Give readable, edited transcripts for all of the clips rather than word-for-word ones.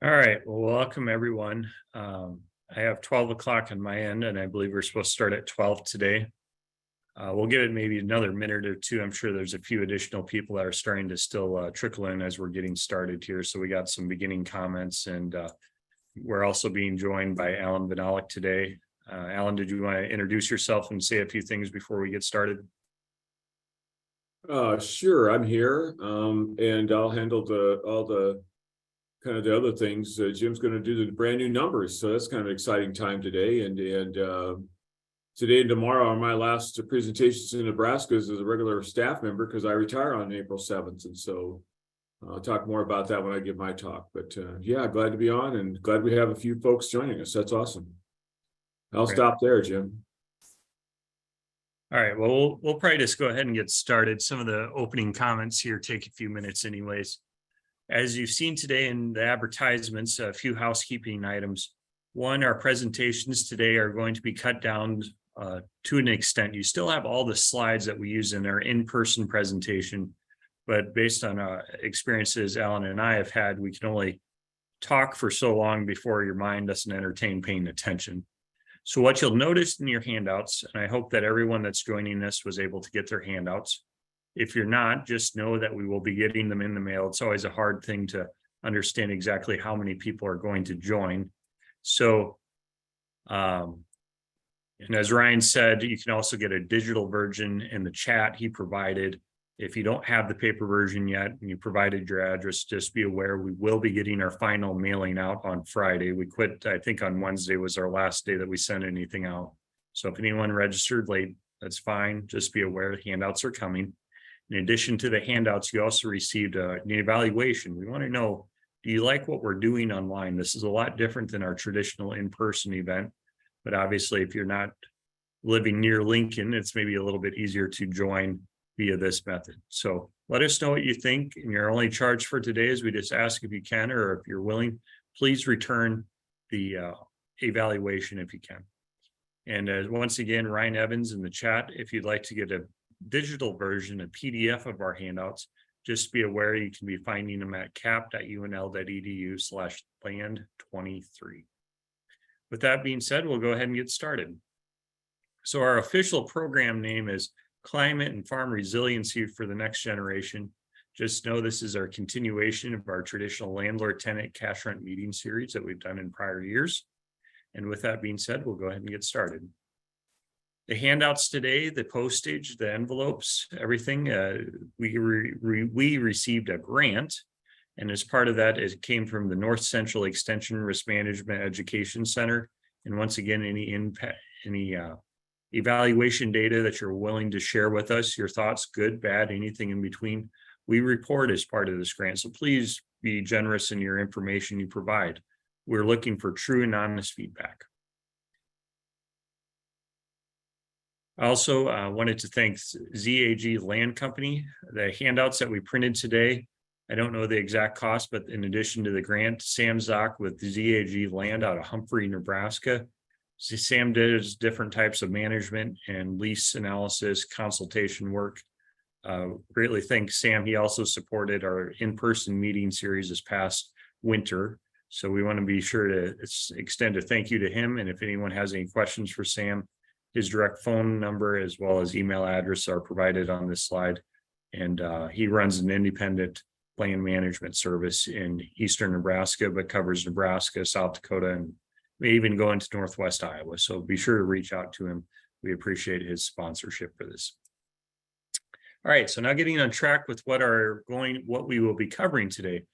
All right, well, welcome everyone. I have 12 o'clock on my end, and I believe we're supposed to start at 12 today. We'll give it maybe another minute or two. I'm sure there's a few additional people that are starting to still trickle in as we're getting started here. So we got some beginning comments, and we're also being joined by Allan Vyhnalek today. Allan, did you want to introduce yourself and say a few things before we get started? Sure, I'm here, and I'll handle all the kind of the other things. Jim's going to do the brand new numbers, so that's kind of an exciting time today. And today and tomorrow are my last presentations in Nebraska as a regular staff member because I retire on April 7th, and so I'll talk more about that when I give my talk. But yeah, glad to be on, and glad we have a few folks joining us. That's awesome. I'll stop there, Jim. All right, well, we'll probably just go ahead and get started. Some of the opening comments here take a few minutes anyways. As you've seen today in the advertisements, a few housekeeping items. One, our presentations today are going to be cut down to an extent. You still have all the slides that we use in our in-person presentation, but based on experiences Allan and I have had, we can only talk for so long before your mind doesn't entertain paying attention. So what you'll notice in your handouts, and I hope that everyone that's joining us was able to get their handouts. If you're not, just know that we will be getting them in the mail. It's always a hard thing to understand exactly how many people are going to join. So, and as Ryan said, you can also get a digital version in the chat he provided. If you don't have the paper version yet and you provided your address, just be aware we will be getting our final mailing out on Friday. We quit, I think on Wednesday was our last day that we sent anything out. So if anyone registered late, that's fine. Just be aware the handouts are coming. In addition to the handouts, you also received an evaluation. We want to know, do you like what we're doing online? This is a lot different than our traditional in-person event, but obviously if you're not living near Lincoln, it's maybe a little bit easier to join via this method. So let us know what you think. And your only charge for today is we just ask if you can, or if you're willing, please return the evaluation if you can. And once again, Ryan Evans in the chat, if you'd like to get a digital version, a PDF of our handouts, just be aware you can be finding them at cap.unl.edu/land23. With that being said, we'll go ahead and get started. So our official program name is Climate and Farm Resiliency for the Next Generation. Just know this is our continuation of our traditional landlord-tenant cash rent meeting series that we've done in prior years. And with that being said, we'll go ahead and get started. The handouts today, the postage, the envelopes, everything, we received a grant. And as part of that, it came from the North Central Extension Risk Management Education Center. And once again, any evaluation data that you're willing to share with us, your thoughts, good, bad, anything in between, we report as part of this grant. So please be generous in your information you provide. We're looking for true and honest feedback. I also wanted to thank ZAG Land Company. The handouts that we printed today, I don't know the exact cost, but in addition to the grant, Sam Zock with ZAG Land out of Humphrey, Nebraska. Sam does different types of management and lease analysis, consultation work. Greatly thank Sam. He also supported our in-person meeting series this past winter. So we want to be sure to extend a thank you to him. And if anyone has any questions for Sam, his direct phone number as well as email address are provided on this slide. And he runs an independent land management service in eastern Nebraska, but covers Nebraska, South Dakota, and may even go into Northwest Iowa. So be sure to reach out to him. We appreciate his sponsorship for this. All right, so now getting on track with what we will be covering today.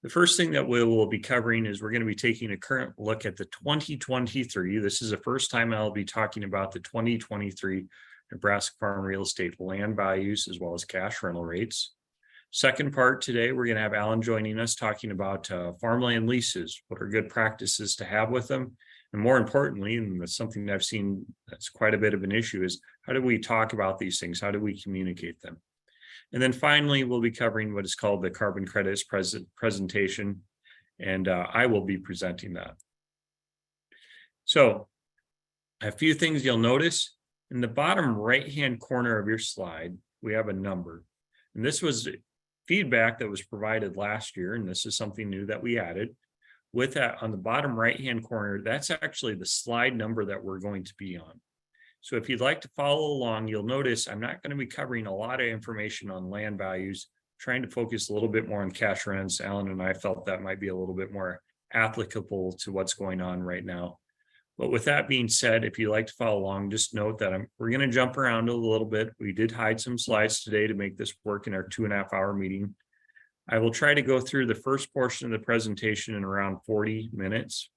The first thing that we will be covering is we're going to be taking a current look at the 2023. This is the first time I'll be talking about the 2023 Nebraska farm real estate land values as well as cash rental rates. Second part today, we're going to have Allan joining us talking about farmland leases. What are good practices to have with them? And more importantly, and that's something that I've seen that's quite a bit of an issue, is how do we talk about these things? How do we communicate them? And then finally, we'll be covering what is called the carbon credits presentation, and I will be presenting that. So a few things you'll notice. In the bottom right-hand corner of your slide, we have a number. And this was feedback that was provided last year, and this is something new that we added. With that, on the bottom right-hand corner, that's actually the slide number that we're going to be on. So if you'd like to follow along, you'll notice I'm not going to be covering a lot of information on land values, trying to focus a little bit more on cash rents. Allan and I felt that might be a little bit more applicable to what's going on right now. But with that being said, if you'd like to follow along, just note that we're going to jump around a little bit. We did hide some slides today to make this work in our 2.5-hour meeting. I will try to go through the first portion of the presentation in around 40 minutes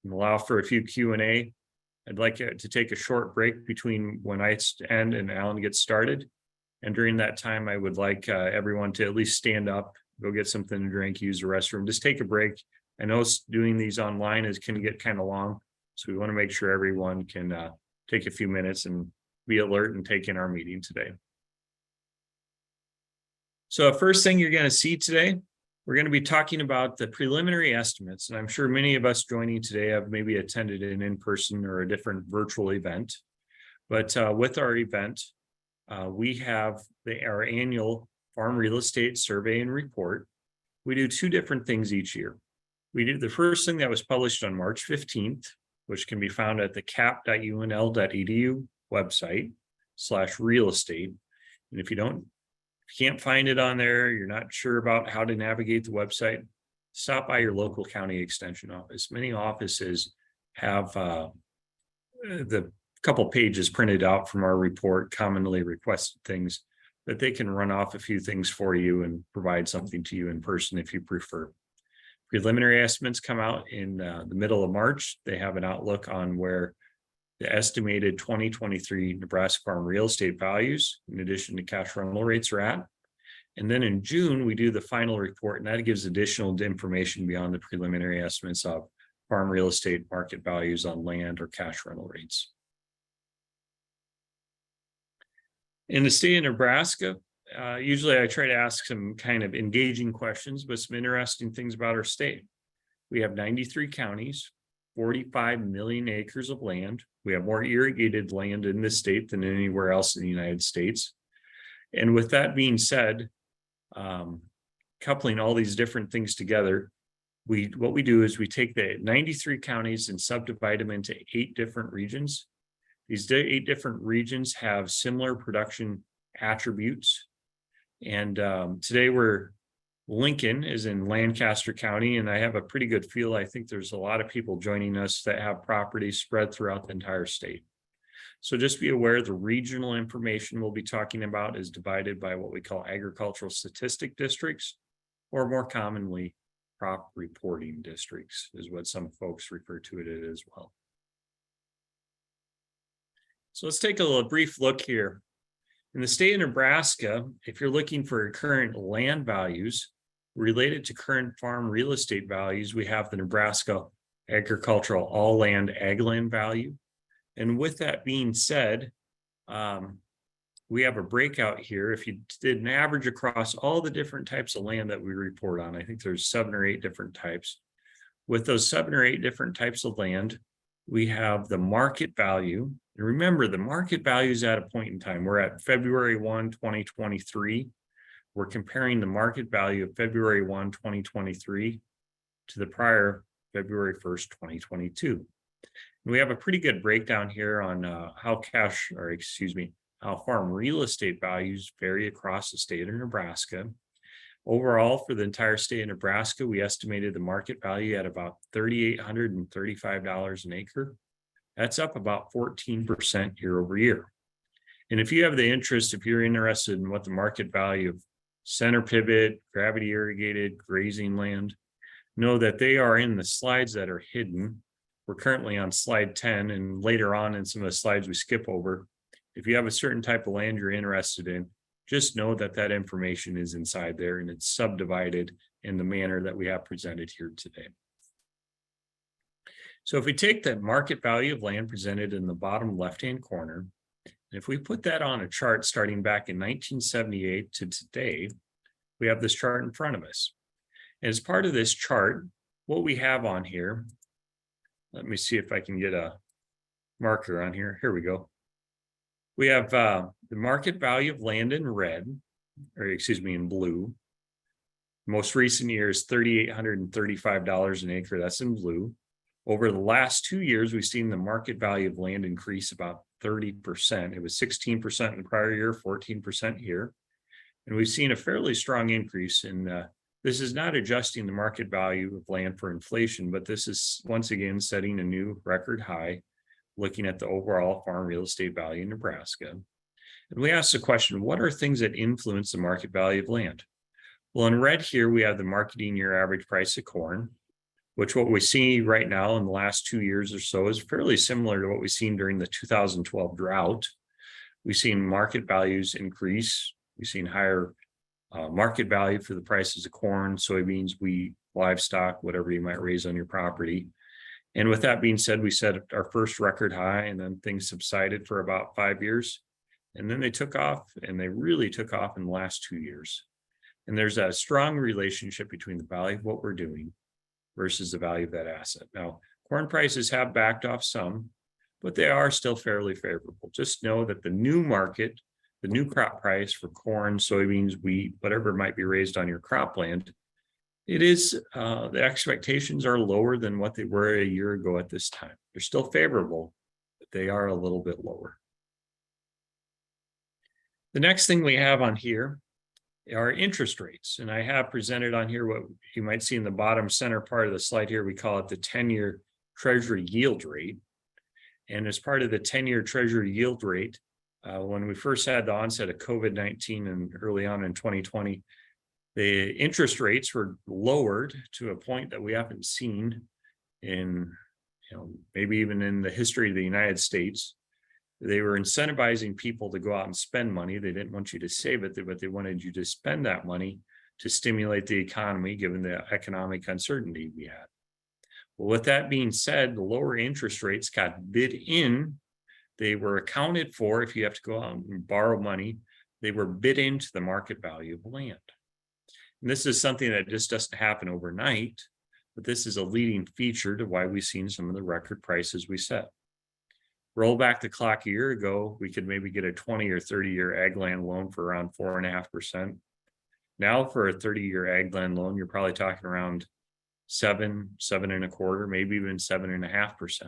and allow for a few Q&A. I'd like to take a short break between when I end and Allan gets started. And during that time, I would like everyone to at least stand up, go get something to drink, use the restroom, just take a break. I know doing these online can get kind of long. So we want to make sure everyone can take a few minutes and be alert and take in our meeting today. So first thing you're going to see today, we're going to be talking about the preliminary estimates. And I'm sure many of us joining today have maybe attended an in-person or a different virtual event. But with our event, we have our annual farm real estate survey and report. We do two different things each year. We do the first thing that was published on March 15th, which can be found at the cap.unl.edu website/real estate. And if you can't find it on there, you're not sure about how to navigate the website, stop by your local county extension office. Many offices have the couple pages printed out from our report, commonly requested things, that they can run off a few things for you and provide something to you in person if you prefer. Preliminary estimates come out in the middle of March. They have an outlook on where the estimated 2023 Nebraska farm real estate values, in addition to cash rental rates, are at. And then in June, we do the final report, and that gives additional information beyond the preliminary estimates of farm real estate market values on land or cash rental rates. In the state of Nebraska, usually I try to ask some kind of engaging questions, but some interesting things about our state. We have 93 counties, 45 million acres of land. We have more irrigated land in this state than anywhere else in the United States. And with that being said, coupling all these different things together, what we do is we take the 93 counties and subdivide them into 8 different regions. These 8 different regions have similar production attributes. And today Lincoln is in Lancaster County, and I have a pretty good feel. I think there's a lot of people joining us that have properties spread throughout the entire state. So just be aware the regional information we'll be talking about is divided by what we call agricultural statistic districts, or more commonly, crop reporting districts is what some folks refer to it as well. So let's take a brief look here. In the state of Nebraska, if you're looking for current land values related to current farm real estate values, we have the Nebraska Agricultural All Land Ag Land Value. And with that being said, we have a breakout here. If you did an average across all the different types of land that we report on, I think there's 7 or 8 different types. With those 7 or 8 different types of land, we have the market value. And remember, the market value is at a point in time. We're at February 1, 2023. We're comparing the market value of February 1, 2023 to the prior February 1st, 2022. And we have a pretty good breakdown here on how farm real estate values vary across the state of Nebraska. Overall, for the entire state of Nebraska, we estimated the market value at about $3,835 an acre. That's up about 14% year over year. And if you have the interest, if you're interested in what the market value of center pivot, gravity irrigated, grazing land, know that they are in the slides that are hidden. We're currently on slide 10, and later on in some of the slides we skip over. If you have a certain type of land you're interested in, just know that that information is inside there, and it's subdivided in the manner that we have presented here today. So if we take that market value of land presented in the bottom left-hand corner, and if we put that on a chart starting back in 1978 to today, we have this chart in front of us. And as part of this chart, what we have on here, let me see if I can get a marker on here. Here we go. We have the market value of land in red, or excuse me, in blue. Most recent year is $3,835 an acre. That's in blue. Over the last 2 years, we've seen the market value of land increase about 30%. It was 16% in the prior year, 14% here. And we've seen a fairly strong increase in this is not adjusting the market value of land for inflation, but this is once again setting a new record high, looking at the overall farm real estate value in Nebraska. And we asked the question, what are things that influence the market value of land? Well, in red here, we have the marketing year average price of corn, which what we see right now in the last 2 years or so is fairly similar to what we've seen during the 2012 drought. We've seen market values increase. We've seen higher market value for the prices of corn, soybeans, wheat, livestock, whatever you might raise on your property. And with that being said, we set our first record high, and then things subsided for about 5 years. And then they took off, and they really took off in the last 2 years. And there's a strong relationship between the value of what we're doing versus the value of that asset. Now, corn prices have backed off some, but they are still fairly favorable. Just know that the new market, the new crop price for corn, soybeans, wheat, whatever might be raised on your cropland, it is, the expectations are lower than what they were a year ago at this time. They're still favorable, but they are a little bit lower. The next thing we have on here are interest rates. And I have presented on here what you might see in the bottom center part of the slide here. We call it the 10-year Treasury yield rate. And as part of the 10-year Treasury yield rate, when we first had the onset of COVID-19 and early on in 2020, the interest rates were lowered to a point that we haven't seen in, maybe even in the history of the United States. They were incentivizing people to go out and spend money. They didn't want you to save it, but they wanted you to spend that money to stimulate the economy, given the economic uncertainty we had. Well, with that being said, the lower interest rates got bid in. They were accounted for. If you have to go out and borrow money, they were bid into the market value of land. And this is something that just doesn't happen overnight, but this is a leading feature to why we've seen some of the record prices we set. Roll back the clock a year ago, we could maybe get a 20 or 30-year ag land loan for around 4.5%. Now for a 30-year ag land loan, you're probably talking around 7.25, maybe even 7.5%.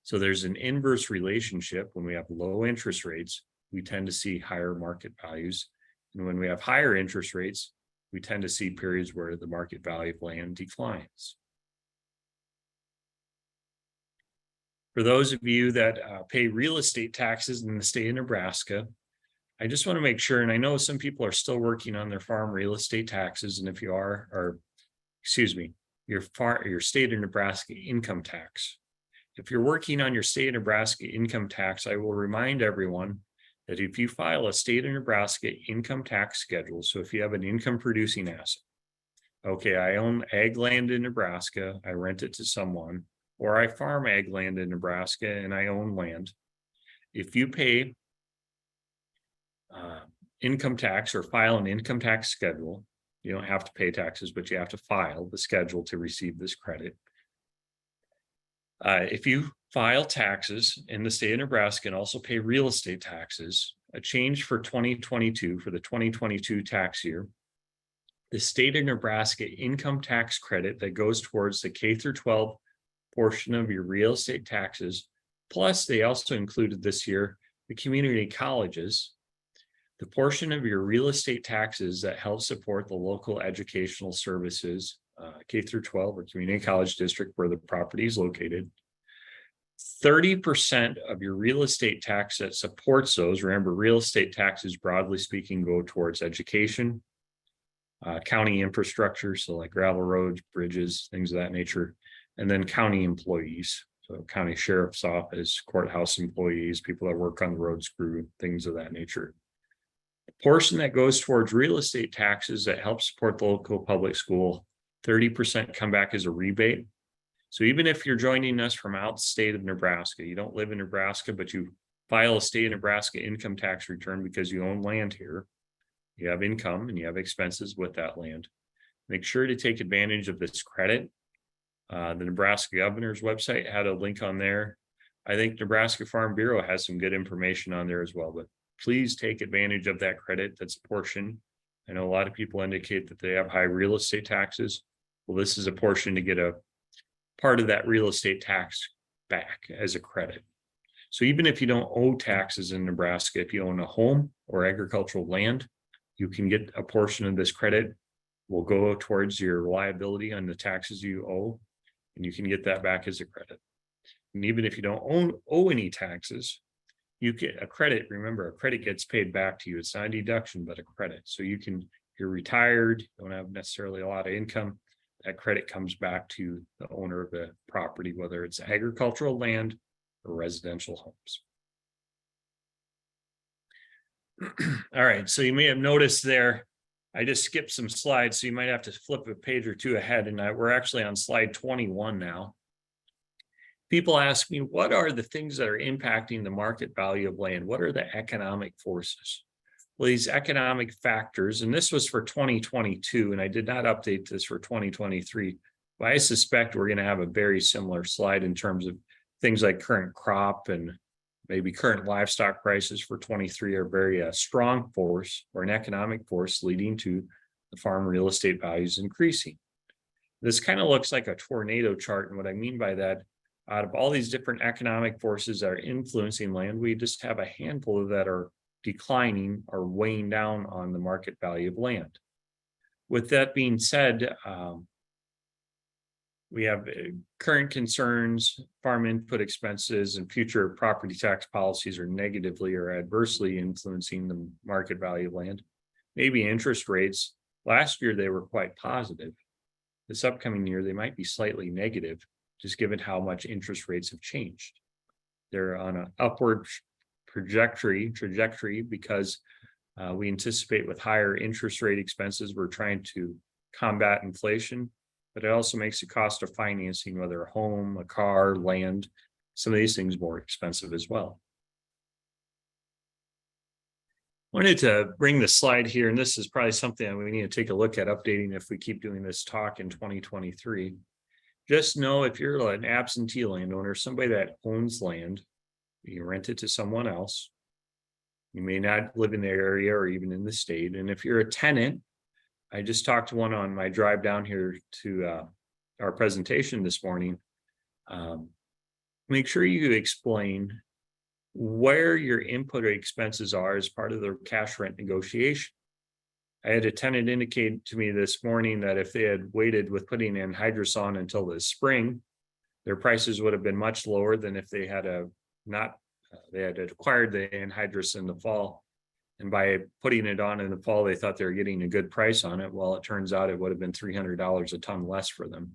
So there's an inverse relationship. When we have low interest rates, we tend to see higher market values. And when we have higher interest rates, we tend to see periods where the market value of land declines. For those of you that pay real estate taxes in the state of Nebraska, I just want to make sure, and I know some people are still working on their farm real estate taxes, and if you are, or excuse me, your state of Nebraska income tax. If you're working on your state of Nebraska income tax, I will remind everyone that if you file a state of Nebraska income tax schedule, so if you have an income producing asset, okay, I own ag land in Nebraska, I rent it to someone, or I farm ag land in Nebraska and I own land. If you pay income tax or file an income tax schedule, you don't have to pay taxes, but you have to file the schedule to receive this credit. If you file taxes in the state of Nebraska and also pay real estate taxes, a change for 2022, for the 2022 tax year, the state of Nebraska income tax credit that goes towards the K through 12 portion of your real estate taxes, plus they also included this year the community colleges, the portion of your real estate taxes that help support the local educational services, K through 12 or community college district where the property is located. 30% of your real estate tax that supports those, remember, real estate taxes, broadly speaking, go towards education, county infrastructure, so like gravel roads, bridges, things of that nature, and then county employees, so county sheriff's office, courthouse employees, people that work on the roads crew, things of that nature. The portion that goes towards real estate taxes that helps support the local public school, 30% come back as a rebate. So even if you're joining us from out the state of Nebraska, you don't live in Nebraska, but you file a state of Nebraska income tax return because you own land here, you have income and you have expenses with that land, make sure to take advantage of this credit. The Nebraska governor's website had a link on there. I think Nebraska Farm Bureau has some good information on there as well, but please take advantage of that credit. That's a portion I know a lot of people indicate that they have high real estate taxes. Well, this is a portion to get a part of that real estate tax back as a credit. So even if you don't owe taxes in Nebraska, if you own a home or agricultural land, you can get a portion of this credit. Will go towards your liability on the taxes you owe, and you can get that back as a credit. And even if you don't owe any taxes, you get a credit. Remember, a credit gets paid back to you. It's not a deduction, but a credit. So you can, you're retired, don't have necessarily a lot of income, that credit comes back to the owner of the property, whether it's agricultural land or residential homes. All right, so you may have noticed there, I just skipped some slides, so you might have to flip a page or two ahead, and we're actually on slide 21 now. People ask me, what are the things that are impacting the market value of land? What are the economic forces? Well, these economic factors, and this was for 2022, and I did not update this for 2023, but I suspect we're going to have a very similar slide in terms of things like current crop and maybe current livestock prices for 23 are very strong force or an economic force leading to the farm real estate values increasing. This kind of looks like a tornado chart. And what I mean by that, out of all these different economic forces that are influencing land, we just have a handful that are declining or weighing down on the market value of land. With that being said, we have current concerns, farm input expenses, and future property tax policies are negatively or adversely influencing the market value of land. Maybe interest rates. Last year, they were quite positive. This upcoming year, they might be slightly negative, just given how much interest rates have changed. They're on an upward trajectory because we anticipate with higher interest rate expenses, we're trying to combat inflation. But it also makes the cost of financing, whether a home, a car, land, some of these things more expensive as well. I wanted to bring the slide here, and this is probably something that we need to take a look at updating if we keep doing this talk in 2023. Just know if you're an absentee landowner, somebody that owns land, you rent it to someone else. You may not live in the area or even in the state. And if you're a tenant, I just talked to one on my drive down here to our presentation this morning. Make sure you explain where your input expenses are as part of the cash rent negotiation. I had a tenant indicate to me this morning that if they had waited with putting anhydrous on until the spring, their prices would have been much lower than if they had they had acquired the anhydrous in the fall. And by putting it on in the fall, they thought they were getting a good price on it. Well, it turns out it would have been $300 a ton less for them.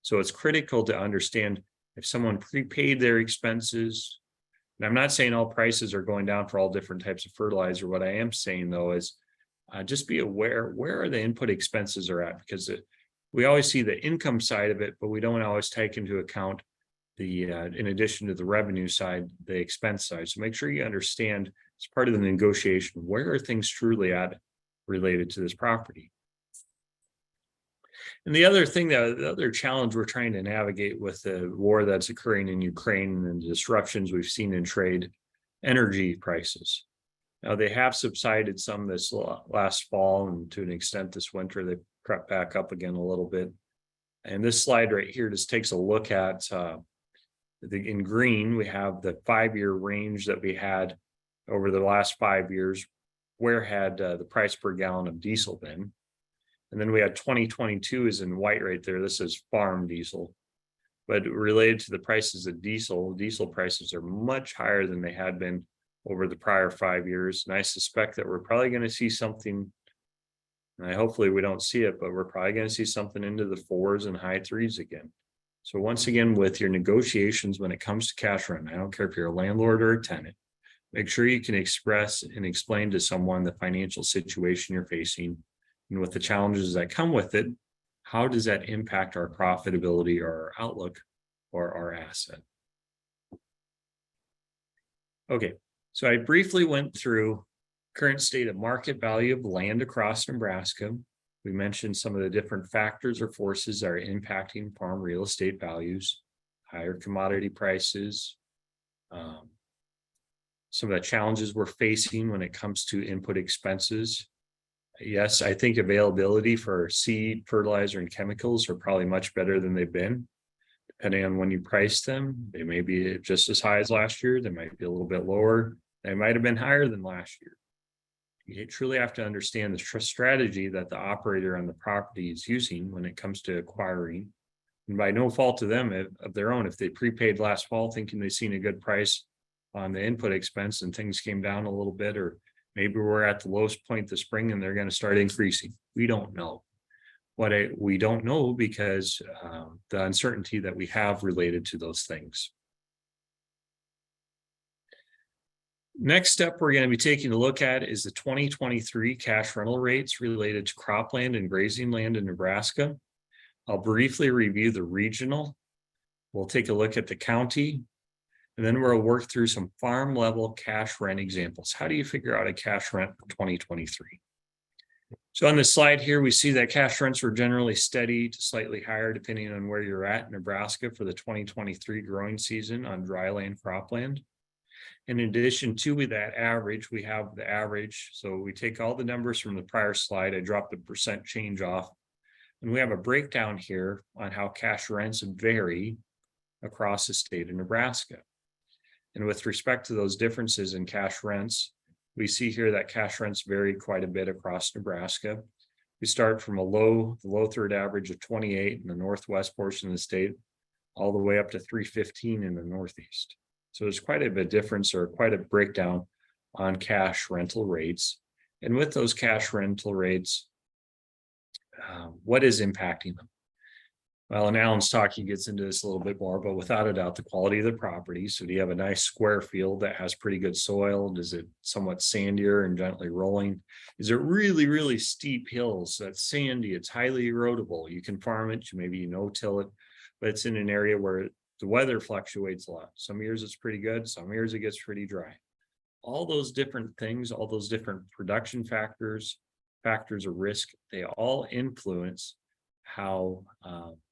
So it's critical to understand if someone prepaid their expenses. And I'm not saying all prices are going down for all different types of fertilizer. What I am saying, though, is just be aware where the input expenses are at, because we always see the income side of it, but we don't always take into account the, in addition to the revenue side, the expense side. So make sure you understand as part of the negotiation, where are things truly at related to this property? And the other thing, the other challenge we're trying to navigate with the war that's occurring in Ukraine and the disruptions we've seen in trade, energy prices. Now they have subsided some this last fall, and to an extent this winter, they crept back up again a little bit. And this slide right here just takes a look at in green, we have the 5-year range that we had over the last 5 years. Where had the price per gallon of diesel been? And then we had 2022 is in white right there. This is farm diesel. But related to the prices of diesel prices are much higher than they had been over the prior 5 years. And I suspect that we're probably going to see something, and hopefully we don't see it, but we're probably going to see something into the 4s and high 3s again. So once again, with your negotiations, when it comes to cash rent, I don't care if you're a landlord or a tenant, make sure you can express and explain to someone the financial situation you're facing and with the challenges that come with it. How does that impact our profitability or our outlook or our asset? Okay, so I briefly went through current state of market value of land across Nebraska. We mentioned some of the different factors or forces that are impacting farm real estate values, higher commodity prices, some of the challenges we're facing when it comes to input expenses, Yes, I think availability for seed, fertilizer, and chemicals are probably much better than they've been. Depending on when you price them, they may be just as high as last year. They might be a little bit lower. They might have been higher than last year. You truly have to understand the strategy that the operator on the property is using when it comes to acquiring. And by no fault to them of their own, if they prepaid last fall thinking they seen a good price on the input expense and things came down a little bit, or maybe we're at the lowest point this spring and they're going to start increasing. We don't know. We don't know because the uncertainty that we have related to those things. Next step we're going to be taking a look at is the 2023 cash rental rates related to cropland and grazing land in Nebraska. I'll briefly review the regional. We'll take a look at the county, and then we'll work through some farm level cash rent examples. How do you figure out a cash rent for 2023? So on this slide here, we see that cash rents were generally steady to slightly higher depending on where you're at in Nebraska for the 2023 growing season on dry land cropland. In addition to that average, we have the average. So we take all the numbers from the prior slide. I dropped the percent change off. And we have a breakdown here on how cash rents vary across the state of Nebraska. And with respect to those differences in cash rents, we see here that cash rents vary quite a bit across Nebraska. We start from the low third average of 28 in the northwest portion of the state, all the way up to 315 in the northeast. So there's quite a bit of difference or quite a breakdown on cash rental rates. And with those cash rental rates, what is impacting them? Well, in Allan's talk, he gets into this a little bit more, but without a doubt, the quality of the property. So do you have a nice square field that has pretty good soil? Is it somewhat sandier and gently rolling? Is it really, really steep hills that's sandy? It's highly erodible. You can farm it, maybe you no-till it, but it's in an area where the weather fluctuates a lot. Some years it's pretty good, some years it gets pretty dry. All those different things, all those different production factors of risk, they all influence how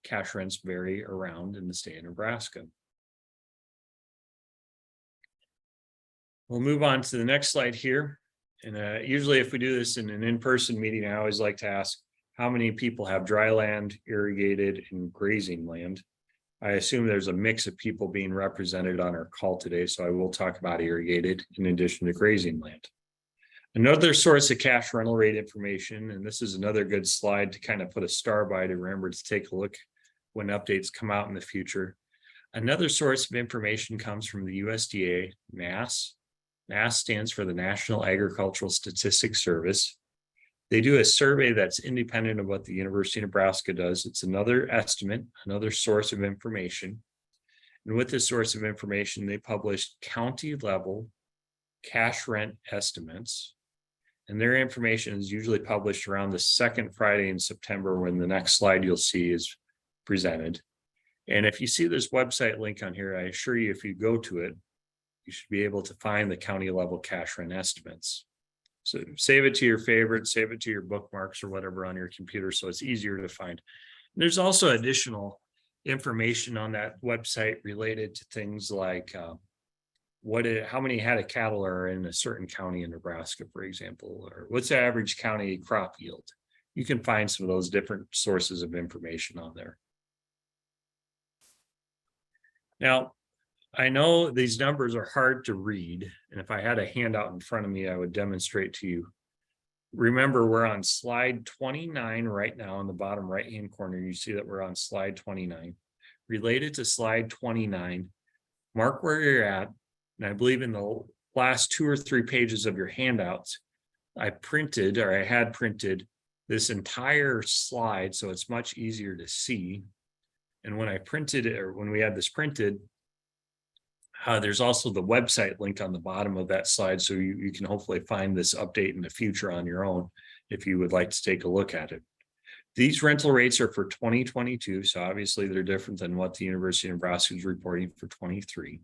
cash rents vary around in the state of Nebraska. We'll move on to the next slide here. And usually if we do this in an in-person meeting, I always like to ask how many people have dry land, irrigated, and grazing land. I assume there's a mix of people being represented on our call today, so I will talk about irrigated in addition to grazing land. Another source of cash rental rate information, and this is another good slide to kind of put a star by to remember to take a look when updates come out in the future. Another source of information comes from the USDA NASS. NASS stands for the National Agricultural Statistics Service. They do a survey that's independent of what the University of Nebraska does. It's another estimate, another source of information. And with this source of information, they publish county level cash rent estimates. And their information is usually published around the second Friday in September, when the next slide you'll see is presented. And if you see this website link on here, I assure you, if you go to it, you should be able to find the county level cash rent estimates. So save it to your favorites, save it to your bookmarks or whatever on your computer so it's easier to find. And there's also additional information on that website related to things like how many head of cattle are in a certain county in Nebraska, for example, or what's the average county crop yield? You can find some of those different sources of information on there. Now, I know these numbers are hard to read, and if I had a handout in front of me, I would demonstrate to you. Remember, we're on slide 29 right now in the bottom right-hand corner. You see that we're on slide 29. Related to slide 29, mark where you're at. And I believe in the last 2 or 3 pages of your handouts, I had printed this entire slide, so it's much easier to see. And when I printed it, or when we had this printed, there's also the website link on the bottom of that slide, so you can hopefully find this update in the future on your own if you would like to take a look at it. These rental rates are for 2022, so obviously they're different than what the University of Nebraska is reporting for 23.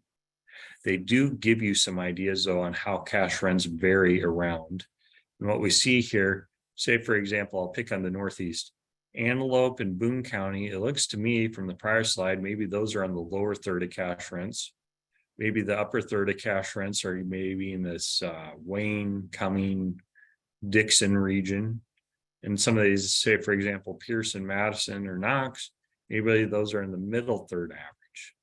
They do give you some ideas, though, on how cash rents vary around. And what we see here, say, for example, I'll pick on the Northeast. Antelope and Boone County, it looks to me from the prior slide, maybe those are on the lower third of cash rents. Maybe the upper third of cash rents are maybe in this Wayne, Cumming, Dixon region. And some of these, say, for example, Pearson, Madison, or Knox, maybe those are in the middle third average.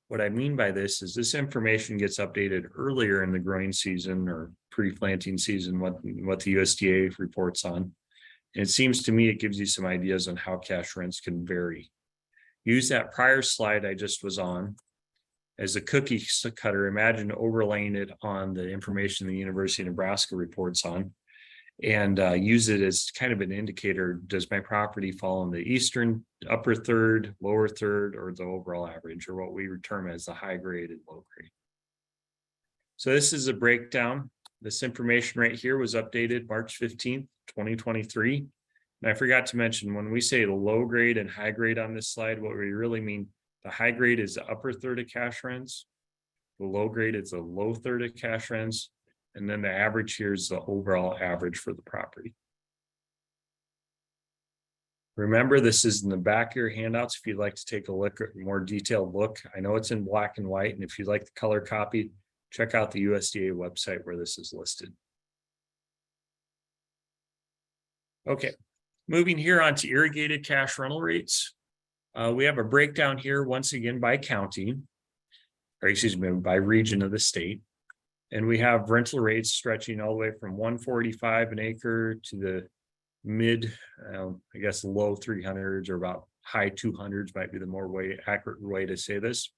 What I mean by this is this information gets updated earlier in the growing season or pre-planting season, what the USDA reports on. And it seems to me it gives you some ideas on how cash rents can vary. Use that prior slide I just was on as a cookie cutter. Imagine overlaying it on the information the University of Nebraska reports on, and use it as kind of an indicator. Does my property fall in the eastern upper third, lower third, or the overall average, or what we term as the high grade and low grade? So this is a breakdown. This information right here was updated March 15th, 2023. And I forgot to mention, when we say the low grade and high grade on this slide, what we really mean, the high grade is the upper third of cash rents. The low grade is the low third of cash rents. And then the average here is the overall average for the property. Remember, this is in the back of your handouts. If you'd like to take a look at a more detailed look, I know it's in black and white. And if you'd like the color copy, check out the USDA website where this is listed. Okay, moving here on to irrigated cash rental rates. We have a breakdown here once again by county, or excuse me, by region of the state. And we have rental rates stretching all the way from 145 an acre to the mid, I guess, low 300s or about high 200s might be the more accurate way to say this.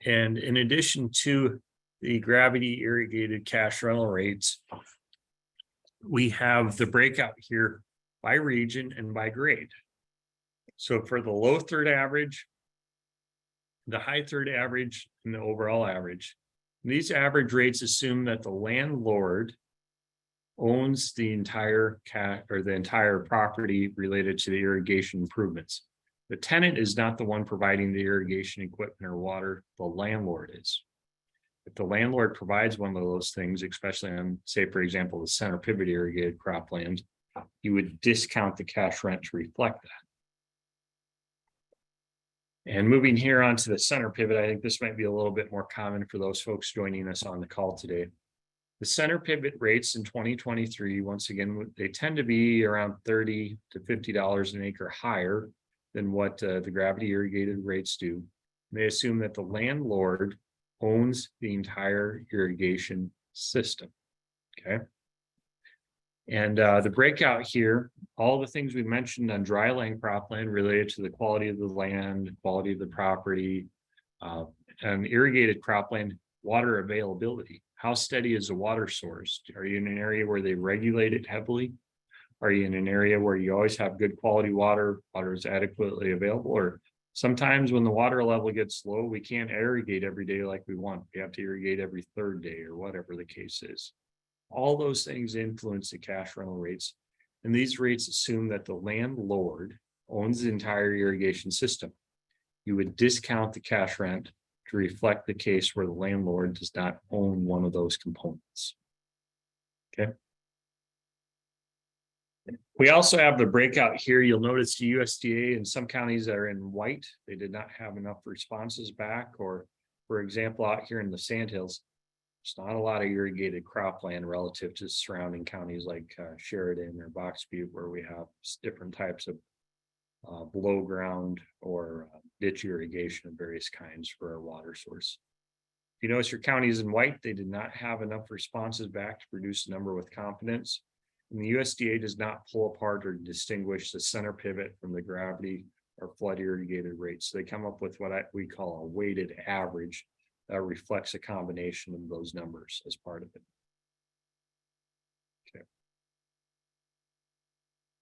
And in addition to the gravity irrigated cash rental rates, we have the breakout here by region and by grade. So for the low third average, the high third average, and the overall average, these average rates assume that the landlord owns the entire property related to the irrigation improvements. The tenant is not the one providing the irrigation equipment or water, the landlord is. If the landlord provides one of those things, especially on, say, for example, the center pivot irrigated cropland, you would discount the cash rent to reflect that. And moving here onto the center pivot, I think this might be a little bit more common for those folks joining us on the call today. The center pivot rates in 2023, once again, they tend to be around $30 to $50 an acre higher than what the gravity irrigated rates do. They assume that the landlord owns the entire irrigation system, okay? And the breakout here, all the things we mentioned on dry land cropland related to the quality of the land, quality of the property, and irrigated cropland, water availability. How steady is the water source? Are you in an area where they regulate it heavily? Are you in an area where you always have good quality water, water is adequately available? Or sometimes when the water level gets low, we can't irrigate every day like we want. We have to irrigate every third day or whatever the case is. All those things influence the cash rental rates. And these rates assume that the landlord owns the entire irrigation system. You would discount the cash rent to reflect the case where the landlord does not own one of those components. Okay. We also have the breakout here. You'll notice the USDA in some counties that are in white, they did not have enough responses back, or for example, out here in the Sandhills, there's not a lot of irrigated cropland relative to surrounding counties like Sheridan or Box Butte, where we have different types of below ground or ditch irrigation of various kinds for our water source. If you notice your county is in white, they did not have enough responses back to produce a number with confidence. And the USDA does not pull apart or distinguish the center pivot from the gravity or flood irrigated rates. So they come up with what we call a weighted average that reflects a combination of those numbers as part of it. Okay.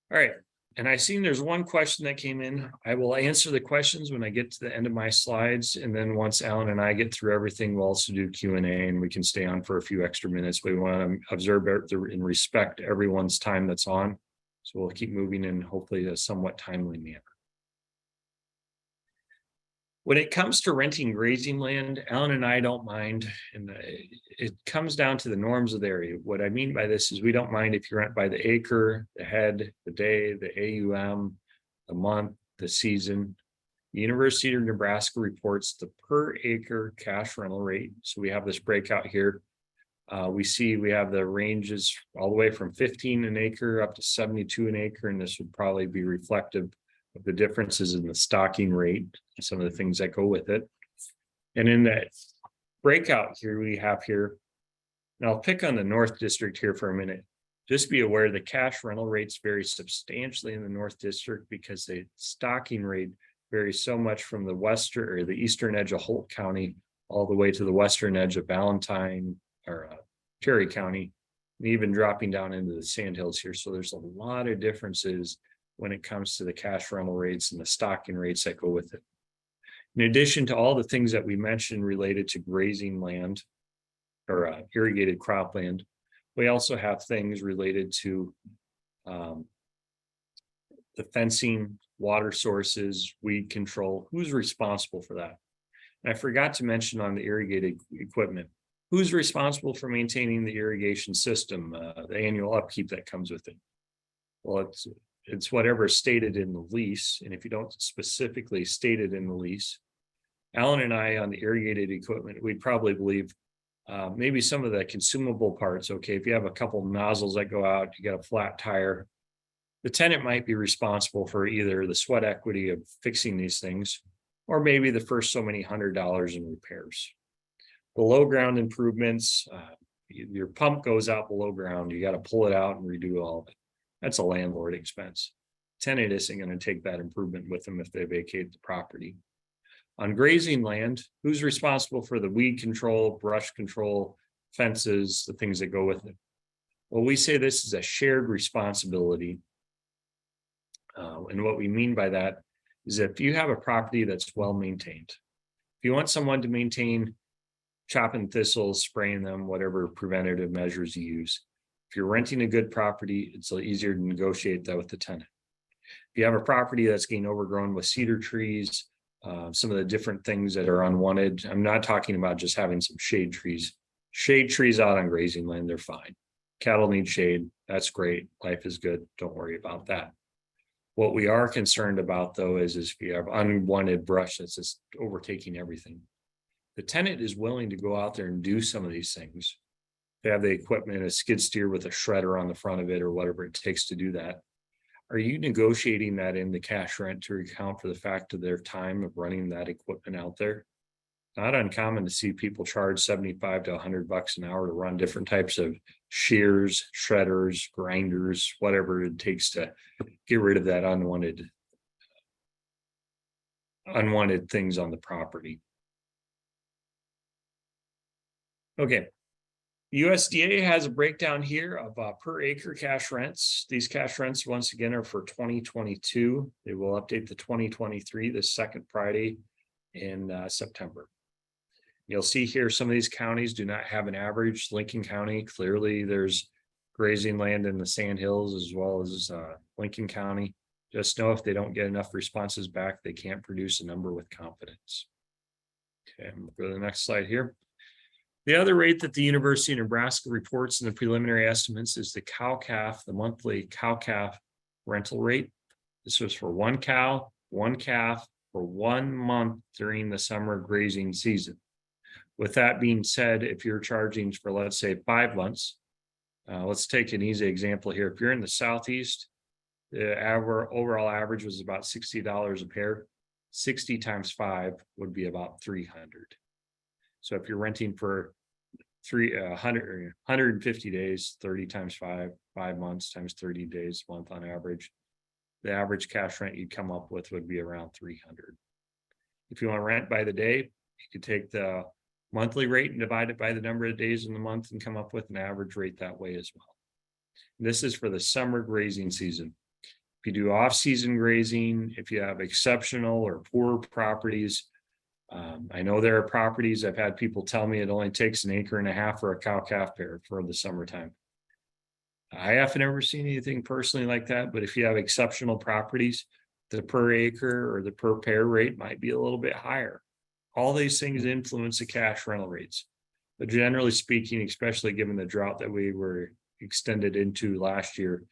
All right. And I seen there's one question that came in. I will answer the questions when I get to the end of my slides. And then once Allan and I get through everything, we'll also do Q&A and we can stay on for a few extra minutes. We want to observe and respect everyone's time that's on. So we'll keep moving in hopefully a somewhat timely manner. When it comes to renting grazing land, Allan and I don't mind, and it comes down to the norms of the area. What I mean by this is we don't mind if you rent by the acre, the head, the day, the AUM, the month, the season. The University of Nebraska reports the per acre cash rental rate. So we have this breakout here We have the ranges all the way from 15 an acre up to 72 an acre, and this would probably be reflective of the differences in the stocking rate, some of the things that go with it. And in that breakout here, and I'll pick on the North District here for a minute. Just be aware the cash rental rates vary substantially in the North District because the stocking rate varies so much from the western or the eastern edge of Holt County all the way to the western edge of Valentine or Cherry County, and even dropping down into the Sandhills here. So there's a lot of differences when it comes to the cash rental rates and the stocking rates that go with it. In addition to all the things that we mentioned related to grazing land or irrigated cropland, we also have things related to the fencing, water sources, weed control. Who's responsible for that? And I forgot to mention on the irrigated equipment, who's responsible for maintaining the irrigation system, the annual upkeep that comes with it? Well, it's whatever is stated in the lease. And if you don't specifically state it in the lease, Allan and I on the irrigated equipment, we'd probably believe maybe some of the consumable parts. Okay, if you have a couple nozzles that go out, you got a flat tire, the tenant might be responsible for either the sweat equity of fixing these things, or maybe the first so many $100 in repairs. Below ground improvements, your pump goes out below ground, you got to pull it out and redo all of it. That's a landlord expense. Tenant isn't going to take that improvement with them if they vacate the property. On grazing land, who's responsible for the weed control, brush control, fences, the things that go with it? Well, we say this is a shared responsibility. And what we mean by that is if you have a property that's well maintained, if you want someone to maintain chopping thistles, spraying them, whatever preventative measures you use, if you're renting a good property, it's easier to negotiate that with the tenant. If you have a property that's getting overgrown with cedar trees, some of the different things that are unwanted. I'm not talking about just having some shade trees. Shade trees out on grazing land, they're fine. Cattle need shade, that's great. Life is good, don't worry about that. What we are concerned about though is if you have unwanted brush that's just overtaking everything. The tenant is willing to go out there and do some of these things. They have the equipment, a skid steer with a shredder on the front of it or whatever it takes to do that. Are you negotiating that in the cash rent to account for the fact of their time of running that equipment out there? Not uncommon to see people charge 75 to $100 an hour to run different types of shears, shredders, grinders, whatever it takes to get rid of that unwanted things on the property. Okay. USDA has a breakdown here of per acre cash rents. These cash rents, once again, are for 2022. They will update the 2023, the second Friday in September. You'll see here some of these counties do not have an average. Lincoln County, clearly there's grazing land in the Sandhills as well as Lincoln County. Just know if they don't get enough responses back, they can't produce a number with confidence. Okay, we'll go to the next slide here. The other rate that the University of Nebraska reports in the preliminary estimates is the cow-calf, the monthly cow-calf rental rate. This was for one cow, one calf for 1 month during the summer grazing season. With that being said, if you're charging for, let's say, 5 months, let's take an easy example here. If you're in the Southeast, the overall average was about $60 a pair. 60 times 5 would be about 300. So if you're renting for 150 days, 30 times 5 months times 30 days a month on average, the average cash rent you'd come up with would be around 300. If you want to rent by the day, you could take the monthly rate and divide it by the number of days in the month and come up with an average rate that way as well. This is for the summer grazing season. If you do off-season grazing, if you have exceptional or poor properties, I know there are properties, I've had people tell me it only takes 1.5 acres for a cow-calf pair for the summertime. I haven't ever seen anything personally like that, but if you have exceptional properties, the per acre or the per pair rate might be a little bit higher. All these things influence the cash rental rates. But generally speaking, especially given the drought that we were extended into last year,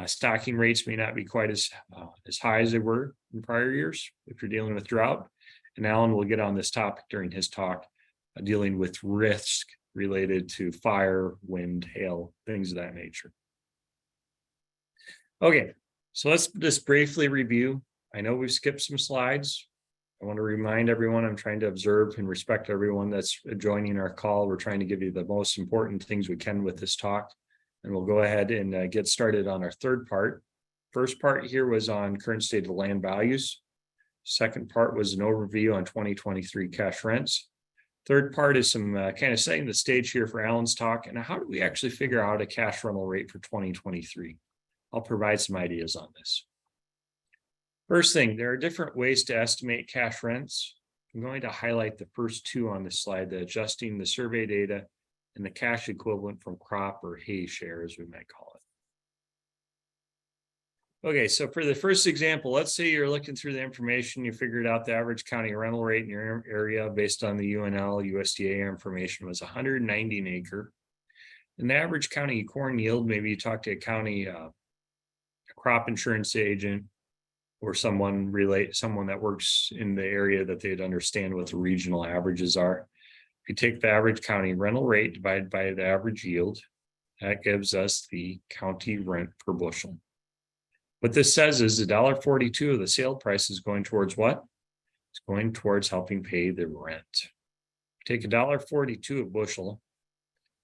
stocking rates may not be quite as high as they were in prior years if you're dealing with drought. And Allan will get on this topic during his talk, dealing with risk related to fire, wind, hail, things of that nature. Okay, so let's just briefly review. I know we've skipped some slides. I want to remind everyone I'm trying to observe and respect everyone that's joining our call. We're trying to give you the most important things we can with this talk. And we'll go ahead and get started on our third part. First part here was on current state of land values. Second part was an overview on 2023 cash rents. Third part is some kind of setting the stage here for Allan's talk. And how do we actually figure out a cash rental rate for 2023? I'll provide some ideas on this. First thing, there are different ways to estimate cash rents. I'm going to highlight the first two on this slide, the adjusting the survey data and the cash equivalent from crop or hay share, as we might call it. Okay, so for the first example, let's say you're looking through the information, you figured out the average county rental rate in your area based on the UNL USDA information was 190 an acre. And the average county corn yield, maybe you talk to a county crop insurance agent, or someone that works in the area that they'd understand what the regional averages are. If you take the average county rental rate divided by the average yield, that gives us the county rent per bushel. What this says is $1.42 of the sale price is going towards what? It's going towards helping pay the rent. Take $1.42 a bushel,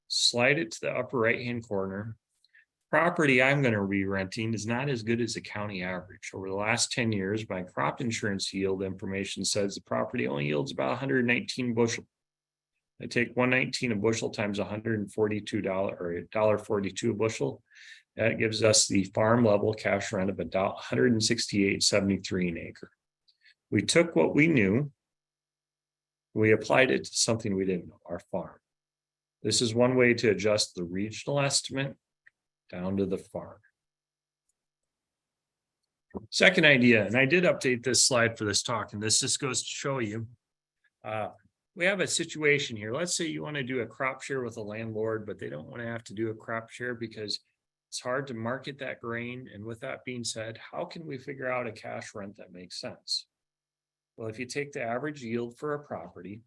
slide it to the upper right-hand corner. Property I'm going to be renting is not as good as the county average. Over the last 10 years, my crop insurance yield information says the property only yields about 119 bushel. I take 119 a bushel times $142 or $1.42 a bushel. That gives us the farm level cash rent of $168.73 an acre. We took what we knew, we applied it to something we didn't know, our farm. This is one way to adjust the regional estimate down to the farm. Second idea, and I did update this slide for this talk, and this just goes to show you, we have a situation here. Let's say you want to do a crop share with a landlord, but they don't want to have to do a crop share because it's hard to market that grain. And with that being said, how can we figure out a cash rent that makes sense? Well, if you take the average yield for a property,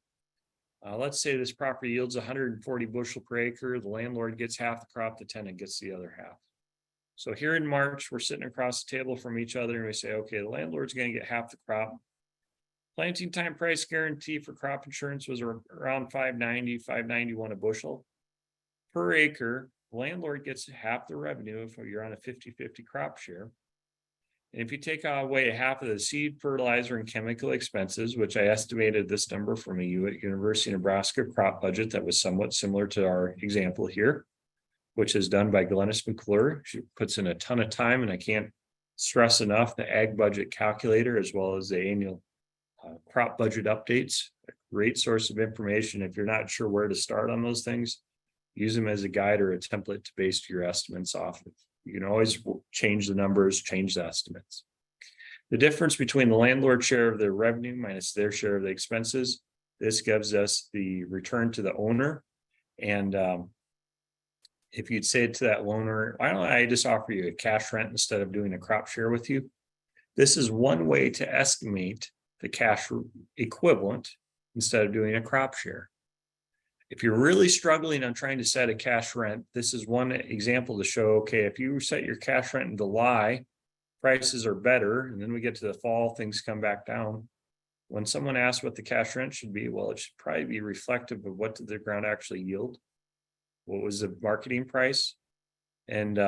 let's say this property yields 140 bushel per acre. The landlord gets half the crop, the tenant gets the other half. So here in March, we're sitting across the table from each other and we say, okay, the landlord's going to get half the crop. Planting time price guarantee for crop insurance was around $5.91 a bushel per acre. The landlord gets half the revenue if you're on a 50-50 crop share. And if you take away half of the seed, fertilizer, and chemical expenses, which I estimated this number from a University of Nebraska crop budget that was somewhat similar to our example here, which is done by Glennis McClure. She puts in a ton of time, and I can't stress enough the ag budget calculator as well as the annual crop budget updates. A great source of information. If you're not sure where to start on those things, use them as a guide or a template to base your estimates off of. You can always change the numbers, change the estimates. The difference between the landlord share of their revenue minus their share of the expenses, this gives us the return to the owner. And if you'd say to that owner, why don't I just offer you a cash rent instead of doing a crop share with you? This is one way to estimate the cash equivalent instead of doing a crop share. If you're really struggling on trying to set a cash rent, this is one example to show, okay, if you set your cash rent in July, prices are better, and then we get to the fall, things come back down. When someone asks what the cash rent should be, well, it should probably be reflective of what did the ground actually yield, what was the marketing price, and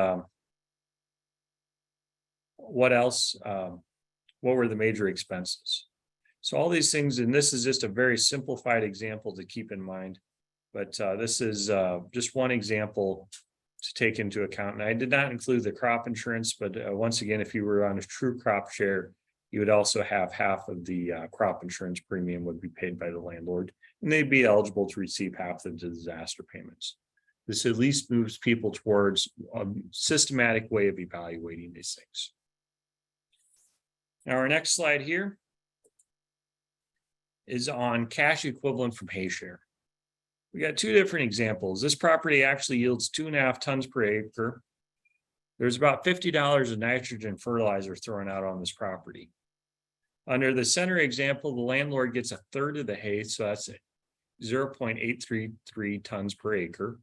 what else, what were the major expenses. So all these things, and this is just a very simplified example to keep in mind. But this is just one example to take into account. And I did not include the crop insurance, but once again, if you were on a true crop share, you would also have half of the crop insurance premium would be paid by the landlord, and they'd be eligible to receive half of the disaster payments. This at least moves people towards a systematic way of evaluating these things. Now, our next slide here is on cash equivalent from hay share. We got two different examples. This property actually yields 2.5 tons per acre. There's about $50 of nitrogen fertilizer thrown out on this property. Under the center example, the landlord gets a third of the hay, so that's 0.833 tons per acre.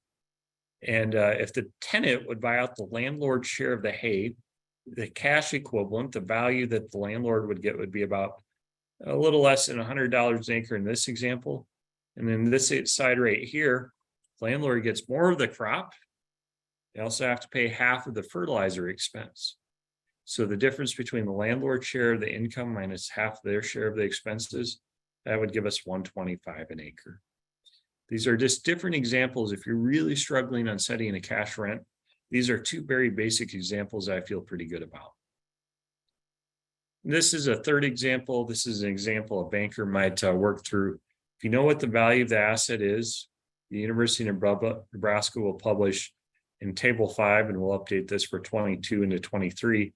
And if the tenant would buy out the landlord's share of the hay, the cash equivalent, the value that the landlord would get would be about a little less than $100 an acre in this example. And then this side right here, landlord gets more of the crop. They also have to pay half of the fertilizer expense. So the difference between the landlord share of the income minus half their share of the expenses, that would give us $125 an acre. These are just different examples. If you're really struggling on setting a cash rent, these are two very basic examples I feel pretty good about. This is a third example. This is an example a banker might work through. If you know what the value of the asset is, the University of Nebraska will publish in Table 5, and we'll update this for 22 into 23,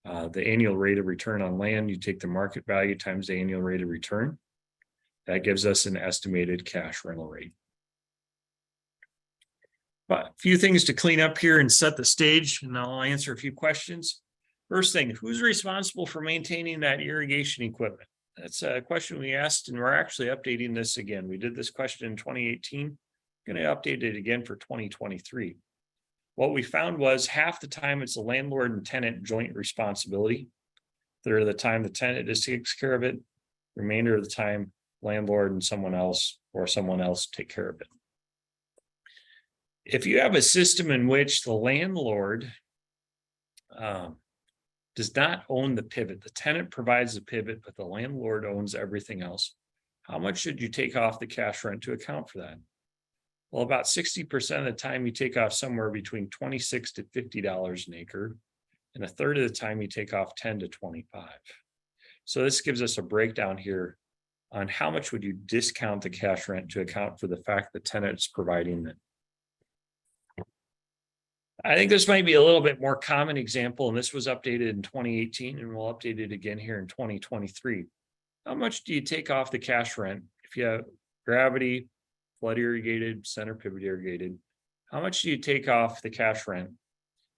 the annual rate of return on land. You take the market value times the annual rate of return. That gives us an estimated cash rental rate. But a few things to clean up here and set the stage, and I'll answer a few questions. First thing, who's responsible for maintaining that irrigation equipment? That's a question we asked, and we're actually updating this again. We did this question in 2018. Going to update it again for 2023. What we found was half the time it's the landlord and tenant joint responsibility. Third of the time the tenant just takes care of it. Remainder of the time, landlord and someone else take care of it. If you have a system in which the landlord does not own the pivot, the tenant provides the pivot, but the landlord owns everything else, how much should you take off the cash rent to account for that? Well, about 60% of the time you take off somewhere between $26 to $50 an acre, and a third of the time you take off 10 to 25. So this gives us a breakdown here on how much would you discount the cash rent to account for the fact the tenant's providing it. I think this might be a little bit more common example, and this was updated in 2018, and we'll update it again here in 2023. How much do you take off the cash rent if you have gravity, flood irrigated, center pivot irrigated? How much do you take off the cash rent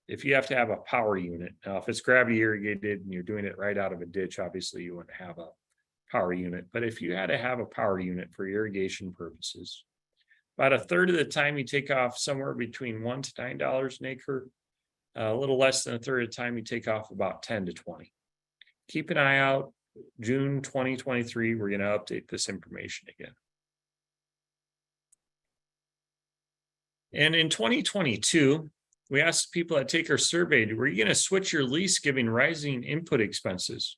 if you have to have a power unit? Now, if it's gravity irrigated and you're doing it right out of a ditch, obviously you wouldn't have a power unit. But if you had to have a power unit for irrigation purposes, about a third of the time you take off somewhere between $1 to $9 an acre. A little less than a third of the time you take off about 10 to 20. Keep an eye out. June 2023, we're going to update this information again. And in 2022, we asked people that take our survey, were you going to switch your lease given rising input expenses?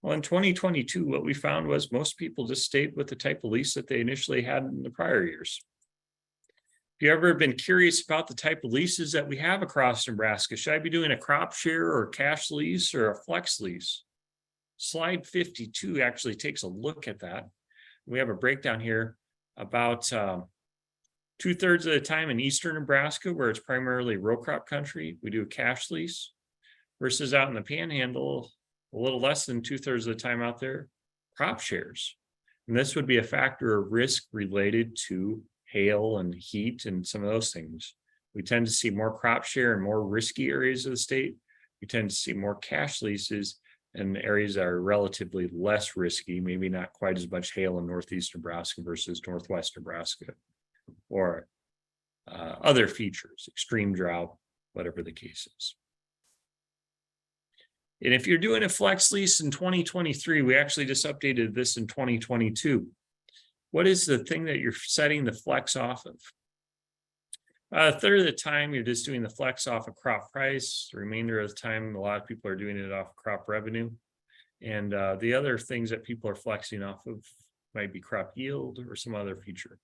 Well, in 2022, what we found was most people just stayed with the type of lease that they initially had in the prior years. If you ever been curious about the type of leases that we have across Nebraska, should I be doing a crop share or a cash lease or a flex lease? Slide 52 actually takes a look at that. We have a breakdown here about 2/3 of the time in eastern Nebraska, where it's primarily row crop country, we do a cash lease, versus out in the panhandle, a little less than 2/3 of the time out there, crop shares. And this would be a factor of risk related to hail and heat and some of those things. We tend to see more crop share in more risky areas of the state. We tend to see more cash leases in areas that are relatively less risky, maybe not quite as much hail in northeast Nebraska versus northwest Nebraska, or other features, extreme drought, whatever the case is. And if you're doing a flex lease in 2023, we actually just updated this in 2022. What is the thing that you're setting the flex off of? A third of the time, you're just doing the flex off of crop price. The remainder of the time, a lot of people are doing it off crop revenue. And the other things that people are flexing off of might be crop yield or some other feature.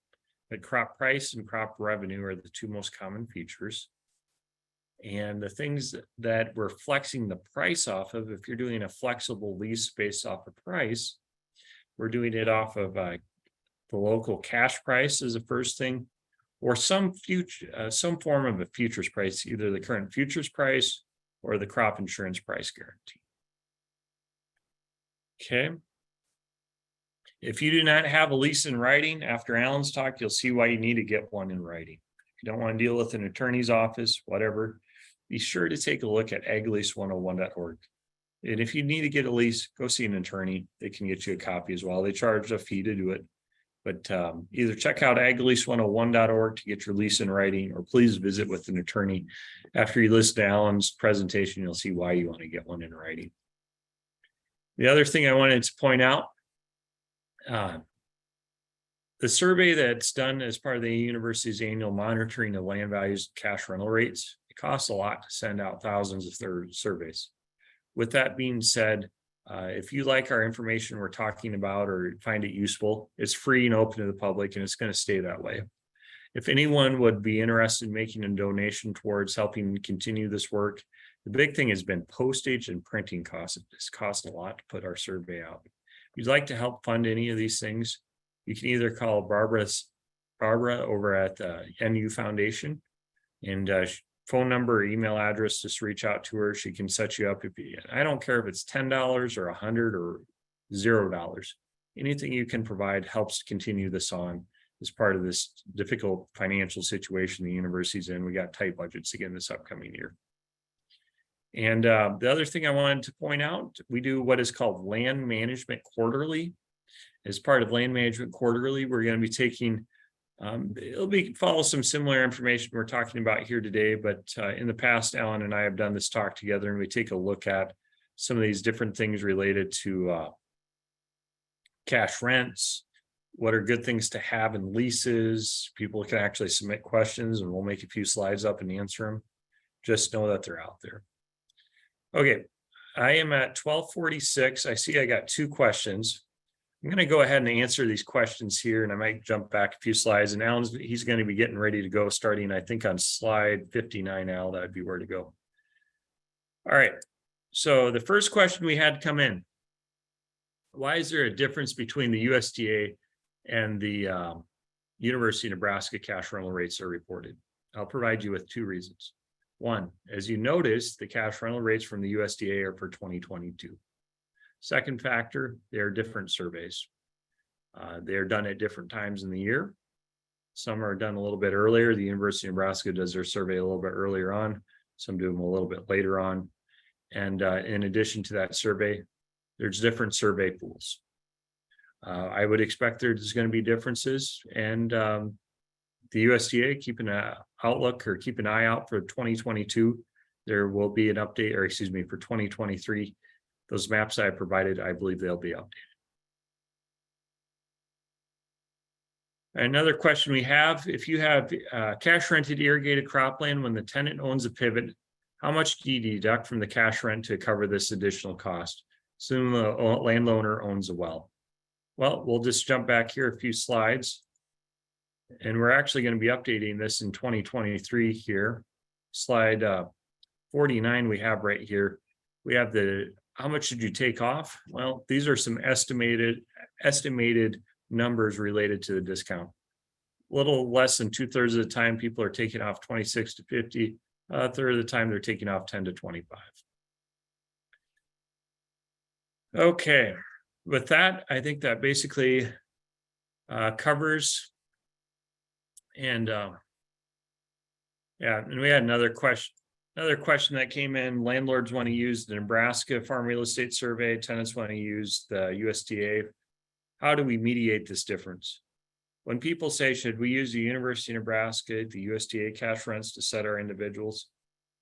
But crop price and crop revenue are the two most common features. And the things that we're flexing the price off of, if you're doing a flexible lease based off of price, we're doing it off of the local cash price is the first thing, or some form of a futures price, either the current futures price or the crop insurance price guarantee. Okay. If you do not have a lease in writing, after Allan's talk, you'll see why you need to get one in writing. If you don't want to deal with an attorney's office, whatever, be sure to take a look at aglease101.org. And if you need to get a lease, go see an attorney. They can get you a copy as well. They charge a fee to do it, But either check out aglease101.org to get your lease in writing, or please visit with an attorney. After you listen to Allan's presentation, you'll see why you want to get one in writing. The other thing I wanted to point out, the survey that's done as part of the university's annual monitoring of land values, cash rental rates, it costs a lot to send out thousands of surveys. With that being said, if you like our information we're talking about or find it useful, it's free and open to the public, and it's going to stay that way. If anyone would be interested in making a donation towards helping continue this work, the big thing has been postage and printing costs. It's cost a lot to put our survey out. If you'd like to help fund any of these things, you can either call Barbara over at the NU Foundation, and phone number or email address, just reach out to her. She can set you up. I don't care if it's $10 or $100 or $0. Anything you can provide helps continue this on as part of this difficult financial situation the university's in. We got tight budgets again this upcoming year. And the other thing I wanted to point out, we do what is called Land Management Quarterly. As part of Land Management Quarterly, we're going to be taking follow some similar information we're talking about here today, but in the past, Allan and I have done this talk together, and we take a look at some of these different things related to cash rents. What are good things to have in leases? People can actually submit questions, and we'll make a few slides up and answer them. Just know that they're out there. Okay, I am at 12:46. I see I got 2 questions. I'm going to go ahead and answer these questions here, and I might jump back a few slides. And he's going to be getting ready to go, starting, I think, on slide 59. Al, that'd be where to go. All right. So the first question we had come in: why is there a difference between the USDA and the University of Nebraska cash rental rates are reported? I'll provide you with 2 reasons. One, as you notice, the cash rental rates from the USDA are for 2022. Second factor, they're different surveys. They're done at different times in the year. Some are done a little bit earlier. The University of Nebraska does their survey a little bit earlier on. Some do them a little bit later on. And in addition to that survey, there's different survey pools. I would expect there's going to be differences, and the USDA keep an outlook, or keep an eye out for 2022. There will be an update, or excuse me, for 2023. Those maps I provided, I believe they'll be updated. Another question we have: if you have cash rented irrigated cropland when the tenant owns a pivot, how much do you deduct from the cash rent to cover this additional cost? Assume the landowner owns a well. Well, we'll just jump back here a few slides, and we're actually going to be updating this in 2023 here. Slide 49 we have right here. We have the how much did you take off? Well, these are some estimated numbers related to the discount. A little less than 2/3 of the time, people are taking off 26 to 50. A third of the time, they're taking off 10 to 25. Okay, with that, I think that basically covers. And yeah, and we had another question. Another question that came in: landlords want to use the Nebraska Farm Real Estate Survey, tenants want to use the USDA. How do we mediate this difference? When people say, should we use the University of Nebraska, the USDA cash rents to set our individuals?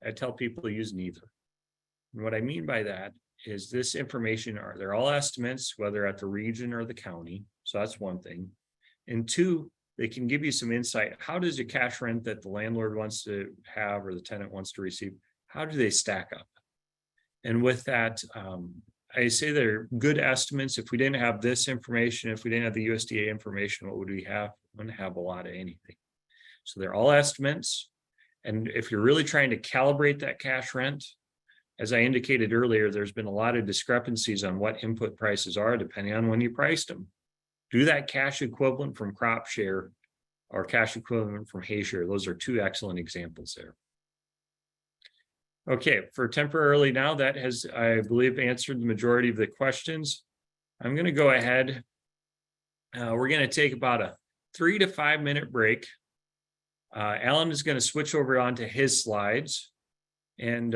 I tell people to use neither. And what I mean by that is this information they're all estimates, whether at the region or the county. So that's one thing. And 2, they can give you some insight. How does a cash rent that the landlord wants to have or the tenant wants to receive, how do they stack up? And with that, I say they're good estimates. If we didn't have this information, if we didn't have the USDA information, what would we have? We wouldn't have a lot of anything. So they're all estimates. And if you're really trying to calibrate that cash rent, as I indicated earlier, there's been a lot of discrepancies on what input prices are depending on when you priced them. Do that cash equivalent from crop share or cash equivalent from hay share. Those are 2 excellent examples there. Okay, for temporarily now, that has, I believe, answered the majority of the questions. I'm going to go ahead. We're going to take about a 3 to 5 minute break. Allan is going to switch over onto his slides. And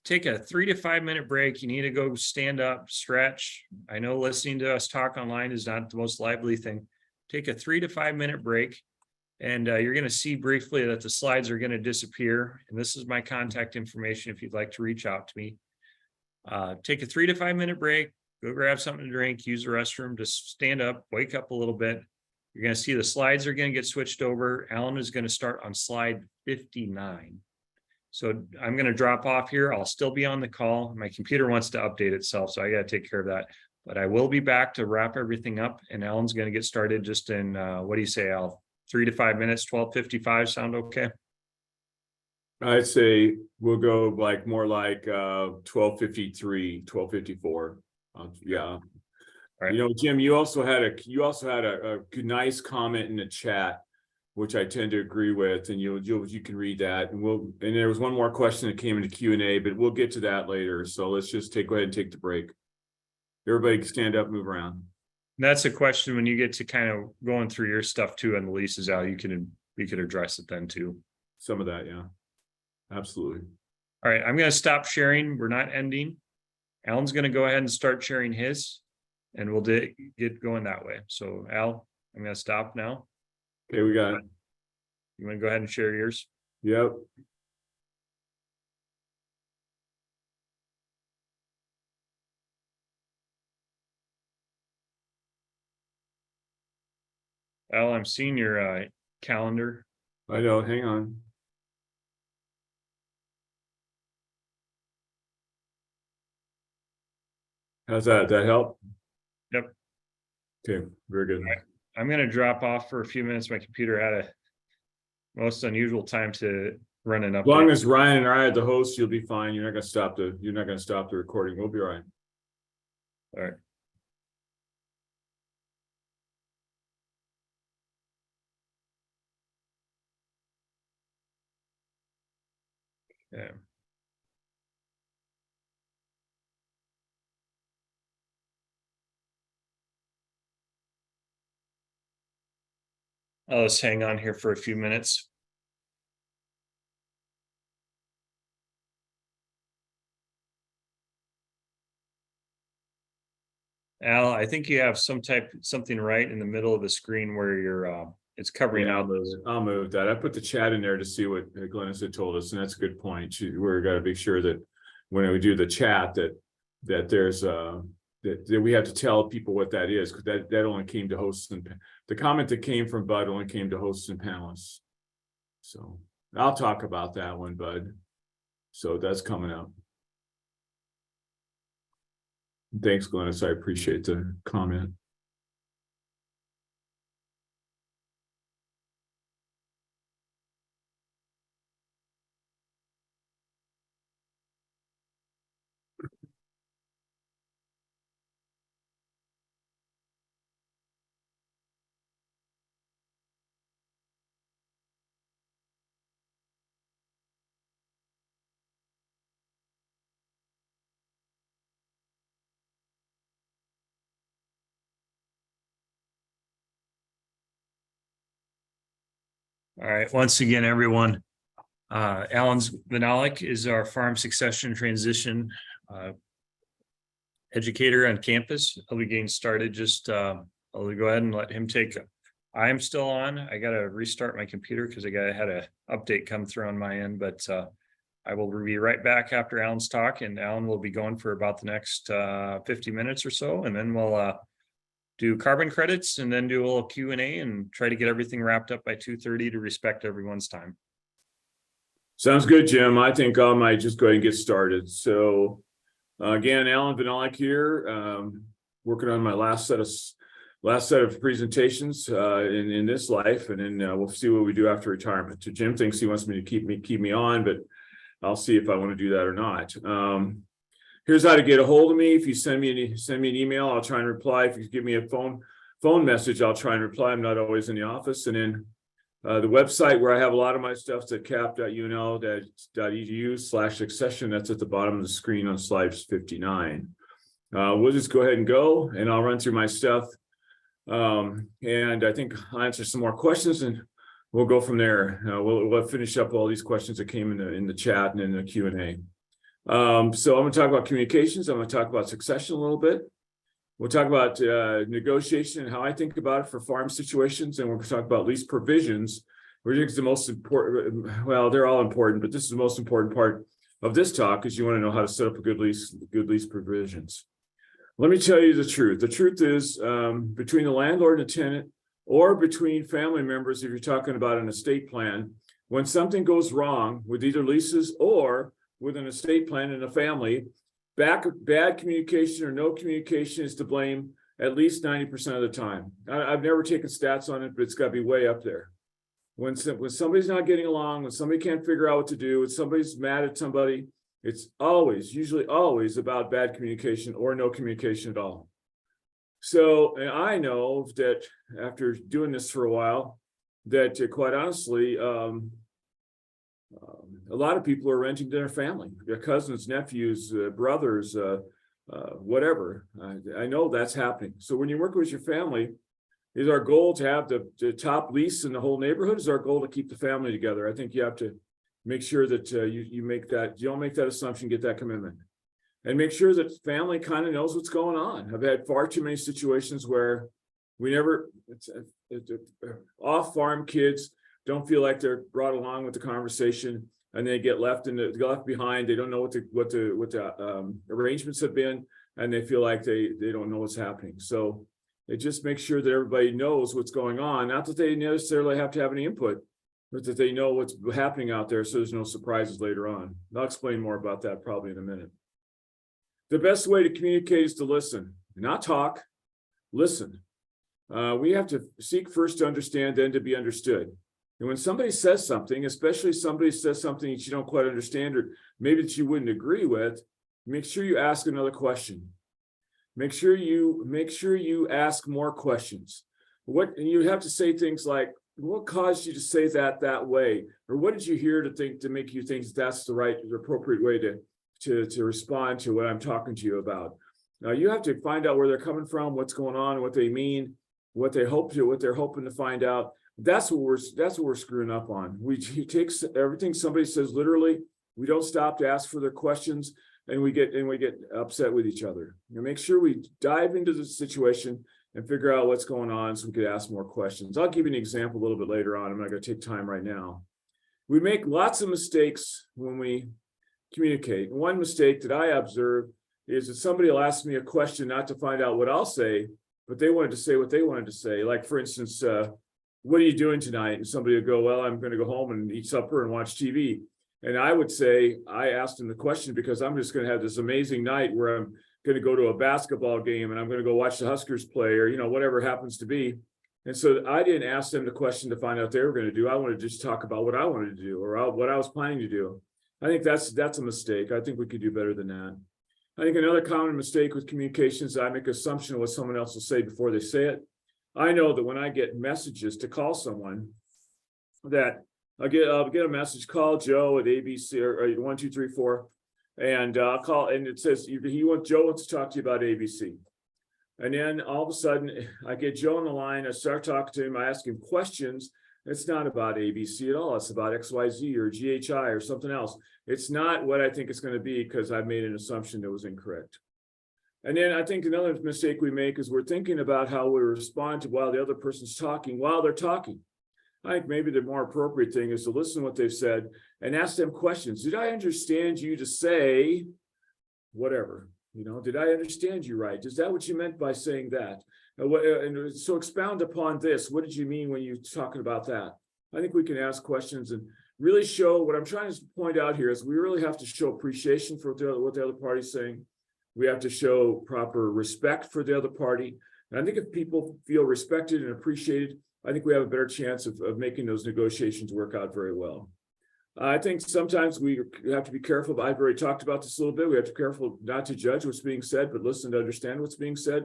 take a 3 to 5 minute break. You need to go stand up, stretch. I know listening to us talk online is not the most lively thing. Take a 3 to 5 minute break. And you're going to see briefly that the slides are going to disappear. And this is my contact information if you'd like to reach out to me. Take a 3 to 5 minute break, go grab something to drink, use the restroom, just stand up, wake up a little bit. You're going to see the slides are going to get switched over. Allan is going to start on slide 59. So I'm going to drop off here. I'll still be on the call. My computer wants to update itself, so I got to take care of that. But I will be back to wrap everything up, and Allan's going to get started just in, what do you say, Al? 3 to 5 minutes, 12:55 sound okay? I'd say we'll go like more like 12:53, 12:54. Yeah. Right. You know, Jim, you also had a nice comment in the chat, which I tend to agree with, and you can read that, and there was one more question that came into Q&A, but we'll get to that later. So let's just go ahead and take the break. Everybody can stand up, move around. That's a question when you get to kind of going through your stuff too on the leases, Al, you could address it then too. Some of that, yeah. Absolutely. All right, I'm going to stop sharing. We're not ending. Allan's going to go ahead and start sharing his, and we'll get going that way. So Al, I'm going to stop now. Okay, we got it. You want to go ahead and share yours? Yep. Al, I'm seeing your calendar. I know, hang on. How's that? That help? Yep. Okay, very good. Right. I'm going to drop off for a few minutes. My computer had a most unusual time to run an update. As long as Ryan and I are the hosts, you'll be fine. You're not going to stop the recording. We'll be all right. All right. Yeah. I'll just hang on here for a few minutes. Al, I think you have something right in the middle of the screen where you're it's covering out those. I'll move that. I put the chat in there to see what Glennis had told us, and that's a good point. We're got to be sure that when we do the chat that there's that we have to tell people what that is, because that only came to hosts, and the comment that came from Bud only came to hosts and panelists. So I'll talk about that one, Bud. So that's coming up. Thanks, Glennis. I appreciate the comment. All right. Once again, everyone, Allan Vyhnalek is our farm succession transition educator on campus. I'll be getting started. I'll go ahead and let him take. I'm still on. I got to restart my computer because I had an update come through on my end, but I will be right back after Allan's talk, and Allan will be going for about the next 50 minutes or so, and then we'll do carbon credits and then do a little Q&A and try to get everything wrapped up by 2:30 to respect everyone's time. Sounds good, Jim. I think I might just go ahead and get started. So again, Allan Vyhnalek here, working on my last set of presentations in this life, and then we'll see what we do after retirement. So Jim thinks he wants me to keep me on, but I'll see if I want to do that or not. Here's how to get a hold of me. If you send me an email, I'll try and reply. If you give me a phone message, I'll try and reply. I'm not always in the office. And then the website where I have a lot of my stuff's at cap.unl.edu/succession. That's at the bottom of the screen on slide 59. We'll just go ahead and go, and I'll run through my stuff. And I think I'll answer some more questions, and we'll go from there. We'll finish up all these questions that came in the chat and in the Q&A. So I'm going to talk about communications. I'm going to talk about succession a little bit. We'll talk about negotiation and how I think about it for farm situations, and we're going to talk about lease provisions, which is the most important. Well, they're all important, but this is the most important part of this talk, is you want to know how to set up a good lease provisions. Let me tell you the truth. The truth is, between the landlord and the tenant, or between family members, if you're talking about an estate plan, when something goes wrong with either leases or with an estate plan in a family, bad communication or no communication is to blame at least 90% of the time. I've never taken stats on it, but it's got to be way up there. When somebody's not getting along, when somebody can't figure out what to do, when somebody's mad at somebody, it's usually always about bad communication or no communication at all. So, and I know that after doing this for a while, that quite honestly, a lot of people are renting to their family, their cousins, nephews, brothers, whatever. I know that's happening. So when you work with your family, is our goal to have the top lease in the whole neighborhood? Is our goal to keep the family together? I think you have to make sure that you don't make that assumption, get that commitment. And make sure that family kind of knows what's going on. I've had far too many situations where off-farm kids don't feel like they're brought along with the conversation, and they get left behind. They don't know what the arrangements have been, and they feel like they don't know what's happening. So it just makes sure that everybody knows what's going on. Not that they necessarily have to have any input, but that they know what's happening out there, so there's no surprises later on. I'll explain more about that probably in a minute. The best way to communicate is to listen, not talk. Listen. We have to seek first to understand, then to be understood. And when somebody says something, especially somebody says something that you don't quite understand, or maybe that you wouldn't agree with, make sure you ask another question. Make sure you ask more questions. And you have to say things like, what caused you to say that way? Or what did you hear to make you think that's the appropriate way to respond to what I'm talking to you about? Now you have to find out where they're coming from, what's going on, what they mean, what they're hoping to find out. That's what we're screwing up on. We take everything somebody says literally. We don't stop to ask for their questions, and we get upset with each other. Make sure we dive into the situation and figure out what's going on, so we could ask more questions. I'll give you an example a little bit later on. I'm not going to take time right now. We make lots of mistakes when we communicate. One mistake that I observe is that somebody will ask me a question not to find out what I'll say, but they wanted to say what they wanted to say. Like, for instance, what are you doing tonight? And somebody would go, well, I'm going to go home and eat supper and watch TV. And I would say, I asked them the question because I'm just going to have this amazing night where I'm going to go to a basketball game and I'm going to go watch the Huskers play, or, whatever it happens to be. And so I didn't ask them the question to find out what they were going to do. I wanted to just talk about what I wanted to do, or what I was planning to do. I think that's a mistake. I think we could do better than that. I think another common mistake with communication is I make an assumption of what someone else will say before they say it. I know that when I get messages to call someone, that I'll get a message, call Joe at ABC or 1, 2, 3, 4, and I'll call, and it says Joe wants to talk to you about ABC. And then all of a sudden I get Joe on the line, I start talking to him, I ask him questions. It's not about ABC at all. It's about XYZ or GHI or something else. It's not what I think it's going to be, because I've made an assumption that was incorrect. And then I think another mistake we make is we're thinking about how we respond to while the other person's talking while they're talking. I think maybe the more appropriate thing is to listen to what they've said and ask them questions. Did I understand you to say whatever? Did I understand you right? Is that what you meant by saying that? And so expound upon this. What did you mean when you're talking about that? I think we can ask questions and really show. What I'm trying to point out here is we really have to show appreciation for what the other party's saying. We have to show proper respect for the other party. And I think if people feel respected and appreciated, I think we have a better chance of making those negotiations work out very well. I think sometimes we have to be careful. I've already talked about this a little bit. We have to be careful not to judge what's being said, but listen to understand what's being said.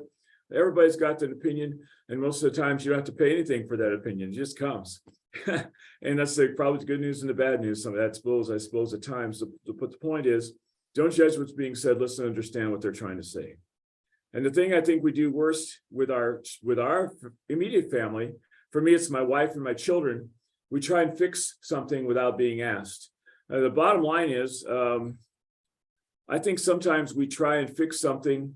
Everybody's got an opinion, and most of the times you don't have to pay anything for that opinion. It just comes. And that's probably the good news and the bad news. Some of that, I suppose at times. But the point is, don't judge what's being said. Listen and understand what they're trying to say. And the thing I think we do worst with our immediate family, for me, it's my wife and my children. We try and fix something without being asked. The bottom line is, I think sometimes we try and fix something,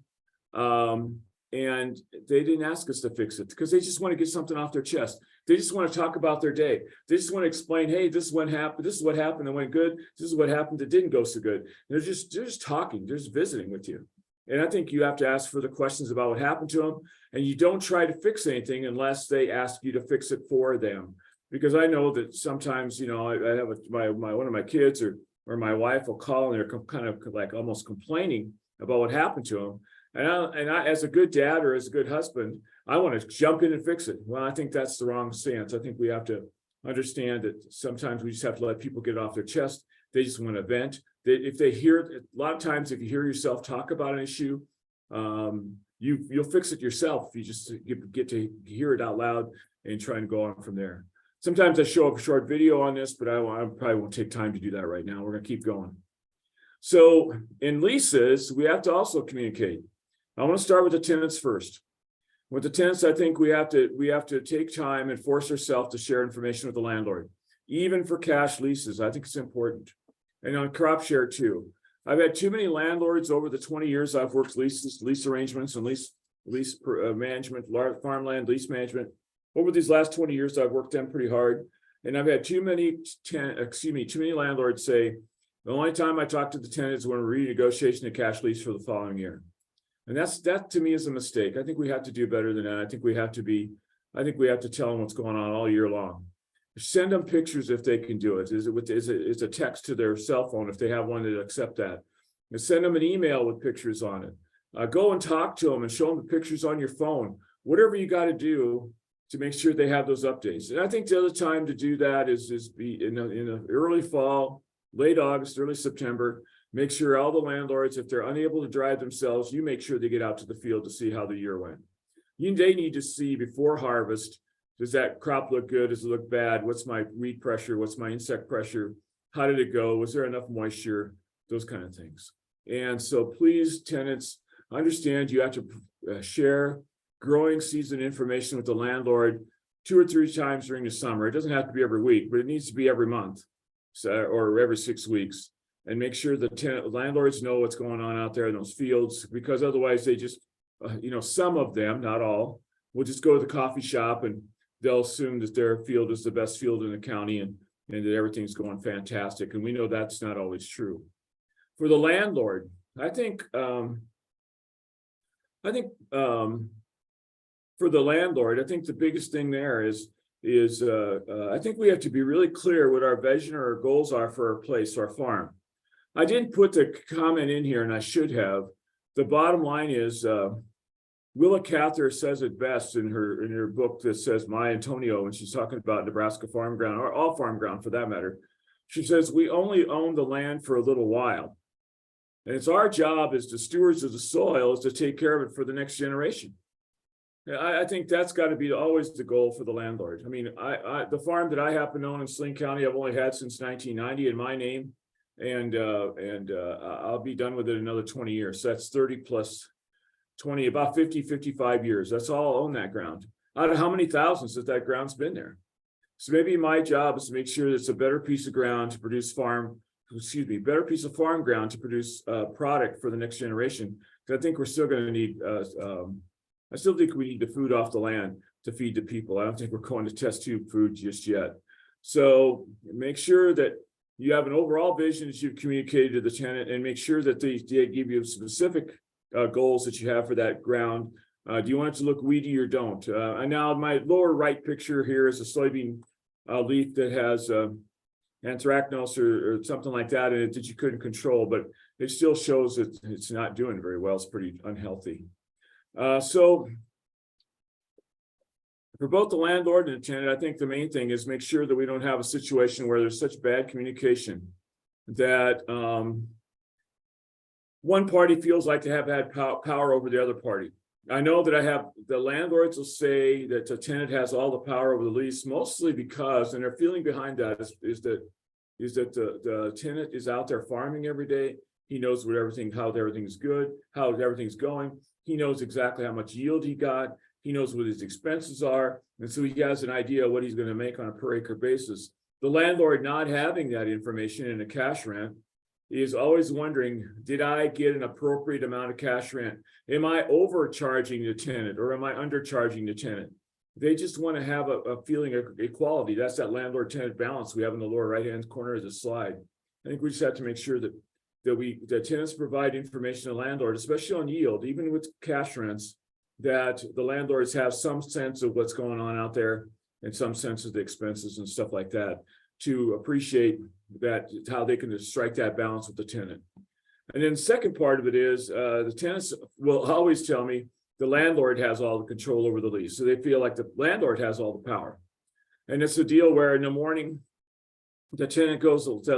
and they didn't ask us to fix it because they just want to get something off their chest. They just want to talk about their day. They just want to explain, hey, this is what happened. This is what happened that went good. This is what happened that didn't go so good. They're just talking. They're just visiting with you. And I think you have to ask for the questions about what happened to them. And you don't try to fix anything unless they ask you to fix it for them. Because I know that sometimes, I have one of my kids or my wife will call and they're kind of like almost complaining about what happened to them. And I, as a good dad or as a good husband, I want to jump in and fix it. Well, I think that's the wrong stance. I think we have to understand that sometimes we just have to let people get it off their chest. They just want to vent. If they hear, a lot of times, if you hear yourself talk about an issue, you'll fix it yourself. If you just get to hear it out loud and try and go on from there. Sometimes I show up a short video on this, but I probably won't take time to do that right now. We're going to keep going. So in leases, we have to also communicate. I want to start with the tenants first. With the tenants, I think we have to take time and force ourselves to share information with the landlord, even for cash leases. I think it's important, and on crop share too. I've had too many landlords over the 20 years I've worked lease arrangements and lease management, large farmland lease management. Over these last 20 years, I've worked them pretty hard, and I've had too many landlords say the only time I talk to the tenant is when we're renegotiating a cash lease for the following year. And that to me is a mistake. I think we have to do better than that. I think we have to tell them what's going on all year long. Send them pictures if they can do it. Is a text to their cell phone if they have one that accept that. And send them an email with pictures on it. Go and talk to them and show them the pictures on your phone. Whatever you got to do to make sure they have those updates. And I think the other time to do that is be in the early fall, late August, early September. Make sure all the landlords, if they're unable to drive themselves, you make sure they get out to the field to see how the year went. They need to see before harvest, does that crop look good? Does it look bad? What's my weed pressure? What's my insect pressure? How did it go? Was there enough moisture? Those kind of things. And so please, tenants, understand you have to share growing season information with the landlord 2 or 3 times during the summer. It doesn't have to be every week, but it needs to be every month or every 6 weeks. And make sure the landlords know what's going on out there in those fields, because otherwise they just, some of them, not all, will just go to the coffee shop and they'll assume that their field is the best field in the county and that everything's going fantastic. And we know that's not always true. For the landlord, I think for the landlord, I think the biggest thing there is I think we have to be really clear what our vision or our goals are for our place, our farm. I didn't put the comment in here, and I should have. The bottom line is, Willa Cather says it best in her book that says My Antonio, when she's talking about Nebraska farm ground, or all farm ground for that matter. She says, we only own the land for a little while. And it's our job as the stewards of the soil is to take care of it for the next generation. I think that's got to be always the goal for the landlord. I mean, the farm that I happen to own in Saline County, I've only had since 1990 in my name. And I'll be done with it another 20 years. So that's 30 plus 20, about 50, 55 years. That's all I own that ground. Out of how many thousands that ground's been there? So maybe my job is to make sure that it's a better piece of ground to produce better piece of farm ground to produce product for the next generation. Because I think we're still going to need, I still think we need the food off the land to feed the people. I don't think we're going to test tube food just yet. So make sure that you have an overall vision that you've communicated to the tenant, and make sure that they give you specific goals that you have for that ground. Do you want it to look weedy or don't? And now my lower right picture here is a soybean leaf that has anthracnose or something like that in it that you couldn't control, but it still shows that it's not doing very well. It's pretty unhealthy. So for both the landlord and the tenant, I think the main thing is make sure that we don't have a situation where there's such bad communication that one party feels like they have had power over the other party. I know that the landlords will say that the tenant has all the power over the lease, mostly because, and their feeling behind that is that the tenant is out there farming every day. He knows how everything's good, how everything's going. He knows exactly how much yield he got. He knows what his expenses are. And so he has an idea of what he's going to make on a per acre basis. The landlord not having that information in a cash rent is always wondering, did I get an appropriate amount of cash rent? Am I overcharging the tenant or am I undercharging the tenant? They just want to have a feeling of equality. That's that landlord-tenant balance we have in the lower right-hand corner of the slide. I think we just have to make sure that the tenants provide information to the landlord, especially on yield, even with cash rents, that the landlords have some sense of what's going on out there and some sense of the expenses and stuff like that to appreciate that, how they can strike that balance with the tenant. And then the second part of it is the tenants will always tell me the landlord has all the control over the lease. So they feel like the landlord has all the power. And it's a deal where in the morning, the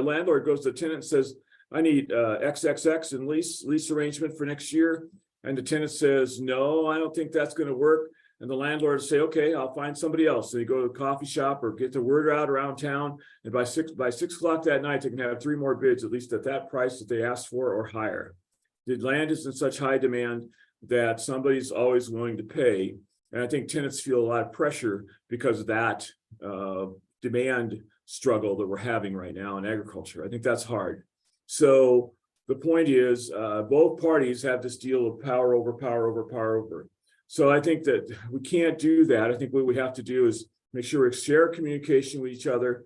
landlord goes to the tenant and says, I need XXX in lease arrangement for next year. And the tenant says, no, I don't think that's going to work. And the landlord will say, okay, I'll find somebody else. So they go to a coffee shop or get the word out around town. And by 6 o'clock that night, they can have 3 more bids, at least at that price that they asked for or higher. The land is in such high demand that somebody's always willing to pay. And I think tenants feel a lot of pressure because of that demand struggle that we're having right now in agriculture. I think that's hard. So the point is, both parties have this deal of power over power over power over. So I think that we can't do that. I think what we have to do is make sure we share communication with each other.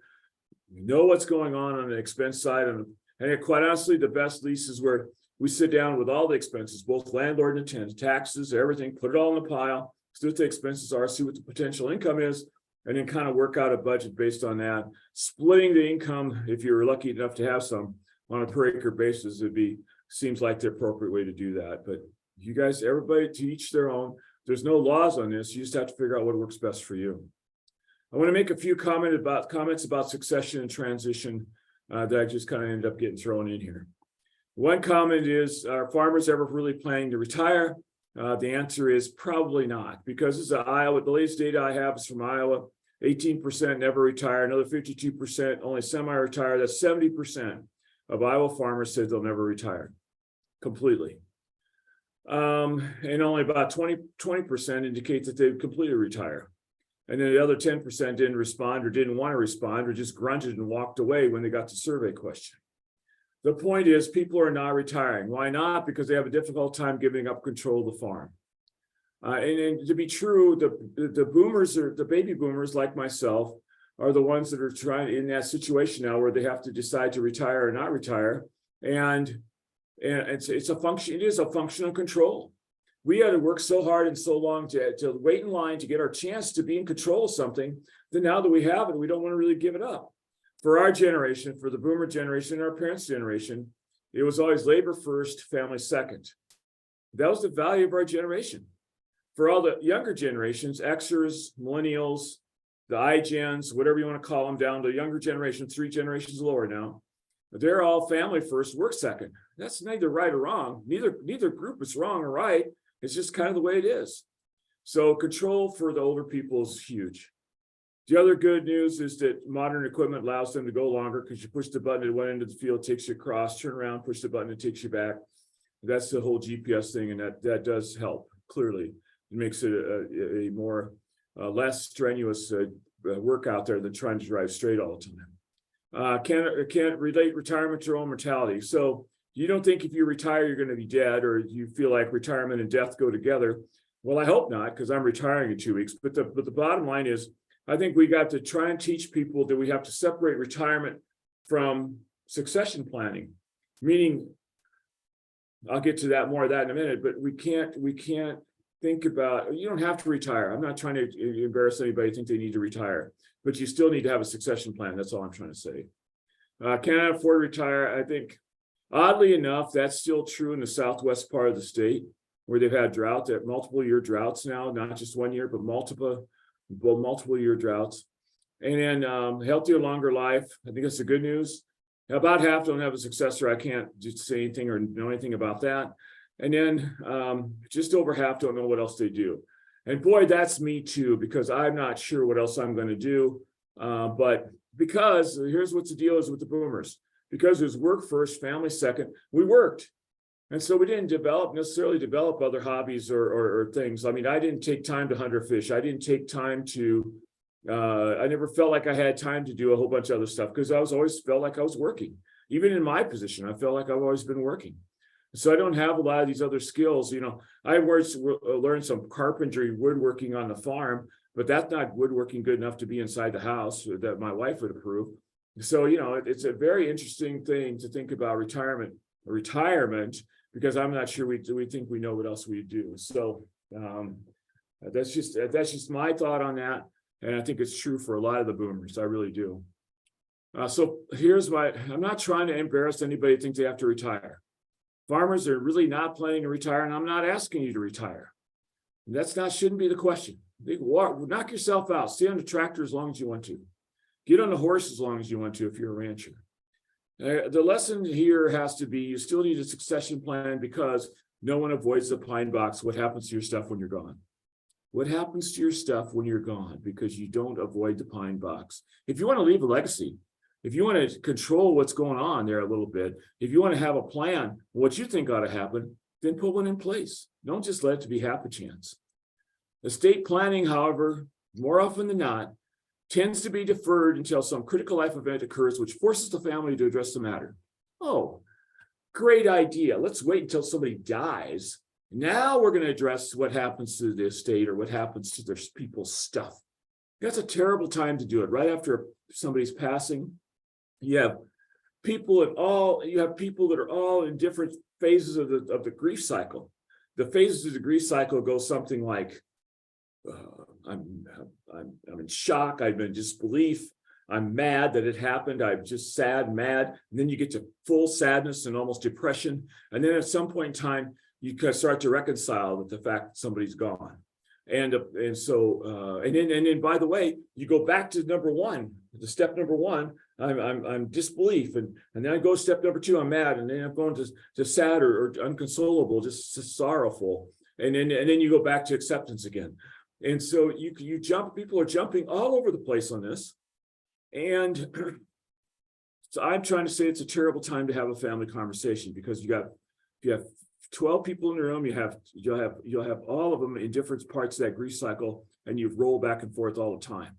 We know what's going on the expense side. And quite honestly, the best lease is where we sit down with all the expenses, both landlord and tenant, taxes, everything, put it all in a pile, see what the expenses are, see what the potential income is, and then kind of work out a budget based on that. Splitting the income, if you're lucky enough to have some, on a per acre basis, seems like the appropriate way to do that. But you guys, everybody to each their own. There's no laws on this. You just have to figure out what works best for you. I want to make a few comments about succession and transition that I just kind of ended up getting thrown in here. One comment is, are farmers ever really planning to retire? The answer is probably not, because this is Iowa. The latest data I have is from Iowa. 18% never retire. Another 52% only semi-retire. That's 70% of Iowa farmers said they'll never retire completely. And only about 20% indicate that they'd completely retire. And then the other 10% didn't respond or didn't want to respond or just grunted and walked away when they got the survey question. The point is, people are not retiring. Why not? Because they have a difficult time giving up control of the farm. And to be true, the boomers, or the baby boomers like myself, are the ones that are trying in that situation now where they have to decide to retire or not retire. And it's a function. It is a function of control. We had to work so hard and so long to wait in line to get our chance to be in control of something. Then now that we have it, we don't want to really give it up. For our generation, for the boomer generation, our parents' generation, it was always labor first, family second. That was the value of our generation. For all the younger generations, Xers, millennials, the iGens, whatever you want to call them, down to younger generation, 3 generations lower now, they're all family first, work second. That's neither right or wrong. Neither group is wrong or right. It's just kind of the way it is. So control for the older people is huge. The other good news is that modern equipment allows them to go longer because you push the button at one end of the field, takes you across, turn around, push the button, it takes you back. That's the whole GPS thing, and that does help, clearly. It makes it a more less strenuous work out there than trying to drive straight all the time. Can't relate retirement to your own mortality. So you don't think if you retire, you're going to be dead, or you feel like retirement and death go together. Well, I hope not, because I'm retiring in 2 weeks. But the bottom line is, I think we got to try and teach people that we have to separate retirement from succession planning, meaning, I'll get to that more of that in a minute, but we can't think about, you don't have to retire. I'm not trying to embarrass anybody think they need to retire, but you still need to have a succession plan. That's all I'm trying to say. Can I afford to retire? I think, oddly enough, that's still true in the southwest part of the state, where they've had drought, multiple year droughts now, not just 1 year, but multiple year droughts. And then healthier, longer life. I think that's the good news. About half don't have a successor. I can't just say anything or know anything about that. And then just over half don't know what else they do. And boy, that's me too, because I'm not sure what else I'm going to do. But because here's what the deal is with the boomers. Because it was work first, family second, we worked. And so we didn't necessarily develop other hobbies or things. I mean, I didn't take time to hunt or fish. I didn't take time to, I never felt like I had time to do a whole bunch of other stuff because I was always felt like I was working. even in my position, I feel like I've always been working. So I don't have a lot of these other skills. I learned some carpentry, woodworking on the farm, but that's not woodworking good enough to be inside the house that my wife would approve. So, it's a very interesting thing to think about retirement, because I'm not sure we think we know what else we do. So that's just my thought on that. And I think it's true for a lot of the boomers. I really do. So I'm not trying to embarrass anybody who thinks they have to retire. Farmers are really not planning to retire, and I'm not asking you to retire. Shouldn't be the question. Knock yourself out. Stay on the tractor as long as you want to. Get on the horse as long as you want to if you're a rancher. The lesson here has to be you still need a succession plan, because no one avoids the pine box. What happens to your stuff when you're gone? What happens to your stuff when you're gone? Because you don't avoid the pine box. If you want to leave a legacy, if you want to control what's going on there a little bit, if you want to have a plan, what you think ought to happen, then put one in place. Don't just let it to be half a chance. Estate planning, however, more often than not, tends to be deferred until some critical life event occurs, which forces the family to address the matter. Oh, great idea. Let's wait until somebody dies. Now we're going to address what happens to the estate or what happens to their people's stuff. That's a terrible time to do it. Right after somebody's passing, you have people that are all in different phases of the grief cycle. The phases of the grief cycle go something like, I'm in shock. I'm in disbelief. I'm mad that it happened. I'm just sad, mad. And then you get to full sadness and almost depression. And then at some point in time, you can start to reconcile with the fact that somebody's gone. And then by the way, you go back to number one, the step number one. I'm disbelief, and then I go step number two. I'm mad, and then I'm going to sad or unconsolable, just sorrowful, and then you go back to acceptance again. And so you jump. People are jumping all over the place on this, and so I'm trying to say it's a terrible time to have a family conversation, because if you have 12 people in the room, you'll have all of them in different parts of that grief cycle, and you roll back and forth all the time.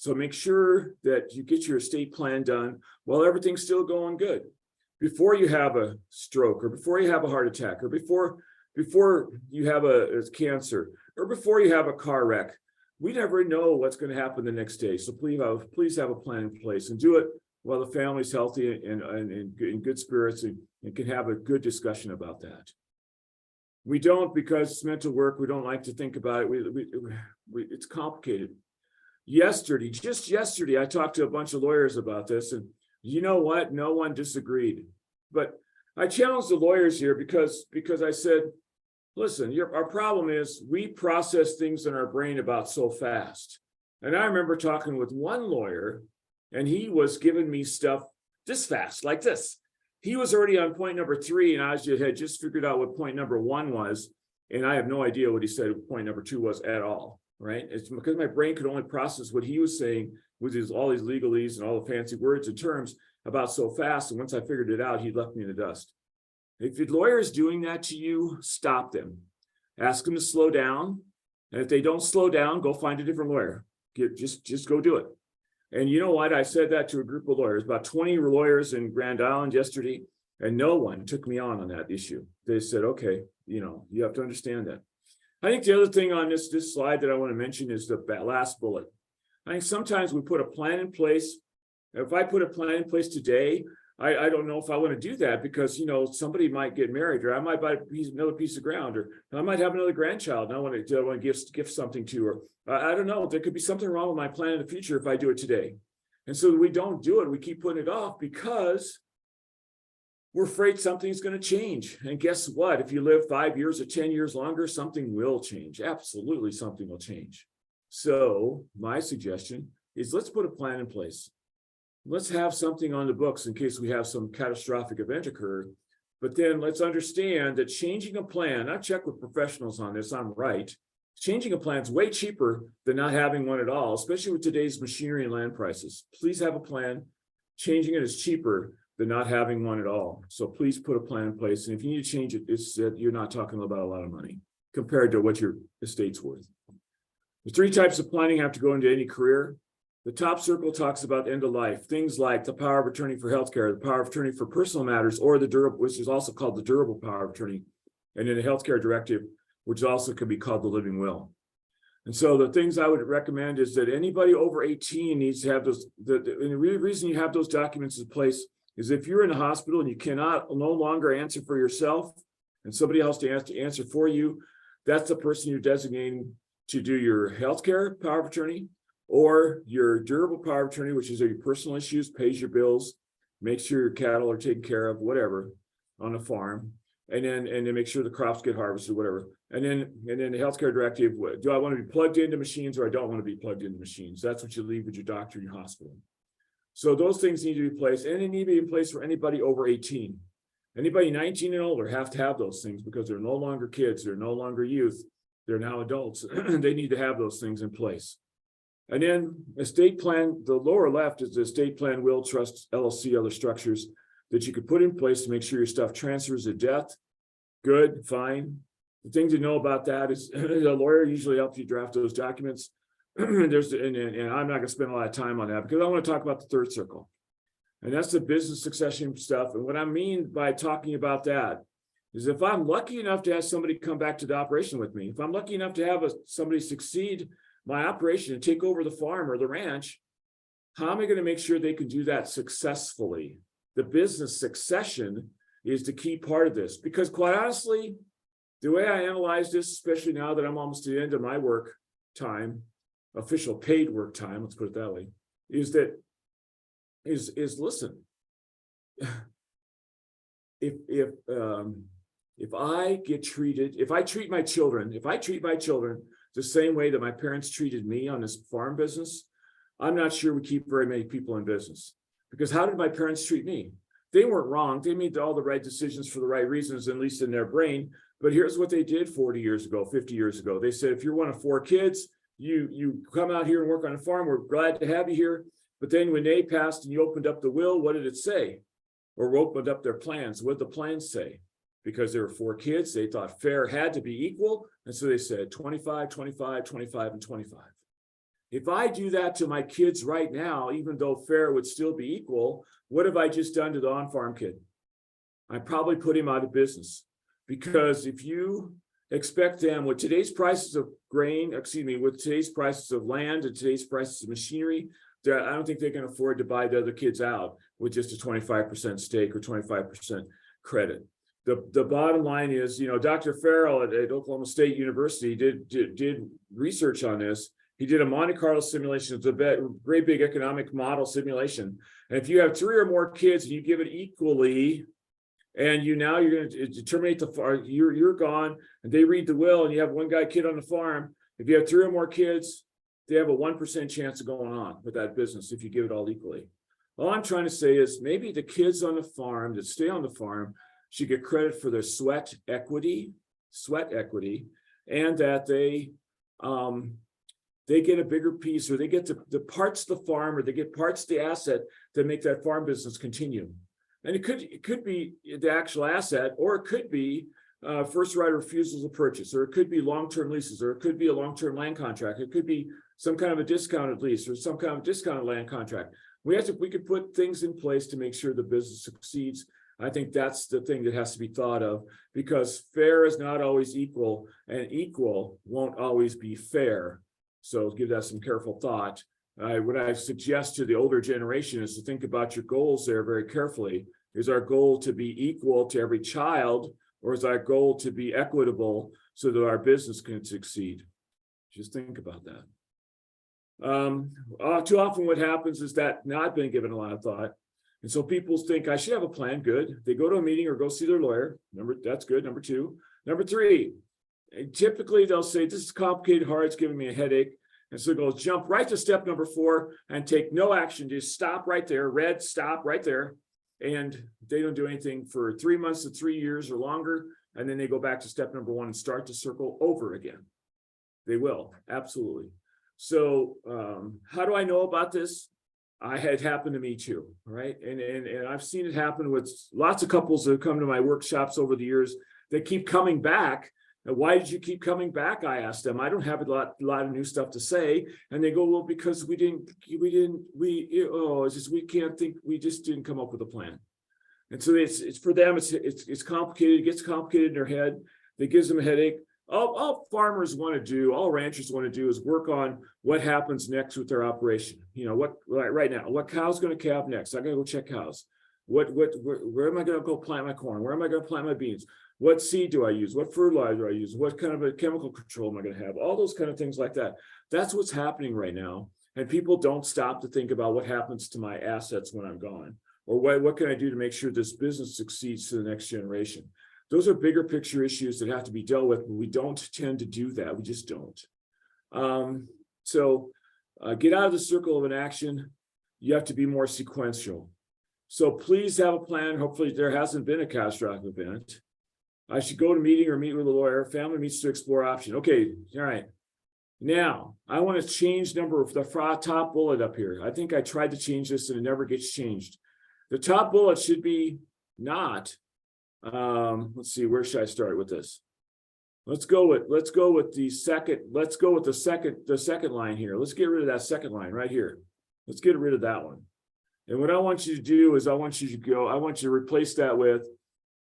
So make sure that you get your estate plan done while everything's still going good, before you have a stroke, or before you have a heart attack, or before you have a cancer, or before you have a car wreck. We never know what's going to happen the next day. So please have a plan in place, and do it while the family's healthy and in good spirits, and can have a good discussion about that. We don't, because it's mental work, we don't like to think about it. It's complicated. Just yesterday, I talked to a bunch of lawyers about this, and you know what? No one disagreed. But I challenged the lawyers here because I said, listen, our problem is we process things in our brain about so fast. And I remember talking with one lawyer, and he was giving me stuff this fast, like this. He was already on point number 3, and I had just figured out what point number 1 was, and I have no idea what he said point number 2 was at all. Right? It's because my brain could only process what he was saying with all these legalese and all the fancy words and terms about so fast. And once I figured it out, he left me in the dust. If your lawyer is doing that to you, stop them. Ask them to slow down. And if they don't slow down, go find a different lawyer. Just go do it. And you know what? I said that to a group of lawyers, about 20 lawyers in Grand Island yesterday, and no one took me on that issue. They said, okay, you have to understand that. I think the other thing on this slide that I want to mention is the last bullet. I think sometimes we put a plan in place. If I put a plan in place today, I don't know if I want to do that, because somebody might get married, or I might buy another piece of ground, or I might have another grandchild, and I want to gift something to her. I don't know. There could be something wrong with my plan in the future if I do it today. And so we don't do it. We keep putting it off because we're afraid something's going to change. And guess what? If you live 5 years or 10 years longer, something will change. Absolutely, something will change. So my suggestion is, let's put a plan in place. Let's have something on the books in case we have some catastrophic event occur. But then let's understand that changing a plan, I've checked with professionals on this, I'm right. Changing a plan is way cheaper than not having one at all, especially with today's machinery and land prices. Please have a plan. Changing it is cheaper than not having one at all. So please put a plan in place. And if you need to change it, you're not talking about a lot of money compared to what your estate's worth. The 3 types of planning have to go into any career. The top circle talks about end of life, things like the power of attorney for healthcare, the power of attorney for personal matters, or the durable, which is also called the durable power of attorney, and then the healthcare directive, which also could be called the living will. And so the things I would recommend is that anybody over 18 needs to have those. And the reason you have those documents in place is if you're in a hospital and you cannot no longer answer for yourself, and somebody else to answer for you, that's the person you're designating to do your healthcare power of attorney, or your durable power of attorney, which is your personal issues, pays your bills, makes sure your cattle are taken care of, whatever, on a farm, and then make sure the crops get harvested, whatever. And then the healthcare directive, do I want to be plugged into machines or I don't want to be plugged into machines? That's what you leave with your doctor in your hospital. So those things need to be in place, and they need to be in place for anybody over 18. Anybody 19 and older have to have those things because they're no longer kids, they're no longer youth, they're now adults. They need to have those things in place. And then estate plan, the lower left is the estate plan, will, trust, LLC, other structures that you could put in place to make sure your stuff transfers at death. Good, fine. The thing to know about that is a lawyer usually helps you draft those documents. And I'm not going to spend a lot of time on that because I want to talk about the third circle. And that's the business succession stuff. And what I mean by talking about that is if I'm lucky enough to have somebody come back to the operation with me, if I'm lucky enough to have somebody succeed my operation and take over the farm or the ranch, how am I going to make sure they can do that successfully? The business succession is the key part of this, because quite honestly, the way I analyze this, especially now that I'm almost to the end of my work time, official paid work time, let's put it that way, is listen, if I treat my children the same way that my parents treated me on this farm business, I'm not sure we keep very many people in business. Because how did my parents treat me? They weren't wrong. They made all the right decisions for the right reasons, at least in their brain. But here's what they did 40 years ago, 50 years ago. They said, if you're one of 4 kids, you come out here and work on a farm. We're glad to have you here. But then when they passed and you opened up the will, what did it say? Or opened up their plans? What did the plans say? Because there were 4 kids, they thought fair had to be equal. And so they said 25, 25, 25, and 25. If I do that to my kids right now, even though fair would still be equal, what have I just done to the on-farm kid? I probably put him out of business. Because if you expect them with today's prices of grain, with today's prices of land and today's prices of machinery, I don't think they can afford to buy the other kids out with just a 25% stake or 25% credit. The bottom line is, Dr. Farrell at Oklahoma State University did research on this. He did a Monte Carlo simulation. It's a great big economic model simulation. And if you have 3 or more kids and you give it equally, and you're going to terminate the farm, you're gone, and they read the will, and you have one kid on the farm. If you have 3 or more kids, they have a 1% chance of going on with that business if you give it all equally. All I'm trying to say is maybe the kids on the farm that stay on the farm should get credit for their sweat equity, and that they get a bigger piece, or they get the parts of the farm, or they get parts of the asset that make that farm business continue. And it could be the actual asset, or it could be first right of refusals of purchase, or it could be long-term leases, or it could be a long-term land contract. It could be some kind of a discounted lease or some kind of discounted land contract. We could put things in place to make sure the business succeeds. I think that's the thing that has to be thought of, because fair is not always equal, and equal won't always be fair. So give that some careful thought. What I suggest to the older generation is to think about your goals there very carefully. Is our goal to be equal to every child, or is our goal to be equitable so that our business can succeed? Just think about that. Too often what happens is that not being given a lot of thought. And so people think I should have a plan. Good. They go to a meeting or go see their lawyer. That's good. Number 2. Number 3, typically they'll say, this is complicated, hard, it's giving me a headache. And so go jump right to step number 4 and take no action. Just stop right there. Red, stop right there. And they don't do anything for 3 months to 3 years or longer. And then they go back to step number 1 and start the circle over again. They will. Absolutely. So how do I know about this? I had happened to me too, right? And I've seen it happen with lots of couples that have come to my workshops over the years that keep coming back Why did you keep coming back? I asked them. I don't have a lot of new stuff to say. And they go, well, because we can't think, we just didn't come up with a plan. And so it's for them, it's complicated. It gets complicated in their head. It gives them a headache. All farmers want to do, all ranchers want to do is work on what happens next with their operation. You know, what right now, what cow's going to calve next? I got to go check cows. Where am I going to go plant my corn? Where am I going to plant my beans? What seed do I use? What fertilizer do I use? What kind of a chemical control am I going to have? All those kind of things like that. That's what's happening right now. And people don't stop to think about what happens to my assets when I'm gone, or what can I do to make sure this business succeeds to the next generation. Those are bigger picture issues that have to be dealt with, but we don't tend to do that. We just don't. Get out of the circle of inaction. You have to be more sequential. So please have a plan. Hopefully there hasn't been a catastrophic event. I should go to meeting or meet with a lawyer. Family meets to explore option. Okay, all right. Now, I want to change number of the top bullet up here. I think I tried to change this and it never gets changed. The top bullet should be not, let's see, where should I start with this? Let's go with the second line here. Let's get rid of that second line right here. Let's get rid of that one. And what I want you to do is I want you to replace that with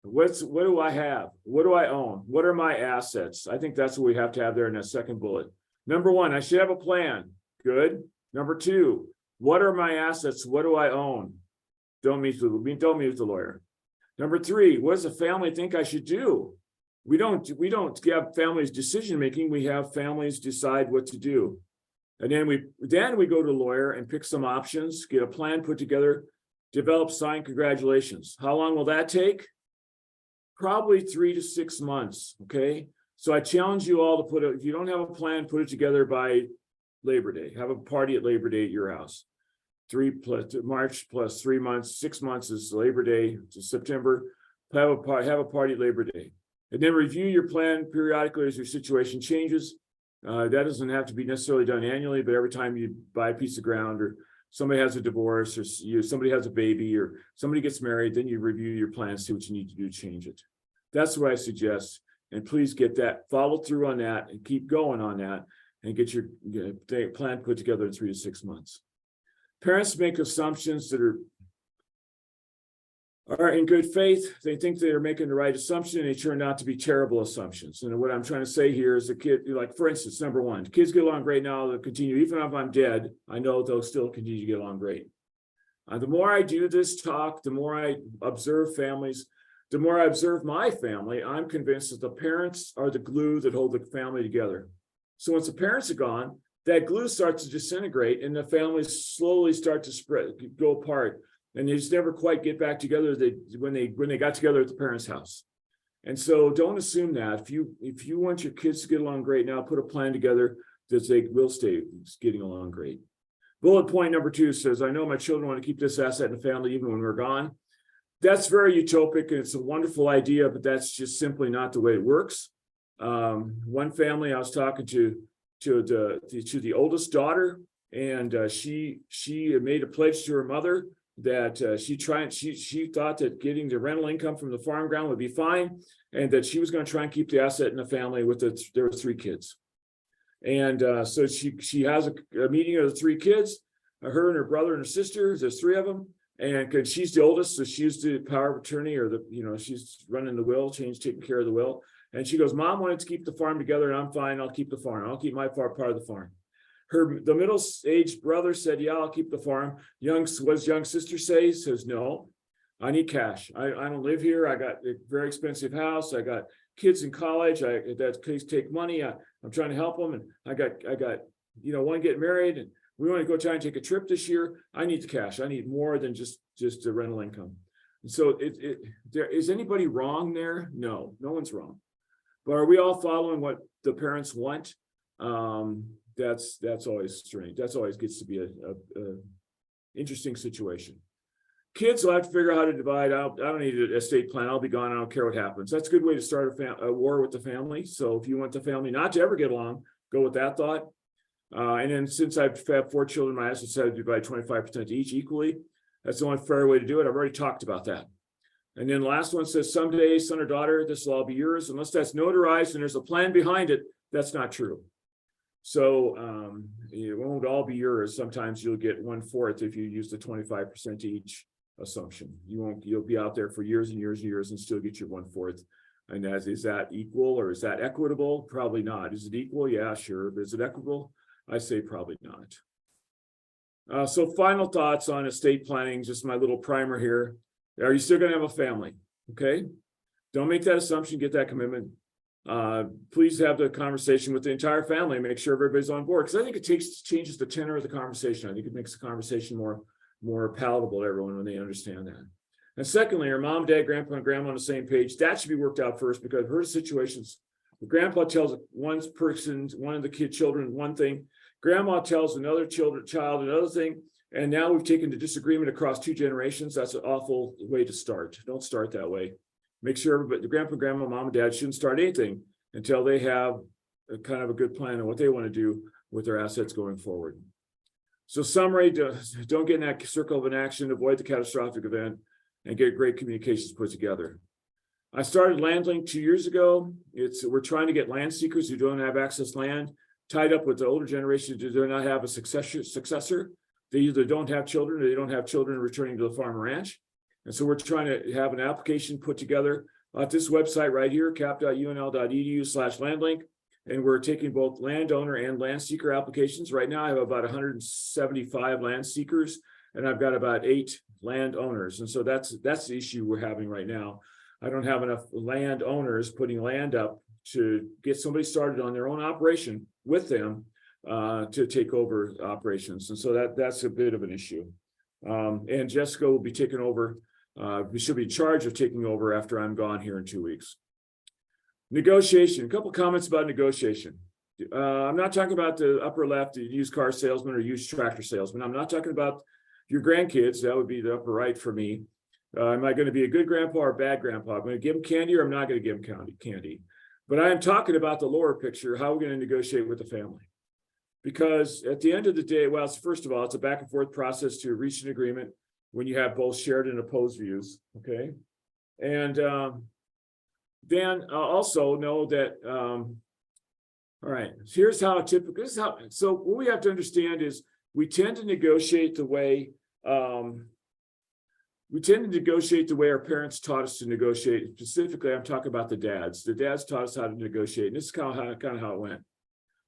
what do I have? What do I own? What are my assets? I think that's what we have to have there in that second bullet. Number one, I should have a plan. Good. Number two, what are my assets? What do I own? Don't meet with the lawyer. Number three, what does the family think I should do? We don't have families decision making. We have families decide what to do. And then we go to a lawyer and pick some options, get a plan put together, develop, sign, congratulations. How long will that take? Probably 3 to 6 months. Okay. So I challenge you all to if you don't have a plan, put it together by Labor Day. Have a party at Labor Day at your house. March plus 3 months, 6 months is Labor Day to September. Have a party at Labor Day. And then review your plan periodically as your situation changes. That doesn't have to be necessarily done annually, but every time you buy a piece of ground or somebody has a divorce or somebody has a baby or somebody gets married, then you review your plan, see what you need to do to change it. That's what I suggest. And please get that, follow through on that and keep going on that and get your plan put together in 3 to 6 months. Parents make assumptions that are in good faith. They think they're making the right assumption and they turn out to be terrible assumptions. And what I'm trying to say here is the kid, like for instance, number one, kids get along great now, they'll continue, even if I'm dead, I know they'll still continue to get along great. The more I do this talk, the more I observe families, the more I observe my family, I'm convinced that the parents are the glue that hold the family together. So once the parents are gone, that glue starts to disintegrate and the families slowly start to go apart. And they just never quite get back together when they got together at the parents' house. And so don't assume that. If you want your kids to get along great now, put a plan together that they will stay getting along great. Bullet point number 2 says, I know my children want to keep this asset in the family even when we're gone. That's very utopic and it's a wonderful idea, but that's just simply not the way it works. One family I was talking to the oldest daughter, and she made a pledge to her mother that she thought that getting the rental income from the farm ground would be fine, and that she was going to try and keep the asset in the family there were 3 kids. And so she has a meeting of the 3 kids, her and her brother and her sister, there's 3 of them. And because she's the oldest, so she's the power of attorney, or she's running the will, taking care of the will. And she goes, Mom wanted to keep the farm together, and I'm fine. I'll keep the farm. I'll keep my part of the farm. The middle-aged brother said, yeah, I'll keep the farm. What does young sister say? Says, no, I need cash. I don't live here. I got a very expensive house. I got kids in college. That take money. I'm trying to help them. And I got one getting married, and we want to go try and take a trip this year. I need the cash. I need more than just the rental income. And so is anybody wrong there? No one's wrong. But are we all following what the parents want? That's always strange. That's always gets to be a interesting situation. Kids will have to figure out how to divide. I don't need an estate plan. I'll be gone. I don't care what happens. That's a good way to start a war with the family. So if you want the family not to ever get along, go with that thought. And then since I've had 4 children, my assets have to divide 25% each equally. That's the only fair way to do it. I've already talked about that. And then the last one says, someday, son or daughter, this will all be yours, unless that's notarized and there's a plan behind it. That's not true. So it won't all be yours. Sometimes you'll get 1/4 if you use the 25% each assumption. You'll be out there for years and years and years and still get your 1/4. And is that equal or is that equitable? Probably not. Is it equal? Yeah, sure. But is it equitable? I say probably not. So final thoughts on estate planning, just my little primer here. Are you still going to have a family? Okay. Don't make that assumption, get that commitment. Please have the conversation with the entire family and make sure everybody's on board. Because I think it changes the tenor of the conversation. I think it makes the conversation more palatable to everyone when they understand that. And secondly, are mom, dad, grandpa, and grandma on the same page? That should be worked out first, because I've heard of situations where grandpa tells one of the children one thing, grandma tells another child another thing, and now we've taken the disagreement across 2 generations. That's an awful way to start. Don't start that way. Make sure everybody, the grandpa, grandma, mom, and dad shouldn't start anything until they have a kind of a good plan on what they want to do with their assets going forward. So summary, don't get in that circle of inaction, avoid the catastrophic event, and get great communications put together. I started LandLink 2 years ago. We're trying to get land seekers who don't have access land tied up with the older generation who do not have a successor. They either don't have children or they don't have children returning to the farm or ranch. And so we're trying to have an application put together at this website right here, cap.unl.edu/landlink. And we're taking both landowner and land seeker applications. Right now, I have about 175 land seekers, and I've got about 8 landowners. And so that's the issue we're having right now. I don't have enough landowners putting land up to get somebody started on their own operation with them to take over operations. And so that's a bit of an issue. And Jessica will be taking over. We should be in charge of taking over after I'm gone here in 2 weeks. Negotiation. A couple comments about negotiation. I'm not talking about the upper left, the used car salesman or used tractor salesman. I'm not talking about your grandkids. That would be the upper right for me. Am I going to be a good grandpa or a bad grandpa? I'm going to give them candy or I'm not going to give them candy. But I am talking about the lower picture, how we're going to negotiate with the family. Because at the end of the day, well, first of all, it's a back and forth process to reach an agreement when you have both shared and opposed views, okay? And then also know that, all right, here's how typical, so what we have to understand is we tend to negotiate the way, our parents taught us to negotiate. Specifically, I'm talking about the dads. The dads taught us how to negotiate, and this is kind of how it went.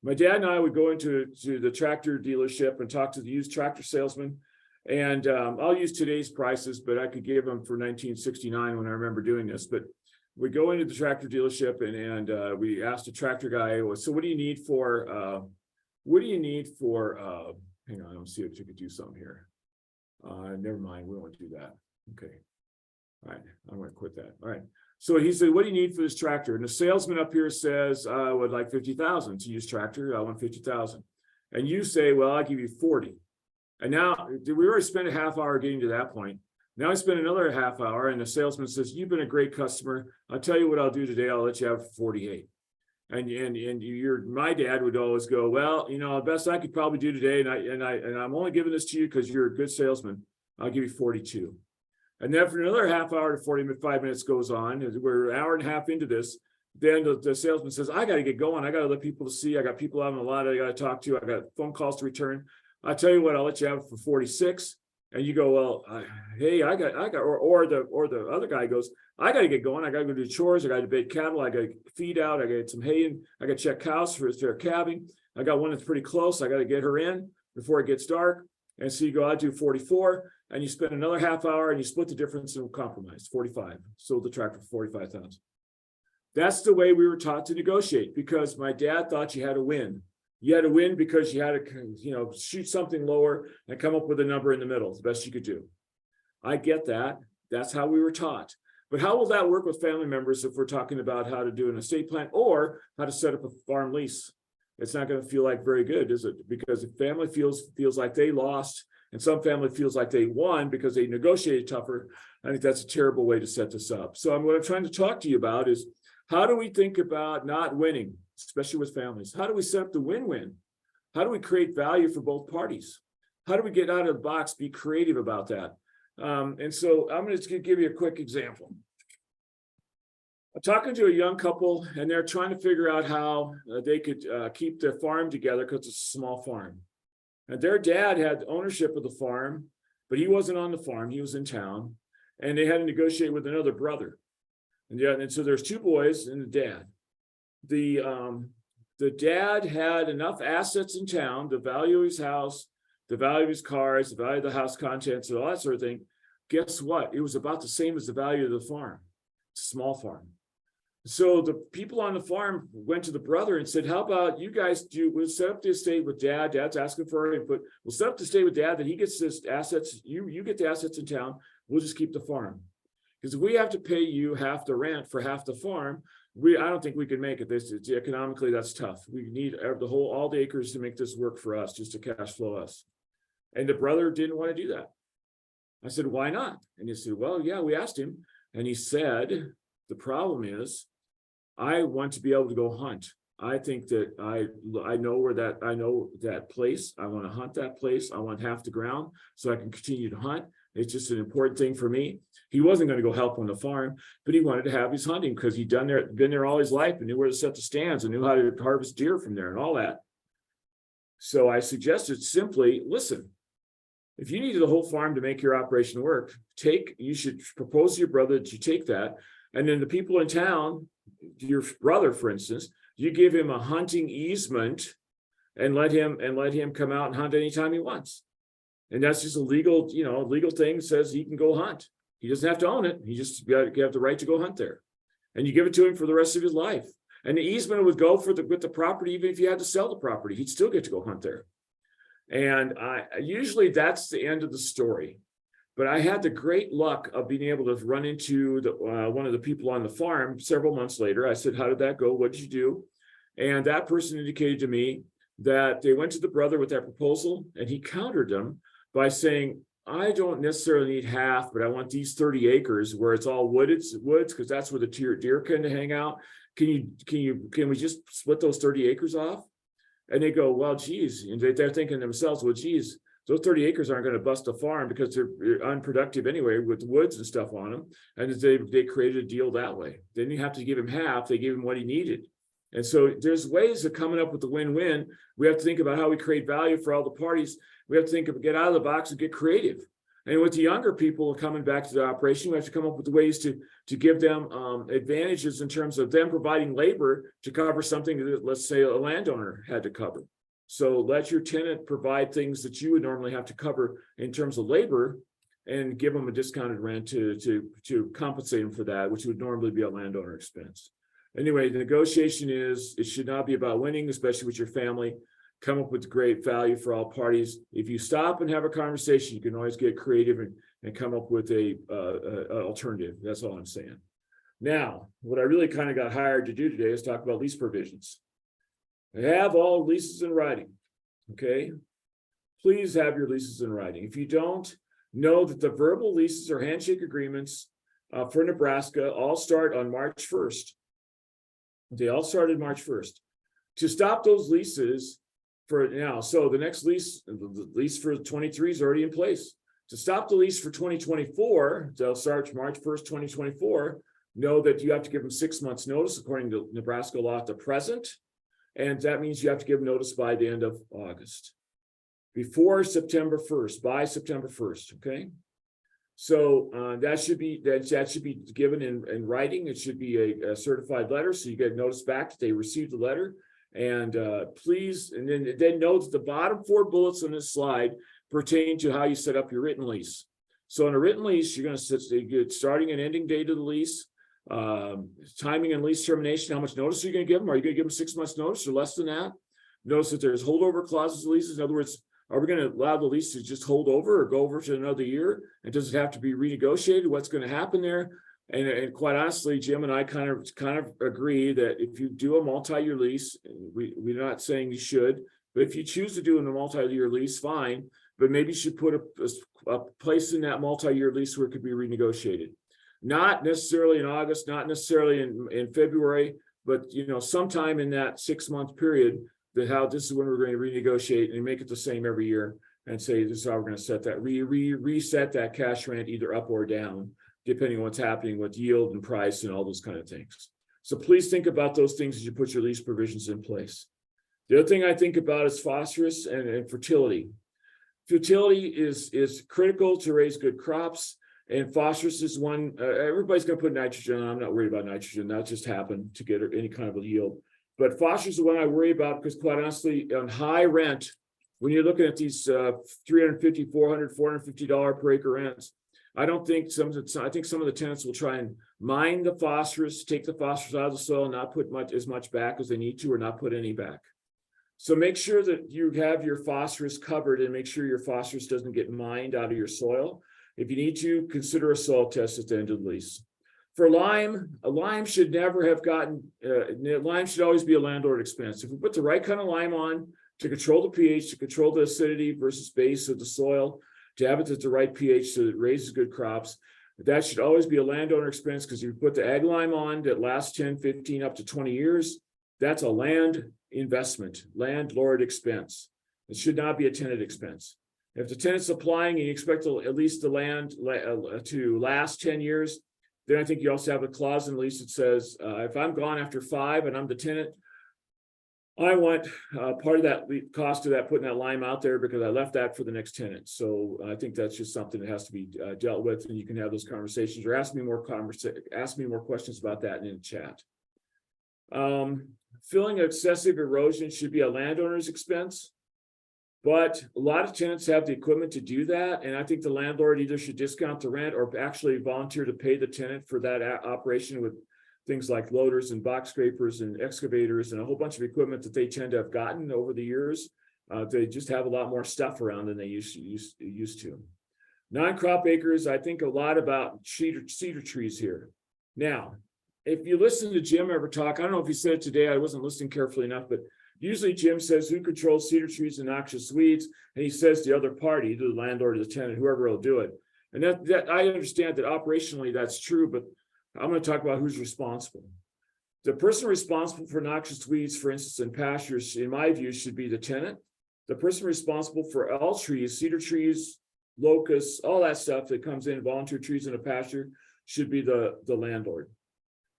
My dad and I would go into the tractor dealership and talk to the used tractor salesman. And I'll use today's prices, but I could give them for 1969 when I remember doing this. But we go into the tractor dealership and we asked the tractor guy, so what do you need for, hang on, let's see if you could do something here. Never mind, we won't do that. Okay. All right, I'm going to quit that. All right. So he said, what do you need for this tractor? And the salesman up here says, I would like 50,000 to use tractor. I want 50,000. And you say, well, I'll give you 40. And now we already spent a half hour getting to that point. Now I spend another half hour and the salesman says, you've been a great customer. I'll tell you what I'll do today. I'll let you have 48. And my dad would always go, well, the best I could probably do today. And I'm only giving this to you because you're a good salesman. I'll give you 42. And then for another half hour to 45 minutes goes on, as we're an hour and a half into this, then the salesman says, I got to get going. I got to let people see. I got people out on the lot I got to talk to. I got phone calls to return. I'll tell you what, I'll let you have it for 46. And you go, well, hey, or the other guy goes, I got to get going. I got to go do chores. I got to bait cattle. I got to feed out. I got to get some hay in. I got to check cows for their calving. I got one that's pretty close. I got to get her in before it gets dark. And so you go, I do 44. And you spend another half hour and you split the difference and compromise, 45. Sold the tractor for 45,000. That's the way we were taught to negotiate, because my dad thought you had to win. You had to win because you had to, shoot something lower and come up with a number in the middle, the best you could do. I get that. That's how we were taught. But how will that work with family members if we're talking about how to do an estate plan or how to set up a farm lease? It's not going to feel like very good, is it? Because if family feels like they lost, and some family feels like they won because they negotiated tougher, I think that's a terrible way to set this up. So what I'm trying to talk to you about is, how do we think about not winning, especially with families? How do we set up the win-win? How do we create value for both parties? How do we get out of the box, be creative about that? And so I'm going to give you a quick example. I'm talking to a young couple, and they're trying to figure out how they could keep their farm together because it's a small farm. And their dad had ownership of the farm, but he wasn't on the farm. He was in town, and they had to negotiate with another brother. And so there's two boys and the dad. The dad had enough assets in town, the value of his house, the value of his cars, the value of the house contents, and all that sort of thing. Guess what? It was about the same as the value of the farm. It's a small farm. So the people on the farm went to the brother and said, how about you guys we'll set up the estate with dad. Dad's asking for input. We'll set up the estate with dad that he gets this assets. You get the assets in town. We'll just keep the farm. Because if we have to pay you half the rent for half the farm, I don't think we can make it. Economically, that's tough. We need all the acres to make this work for us, just to cash flow us. And the brother didn't want to do that. I said, why not? And he said, well, yeah, we asked him. And he said, the problem is, I want to be able to go hunt. I think that I know that place. I want to hunt that place. I want half the ground so I can continue to hunt. It's just an important thing for me. He wasn't going to go help on the farm, but he wanted to have his hunting because he'd been there all his life and knew where to set the stands and knew how to harvest deer from there and all that. So I suggested simply, listen, if you needed the whole farm to make your operation work, you should propose to your brother that you take that. And then the people in town, your brother, for instance, you give him a hunting easement and let him come out and hunt anytime he wants. And that's just a legal thing, says he can go hunt. He doesn't have to own it. He just have the right to go hunt there. And you give it to him for the rest of his life. And the easement would go with the property, even if you had to sell the property, he'd still get to go hunt there. And usually that's the end of the story. But I had the great luck of being able to run into one of the people on the farm several months later. I said, how did that go? What did you do? And that person indicated to me that they went to the brother with that proposal, and he countered them by saying, I don't necessarily need half, but I want these 30 acres where it's all woods, because that's where the deer kind of hang out. Can we just split those 30 acres off? And they go, well, geez. And they're thinking to themselves, well, geez, those 30 acres aren't going to bust a farm because they're unproductive anyway with woods and stuff on them. And they created a deal that way. They didn't have to give him half. They gave him what he needed. And so there's ways of coming up with the win-win. We have to think about how we create value for all the parties. We have to think of get out of the box and get creative. And with the younger people coming back to the operation, we have to come up with ways to give them advantages in terms of them providing labor to cover something that, let's say, a landowner had to cover. So let your tenant provide things that you would normally have to cover in terms of labor, and give them a discounted rent to compensate them for that, which would normally be a landowner expense. Anyway, the negotiation it should not be about winning, especially with your family. Come up with great value for all parties. If you stop and have a conversation, you can always get creative and come up with a alternative. That's all I'm saying. Now, what I really kind of got hired to do today is talk about lease provisions. Have all leases in writing, okay? Please have your leases in writing. If you don't, know that the verbal leases or handshake agreements for Nebraska all start on March 1st. They all started March 1st. To stop those leases for now, so the next lease, the lease for 23 is already in place. To stop the lease for 2024, they'll start March 1st, 2024. Know that you have to give them 6 months notice according to Nebraska law at the present. And that means you have to give notice by the end of August. Before September 1st, by September 1st, okay? So that should be given in writing. It should be a certified letter, so you get notice back that they received the letter. And please, and then note that the bottom 4 bullets on this slide pertain to how you set up your written lease. So in a written lease, you're going to get starting and ending date of the lease, timing and lease termination. How much notice are you going to give them? Are you going to give them 6 months notice or less than that? Notice that there's holdover clauses in leases. In other words, are we going to allow the lease to just hold over or go over to another year? And does it have to be renegotiated? What's going to happen there? And quite honestly, Jim and I kind of agree that if you do a multi-year lease, we're not saying you should, but if you choose to do a multi-year lease, fine. But maybe you should put a place in that multi-year lease where it could be renegotiated. Not necessarily in August, not necessarily in February, but sometime in that 6 month period, that how this is when we're going to renegotiate and make it the same every year. and say, this is how we're going to set that, reset that cash rent either up or down, depending on what's happening with yield and price and all those kind of things. So please think about those things as you put your lease provisions in place. The other thing I think about is phosphorus and fertility. Fertility is critical to raise good crops, and phosphorus is one, everybody's going to put nitrogen on. I'm not worried about nitrogen. That just happened to get any kind of a yield. But phosphorus is one I worry about because, quite honestly, on high rent, when you're looking at these $350, $400, $450 per acre rents, I think some of the tenants will try and mine the phosphorus, take the phosphorus out of the soil, not put as much back as they need to, or not put any back. So make sure that you have your phosphorus covered, and make sure your phosphorus doesn't get mined out of your soil. If you need to, consider a soil test at the end of the lease. For lime, a lime should never have lime should always be a landlord expense. If we put the right kind of lime on to control the pH, to control the acidity versus base of the soil, to have it at the right pH so that it raises good crops, that should always be a landowner expense, because if you put the ag lime on that lasts 10, 15, up to 20 years, that's a land investment, landlord expense. It should not be a tenant expense. If the tenant's applying and you expect at least the land to last 10 years, then I think you also have a clause in the lease that says, if I'm gone after 5 and I'm the tenant, I want part of that cost of that, putting that lime out there, because I left that for the next tenant. So I think that's just something that has to be dealt with, and you can have those conversations, or ask me more questions about that in the chat. Filling excessive erosion should be a landowner's expense, but a lot of tenants have the equipment to do that, and I think the landlord either should discount the rent or actually volunteer to pay the tenant for that operation, with things like loaders and box scrapers and excavators and a whole bunch of equipment that they tend to have gotten over the years. They just have a lot more stuff around than they used to. Non-crop acres, I think a lot about cedar trees here. Now, if you listen to Jim ever talk, I don't know if he said it today, I wasn't listening carefully enough, but usually Jim says who controls cedar trees and noxious weeds, and he says the other party, the landlord or the tenant, whoever will do it. And that I understand that operationally that's true, but I'm going to talk about who's responsible. The person responsible for noxious weeds, for instance, in pastures, in my view, should be the tenant. The person responsible for all trees, cedar trees, locusts, all that stuff that comes in, volunteer trees in a pasture, should be the landlord.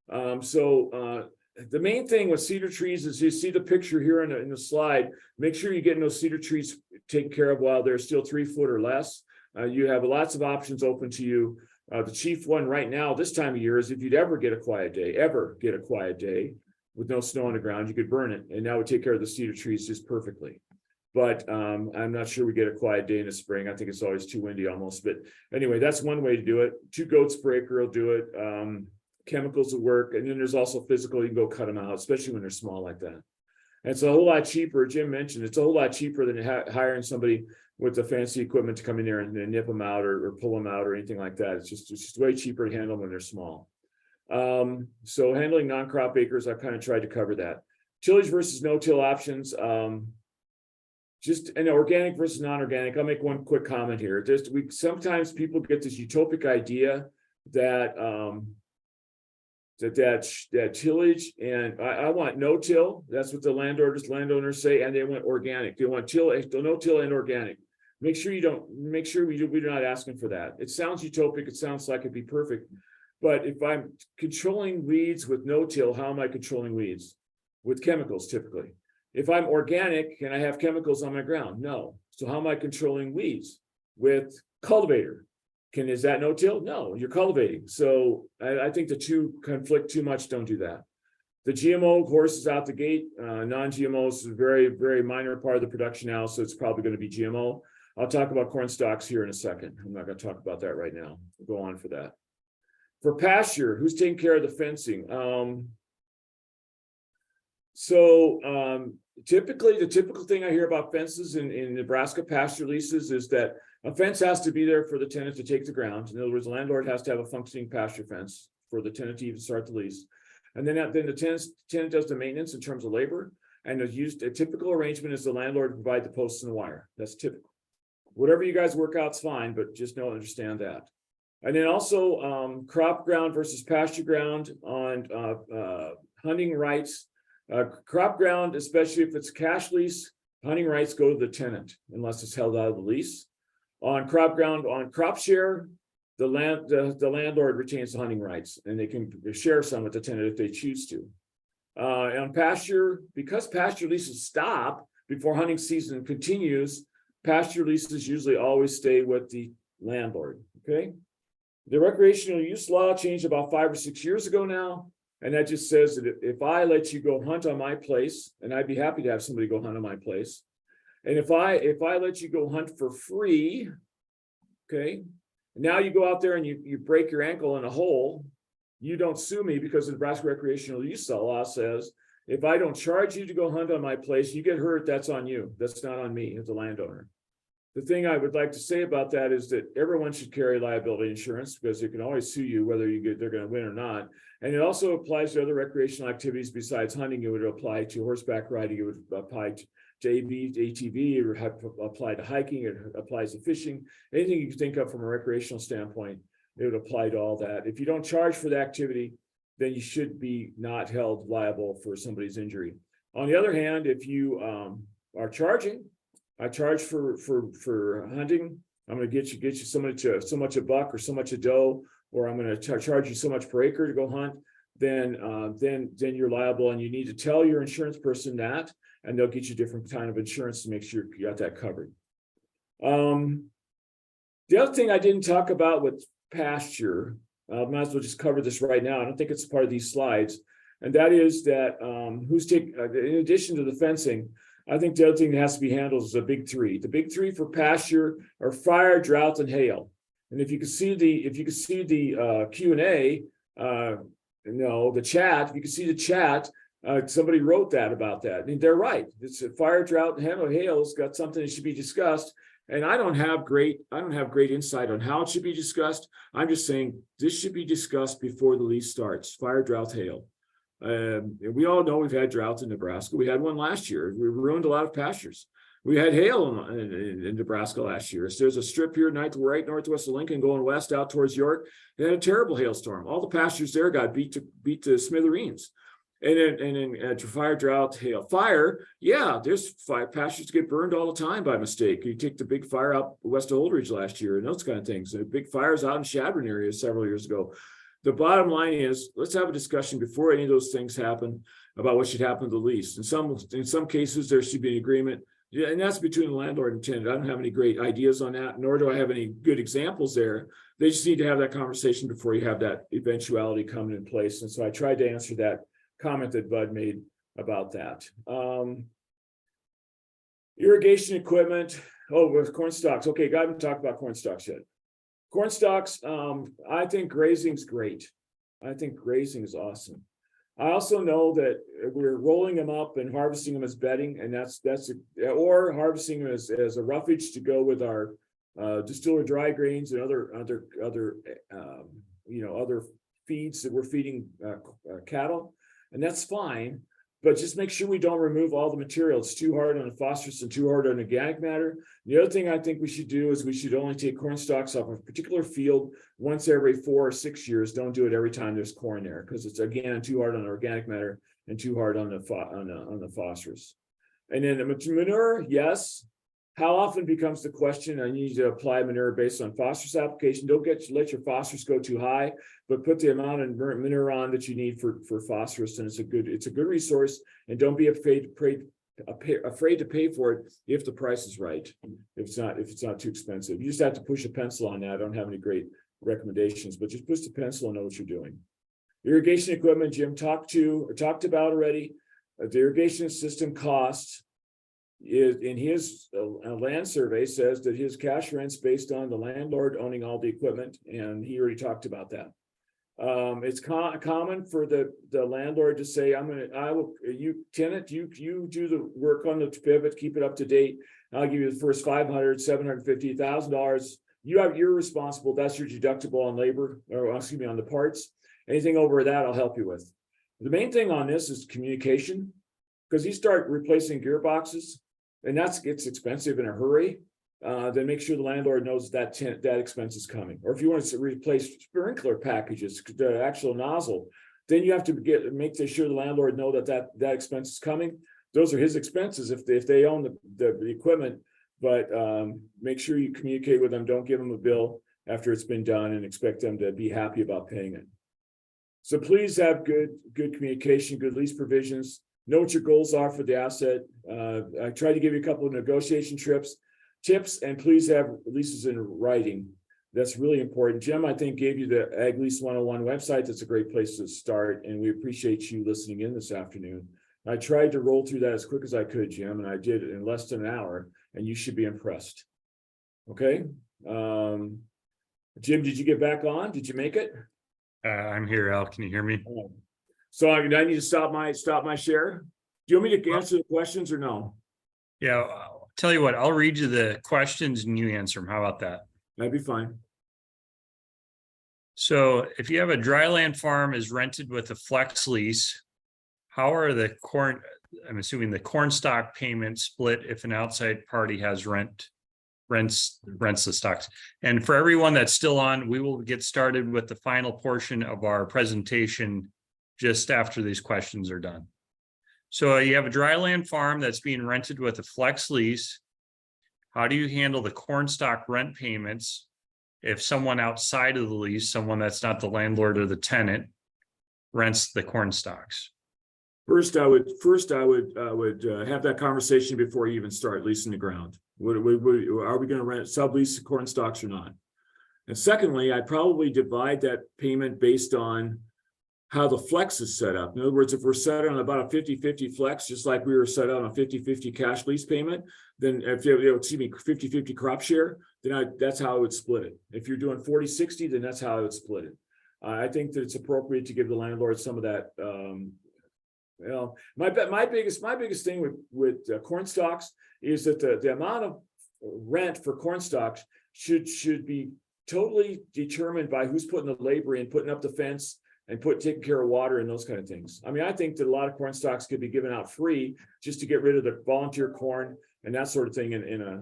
The main thing with cedar trees is, you see the picture here in the slide, make sure you're getting those cedar trees taken care of while they're still 3 foot or less. You have lots of options open to you. The chief one right now, this time of year, is if you'd ever get a quiet day with no snow on the ground, you could burn it, and that would take care of the cedar trees just perfectly. But I'm not sure we get a quiet day in the spring. I think it's always too windy almost. But anyway, that's one way to do it. 2 goats per acre will do it. Chemicals will work. And then there's also physical. You can go cut them out, especially when they're small like that. And it's a whole lot cheaper. Jim mentioned it's a whole lot cheaper than hiring somebody with the fancy equipment to come in there and nip them out or pull them out or anything like that. It's just way cheaper to handle when they're small. So handling non-crop acres, I've kind of tried to cover that. Tillage versus no-till options. Just an organic versus non-organic. I'll make one quick comment here. Sometimes people get this utopic idea that that tillage, and I want no-till. That's what the landowners say, and they want organic. They want no-till and organic. Make sure we're not asking for that. It sounds utopic. It sounds like it'd be perfect. But if I'm controlling weeds with no-till, how am I controlling weeds? With chemicals, typically. If I'm organic, can I have chemicals on my ground? No. So how am I controlling weeds? With cultivator. Is that no-till? No, you're cultivating. So I think the two conflict too much. Don't do that. The GMO horses out the gate. Non-GMOs is a very, very minor part of the production now, so it's probably going to be GMO. I'll talk about corn stalks here in a second. I'm not going to talk about that right now. We'll go on for that. For pasture, who's taking care of the fencing? Typically, the typical thing I hear about fences in Nebraska pasture leases is that a fence has to be there for the tenant to take the ground. In other words, the landlord has to have a functioning pasture fence for the tenant to even start the lease. And then the tenant does the maintenance in terms of labor. And a typical arrangement is the landlord to provide the posts and the wire. That's typical. Whatever you guys work out's fine, but just understand that. And then also crop ground versus pasture ground on hunting rights. Crop ground, especially if it's a cash lease, hunting rights go to the tenant unless it's held out of the lease. On crop ground, on crop share, the landlord retains the hunting rights, and they can share some with the tenant if they choose to. On pasture, because pasture leases stop before hunting season continues, pasture leases usually always stay with the landlord. Okay. The recreational use law changed about 5 or 6 years ago now. And that just says that if I let you go hunt on my place, and I'd be happy to have somebody go hunt on my place. And if I let you go hunt for free, okay, now you go out there and you break your ankle in a hole, you don't sue me, because the Nebraska recreational use law says, if I don't charge you to go hunt on my place, you get hurt, that's on you. That's not on me as a landowner. The thing I would like to say about that is that everyone should carry liability insurance, because they can always sue you whether they're going to win or not. And it also applies to other recreational activities besides hunting. It would apply to horseback riding. It would apply to ATV. It would apply to hiking. It applies to fishing. Anything you can think of from a recreational standpoint, it would apply to all that. If you don't charge for the activity, then you should be not held liable for somebody's injury. On the other hand, if you are charging, I charge for hunting, I'm going to get you so much a buck or so much a doe, or I'm going to charge you so much per acre to go hunt, then you're liable, and you need to tell your insurance person that, and they'll get you different kind of insurance to make sure you got that covered. The other thing I didn't talk about with pasture, I might as well just cover this right now. I don't think it's part of these slides, and that is that in addition to the fencing, I think the other thing that has to be handled is the big three. The big three for pasture are fire, drought, and hail. And if you can see the Q&A, the chat, if you can see the chat, somebody wrote about that. I mean, they're right. It's a fire, drought, and hail's got something that should be discussed. And I don't have great insight on how it should be discussed. I'm just saying this should be discussed before the lease starts. Fire, drought, hail. We all know we've had droughts in Nebraska. We had one last year. We ruined a lot of pastures. We had hail in Nebraska last year. So there's a strip here right northwest of Lincoln going west out towards York. They had a terrible hailstorm. All the pastures there got beat to smithereens. And then fire, drought, hail. Fire, yeah, there's pastures get burned all the time by mistake. You take the big fire out west of Holdridge last year and those kind of things. The big fires out in Shadron area several years ago. The bottom line is, let's have a discussion before any of those things happen about what should happen to the lease. In some cases, there should be an agreement, and that's between the landlord and tenant. I don't have any great ideas on that, nor do I have any good examples there. They just need to have that conversation before you have that eventuality coming in place. And so I tried to answer that comment that Bud made about that. Irrigation equipment. Oh, with corn stalks. Okay, I haven't talked about corn stalks yet. Corn stalks, I think grazing's great. I think grazing is awesome. I also know that we're rolling them up and harvesting them as bedding, and or harvesting them as a roughage to go with our distiller dry grains and other feeds that we're feeding cattle, and that's fine. But just make sure we don't remove all the material. It's too hard on the phosphorus and too hard on organic matter. The other thing I think we should do is we should only take corn stalks off a particular field once every 4 or 6 years. Don't do it every time there's corn there, because it's, again, too hard on organic matter and too hard on the phosphorus. And then the manure, yes. How often becomes the question. I need to apply manure based on phosphorus application. Don't let your phosphorus go too high, but put the amount of manure on that you need for phosphorus, and it's a good resource. And don't be afraid to pay for it if the price is right. If it's not too expensive, you just have to push a pencil on that. I don't have any great recommendations, but just push the pencil and know what you're doing. Irrigation equipment, Jim talked about already. The irrigation system costs. In his land survey says that his cash rent's based on the landlord owning all the equipment, and he already talked about that. It's common for the landlord to say, you tenant, you do the work on the pivot, keep it up to date. I'll give you the first $500, $750, $1,000. You're responsible. That's your deductible on labor, or excuse me, on the parts. Anything over that, I'll help you with. The main thing on this is communication, because you start replacing gearboxes, and it's expensive in a hurry. Then make sure the landlord knows that expense is coming. Or if you want to replace sprinkler packages, the actual nozzle, then you have to make sure the landlord know that expense is coming. those are his expenses if they own the equipment. But make sure you communicate with them. Don't give them a bill after it's been done and expect them to be happy about paying it. So please have good communication, good lease provisions. Know what your goals are for the asset. I tried to give you a couple of negotiation tips, and please have leases in writing. That's really important. Jim, I think, gave you the Ag Lease 101 website. That's a great place to start, and we appreciate you listening in this afternoon. I tried to roll through that as quick as I could, Jim, and I did it in less than an hour, and you should be impressed. Okay. Jim, did you get back on? Did you make it? I'm here, Al. Can you hear me? So I need to stop my share. Do you want me to answer the questions or no? Yeah, I'll tell you what, I'll read you the questions and you answer them. How about that? That'd be fine. So if you have a dryland farm is rented with a flex lease, how are the I'm assuming the corn stock payments split if an outside party has rents the stocks? And for everyone that's still on, we will get started with the final portion of our presentation just after these questions are done. So you have a dryland farm that's being rented with a flex lease. How do you handle the corn stock rent payments if someone outside of the lease, someone that's not the landlord or the tenant, rents the corn stalks? First, I would have that conversation before you even start leasing the ground. Are we going to sublease the corn stalks or not? And secondly, I'd probably divide that payment based on how the flex is set up. In other words, if we're set on about a 50-50 flex, just like we were set on a 50-50 cash lease payment, then if you 50-50 crop share, then that's how I would split it. If you're doing 40-60, then that's how I would split it. I think that it's appropriate to give the landlord some of that. My biggest thing with corn stalks is that the amount of rent for corn stalks should be totally determined by who's putting the labor in, putting up the fence, and taking care of water and those kind of things. I mean, I think that a lot of corn stalks could be given out free just to get rid of the volunteer corn and that sort of thing in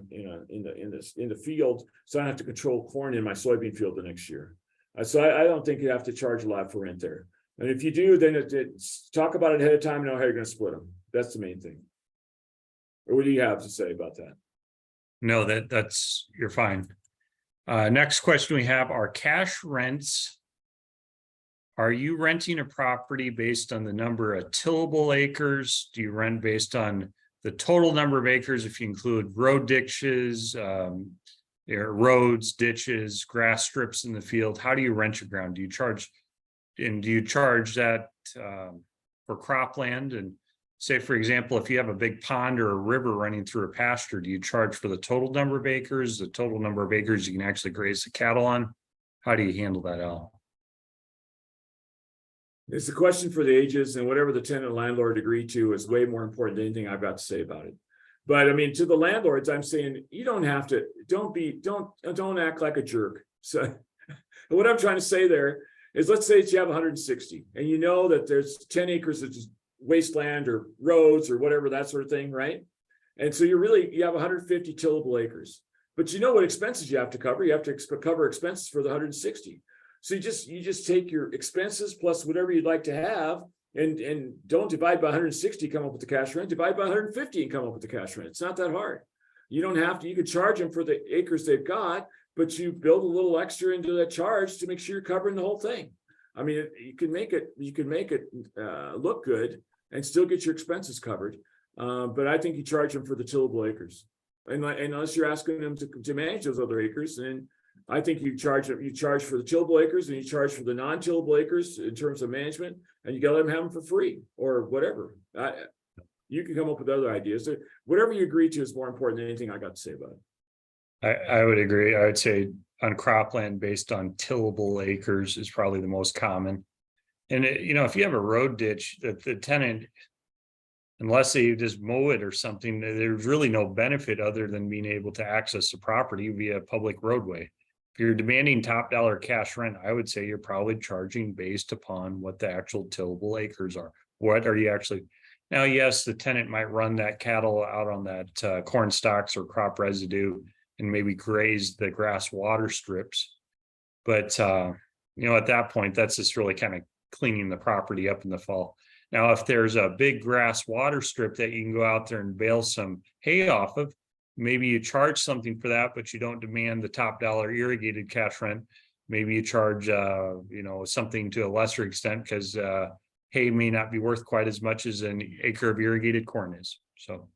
the field, so I don't have to control corn in my soybean field the next year. So I don't think you have to charge a lot for rent there. And if you do, then talk about it ahead of time and know how you're going to split them. That's the main thing. Or what do you have to say about that? No, that's you're fine. Next question we have are cash rents. Are you renting a property based on the number of tillable acres? Do you rent based on the total number of acres if you include road ditches, roads, ditches, grass strips in the field? How do you rent your ground? Do you charge that for cropland? And say, for example, if you have a big pond or a river running through a pasture, do you charge for the total number of acres, the total number of acres you can actually graze the cattle on? How do you handle that, Al? It's a question for the ages, and whatever the tenant and landlord agree to is way more important than anything I've got to say about it. But I mean, to the landlords, I'm saying you don't have to. Don't act like a jerk. So, what I'm trying to say there is, let's say that you have 160, and you know that there's 10 acres of just wasteland or roads or whatever, that sort of thing, right? And so you have 150 tillable acres, but you know what expenses you have to cover. You have to cover expenses for the 160. So you just take your expenses plus whatever you'd like to have, and don't divide by 160, come up with the cash rent. Divide by 150 and come up with the cash rent. It's not that hard. You don't have to. You could charge them for the acres they've got, but you build a little extra into that charge to make sure you're covering the whole thing. I mean, you can make it look good and still get your expenses covered. But I think you charge them for the tillable acres, and unless you're asking them to manage those other acres, then I think you charge for the tillable acres and you charge for the non-tillable acres in terms of management, and you got to let them have them for free or whatever. You can come up with other ideas. So whatever you agree to is more important than anything I got to say about it. I would agree. I would say on cropland based on tillable acres is probably the most common. And if you have a road ditch that the tenant, unless they just mow it or something, there's really no benefit other than being able to access the property via a public roadway. If you're demanding top dollar cash rent, I would say you're probably charging based upon what the actual tillable acres are. What are you actually? Now, yes, the tenant might run that cattle out on that corn stalks or crop residue and maybe graze the grass water strips. But, at that point, that's just really kind of cleaning the property up in the fall. Now, if there's a big grass water strip that you can go out there and bale some hay off of, maybe you charge something for that, but you don't demand the top dollar irrigated cash rent. Maybe you charge, something to a lesser extent because hay may not be worth quite as much as an acre of irrigated corn is. So,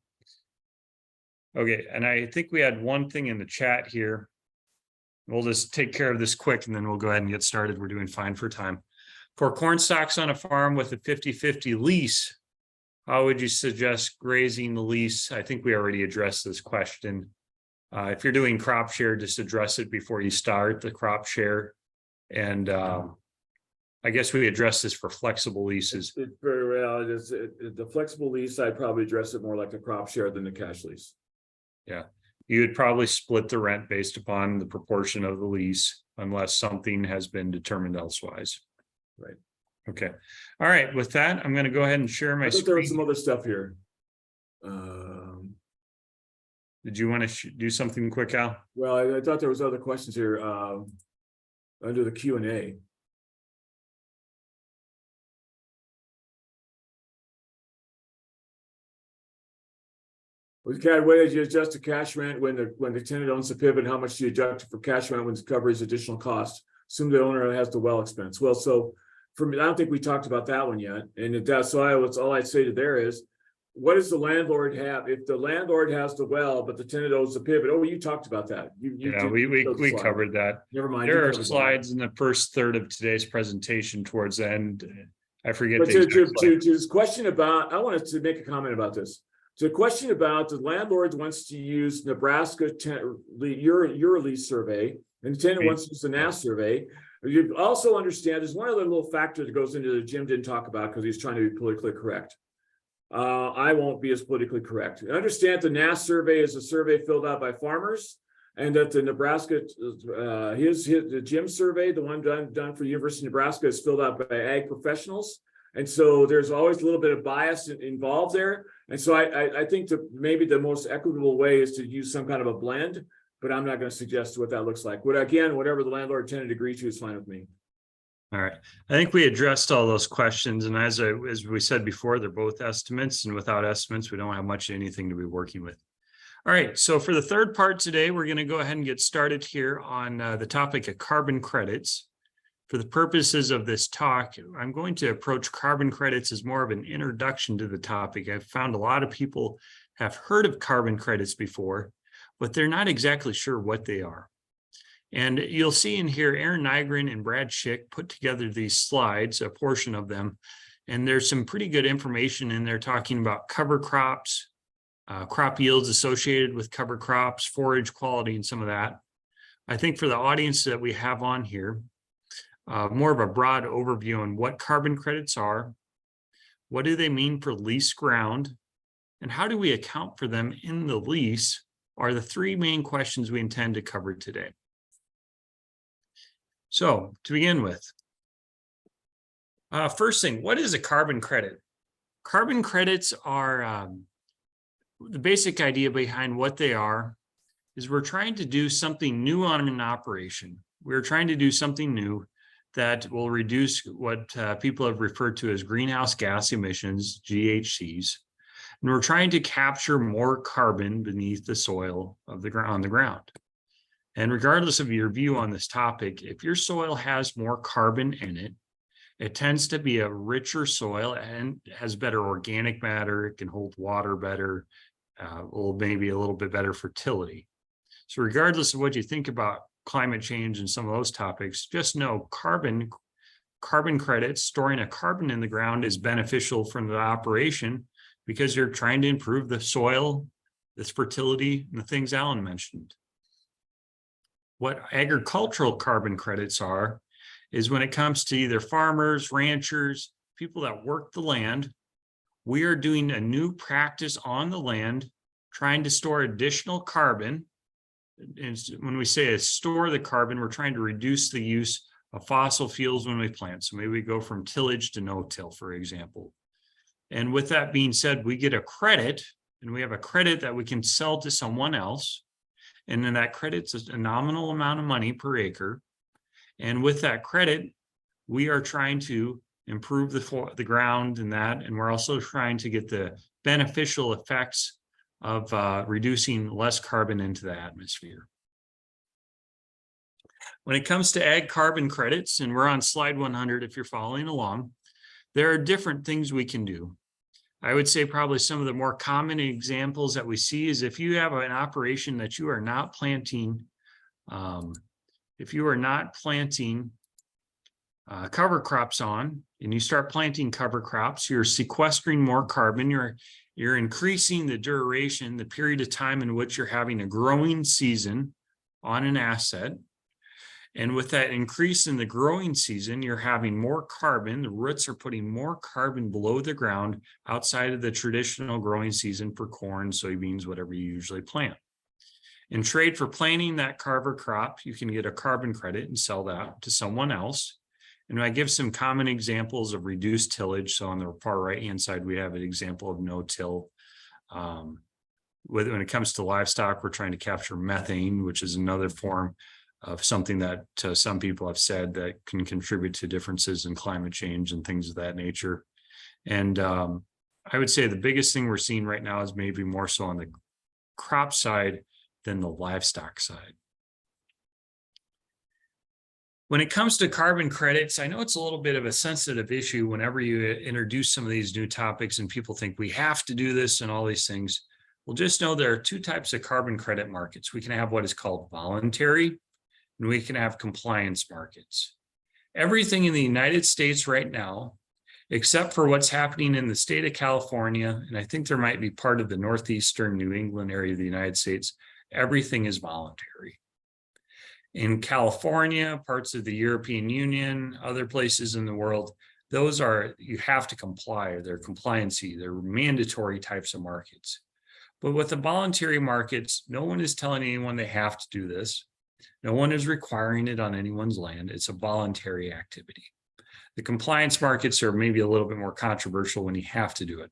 okay, and I think we had one thing in the chat here. We'll just take care of this quick and then we'll go ahead and get started. We're doing fine for time. For corn stalks on a farm with a 50-50 lease, how would you suggest grazing the lease? I think we already addressed this question. If you're doing crop share, just address it before you start the crop share. And I guess we addressed this for flexible leases. It's very well. The flexible lease, I'd probably address it more like a crop share than the cash lease. Yeah, you would probably split the rent based upon the proportion of the lease, unless something has been determined elsewise. Right. Okay. All right. With that, I'm going to go ahead and share my screen. There was some other stuff here. Did you want to do something quick, Al? Well, I thought there was other questions here under the Q&A. With CAD, what did you adjust the cash rent when the tenant owns the pivot? How much do you adjust for cash rent when it covers additional costs? Assume the owner has the well expense. Well, so for me, I don't think we talked about that one yet. And it does. So all I'd say to there is, what does the landlord have? If the landlord has the well, but the tenant owns the pivot, oh, you talked about that. We covered that. Never mind. There are slides in the first third of today's presentation towards the end. I forget. But to this question about, I wanted to make a comment about this. So the question about the landlord wants to use Nebraska, your lease survey, and the tenant wants to use the NAS survey. You also understand there's one other little factor that goes into that Jim didn't talk about because he's trying to be politically correct. I won't be as politically correct. Understand the NAS survey is a survey filled out by farmers, and that the Nebraska, the Jim survey, the one done for University of Nebraska, is filled out by ag professionals. And so there's always a little bit of bias involved there. And so I think that maybe the most equitable way is to use some kind of a blend, but I'm not going to suggest what that looks like. But again, whatever the landlord tenant agrees to is fine with me. All right. I think we addressed all those questions. And as we said before, they're both estimates, and without estimates, we don't have much of anything to be working with. All right. So for the third part today, we're going to go ahead and get started here on the topic of carbon credits. For the purposes of this talk, I'm going to approach carbon credits as more of an introduction to the topic. I've found a lot of people have heard of carbon credits before, but they're not exactly sure what they are. And you'll see in here, Aaron Nygren and Brad Schick put together these slides, a portion of them, and there's some pretty good information in there talking about cover crops, crop yields associated with cover crops, forage quality, and some of that. I think for the audience that we have on here, more of a broad overview on what carbon credits are, what do they mean for lease ground, and how do we account for them in the lease are the three main questions we intend to cover today. So to begin with, first thing, what is a carbon credit? Carbon credits are the basic idea behind what they are is we're trying to do something new on an operation. We're trying to do something new that will reduce what people have referred to as greenhouse gas emissions, GHGs. And we're trying to capture more carbon beneath the soil of the ground, on the ground. And regardless of your view on this topic, if your soil has more carbon in it, it tends to be a richer soil and has better organic matter. It can hold water better, maybe a little bit better fertility. So regardless of what you think about climate change and some of those topics, just know carbon credits, storing a carbon in the ground is beneficial from the operation because you're trying to improve the soil, its fertility, and the things Allan mentioned. What agricultural carbon credits are is when it comes to either farmers, ranchers, people that work the land, we are doing a new practice on the land, trying to store additional carbon. And when we say store the carbon, we're trying to reduce the use of fossil fuels when we plant. So maybe we go from tillage to no-till, for example. And with that being said, we get a credit, and we have a credit that we can sell to someone else. And then that credit's a nominal amount of money per acre. And with that credit, we are trying to improve the ground and that. And we're also trying to get the beneficial effects of reducing less carbon into the atmosphere. When it comes to ag carbon credits, and we're on slide 100 if you're following along, there are different things we can do. I would say probably some of the more common examples that we see is if you have an operation that you are not planting, cover crops on, and you start planting cover crops, you're sequestering more carbon, you're increasing the duration, the period of time in which you're having a growing season on an asset. And with that increase in the growing season, you're having more carbon. The roots are putting more carbon below the ground outside of the traditional growing season for corn, soybeans, whatever you usually plant. In trade for planting that cover crop, you can get a carbon credit and sell that to someone else. And I give some common examples of reduced tillage. So on the far right-hand side, we have an example of no-till. When it comes to livestock, we're trying to capture methane, which is another form of something that some people have said that can contribute to differences in climate change and things of that nature. And I would say the biggest thing we're seeing right now is maybe more so on the crop side than the livestock side. When it comes to carbon credits, I know it's a little bit of a sensitive issue whenever you introduce some of these new topics and people think we have to do this and all these things. Well, just know there are two types of carbon credit markets. We can have what is called voluntary, and we can have compliance markets. Everything in the United States right now, except for what's happening in the state of California, and I think there might be part of the northeastern New England area of the United States, everything is voluntary. In California, parts of the European Union, other places in the world, those are, you have to comply, they're compliancy, they're mandatory types of markets. But with the voluntary markets, no one is telling anyone they have to do this. No one is requiring it on anyone's land. It's a voluntary activity. The compliance markets are maybe a little bit more controversial when you have to do it.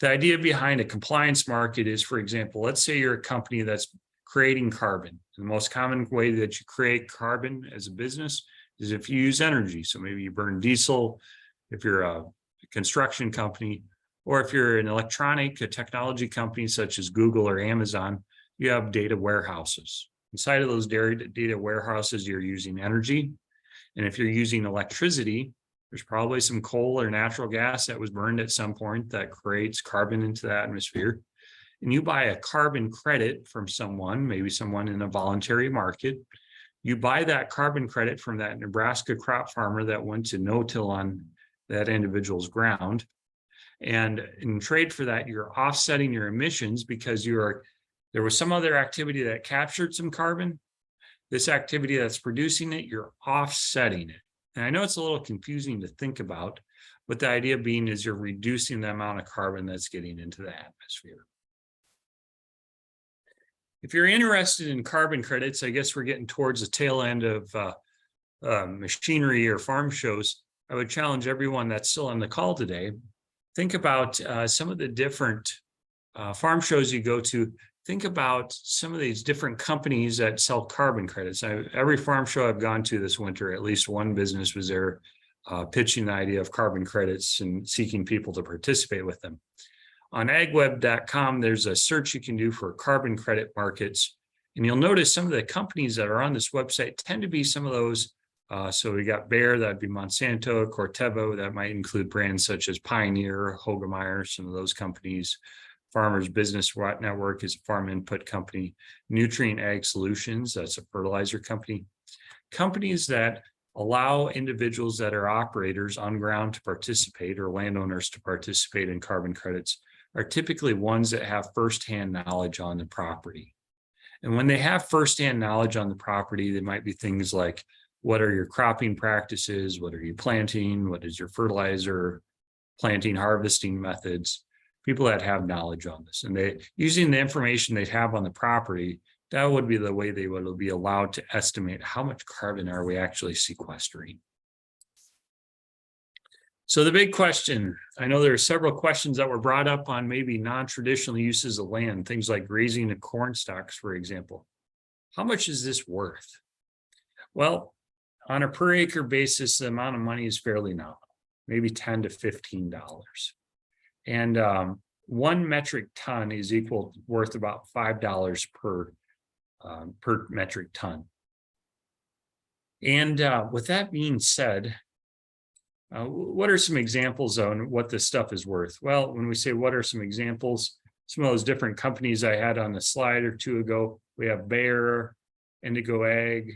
The idea behind a compliance market is, for example, let's say you're a company that's creating carbon. The most common way that you create carbon as a business is if you use energy. So maybe you burn diesel, if you're a construction company, or if you're an a technology company such as Google or Amazon, you have data warehouses. Inside of those data warehouses, you're using energy. And if you're using electricity, there's probably some coal or natural gas that was burned at some point that creates carbon into the atmosphere. And you buy a carbon credit from someone, maybe someone in a voluntary market. You buy that carbon credit from that Nebraska crop farmer that went to no-till on that individual's ground. And in trade for that, you're offsetting your emissions because there was some other activity that captured some carbon. This activity that's producing it, you're offsetting it. And I know it's a little confusing to think about, but the idea being is you're reducing the amount of carbon that's getting into the atmosphere. If you're interested in carbon credits, I guess we're getting towards the tail end of machinery or farm shows. I would challenge everyone that's still on the call today, think about some of the different farm shows you go to. Think about some of these different companies that sell carbon credits. Every farm show I've gone to this winter, at least one business was there pitching the idea of carbon credits and seeking people to participate with them. On agweb.com, there's a search you can do for carbon credit markets. And you'll notice some of the companies that are on this website tend to be some of those. So we got Bayer, that'd be Monsanto, Corteva, that might include brands such as Pioneer, Hogemeyer, some of those companies. Farmers Business Network is a farm input company. Nutrient Ag Solutions, that's a fertilizer company. Companies that allow individuals that are operators on ground to participate or landowners to participate in carbon credits are typically ones that have firsthand knowledge on the property. And when they have firsthand knowledge on the property, they might be things like, what are your cropping practices? What are you planting? What is your fertilizer, planting, harvesting methods? People that have knowledge on this, and they using the information they have on the property, that would be the way they would be allowed to estimate how much carbon are we actually sequestering. So the big question, I know there are several questions that were brought up on maybe non-traditional uses of land, things like grazing of corn stalks, for example. How much is this worth? Well, on a per acre basis, the amount of money is fairly nominal. maybe $10 to $15. And 1 metric ton is worth about $5 per metric ton. And with that being said, what are some examples on what this stuff is worth? Well, when we say what are some examples, some of those different companies I had on the slide or two ago, we have Bayer, Indigo Ag.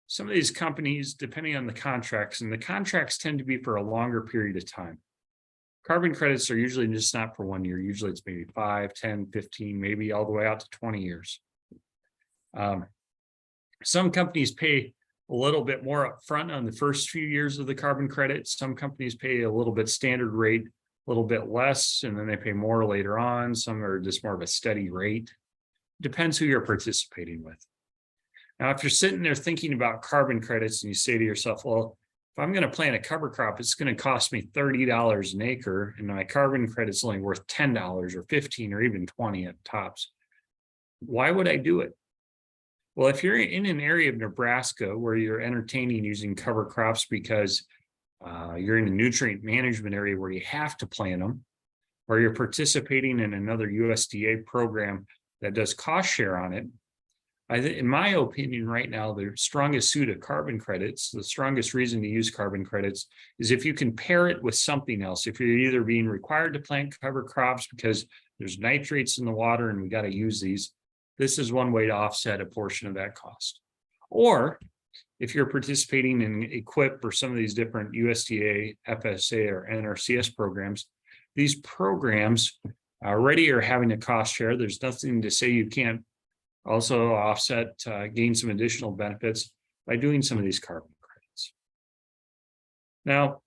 Some of these companies, depending on the contracts, and the contracts tend to be for a longer period of time. Carbon credits are usually just not for 1 year. Usually it's maybe 5, 10, 15, maybe all the way out to 20 years. Some companies pay a little bit more upfront on the first few years of the carbon credit. Some companies pay a little bit standard rate, a little bit less, and then they pay more later on. Some are just more of a steady rate. Depends who you're participating with. Now, if you're sitting there thinking about carbon credits and you say to yourself, well, if I'm going to plant a cover crop, it's going to cost me $30 an acre, and my carbon credit's only worth $10 or $15 or even $20 at tops. Why would I do it? Well, if you're in an area of Nebraska where you're entertaining using cover crops because you're in a nutrient management area where you have to plant them, or you're participating in another USDA program that does cost share on it, in my opinion, right now, the strongest suit of carbon credits, the strongest reason to use carbon credits is if you can pair it with something else. If you're either being required to plant cover crops because there's nitrates in the water and we got to use these, this is one way to offset a portion of that cost. Or if you're participating in EQIP or some of these different USDA, FSA, or NRCS programs, these programs already are having a cost share. There's nothing to say you can't also offset, gain some additional benefits by doing some of these carbon credits. Now,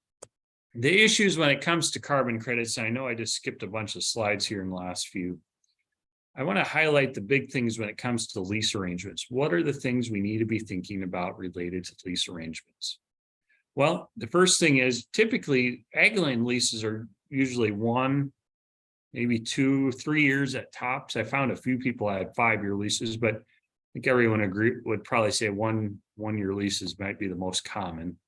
the issues when it comes to carbon credits, and I know I just skipped a bunch of slides here in the last few, I want to highlight the big things when it comes to lease arrangements. What are the things we need to be thinking about related to lease arrangements? Well, the first thing is typically ag land leases are usually 1, maybe 2, 3 years at tops. I found a few people had 5-year leases, but I think everyone would probably say one-year leases might be the most common.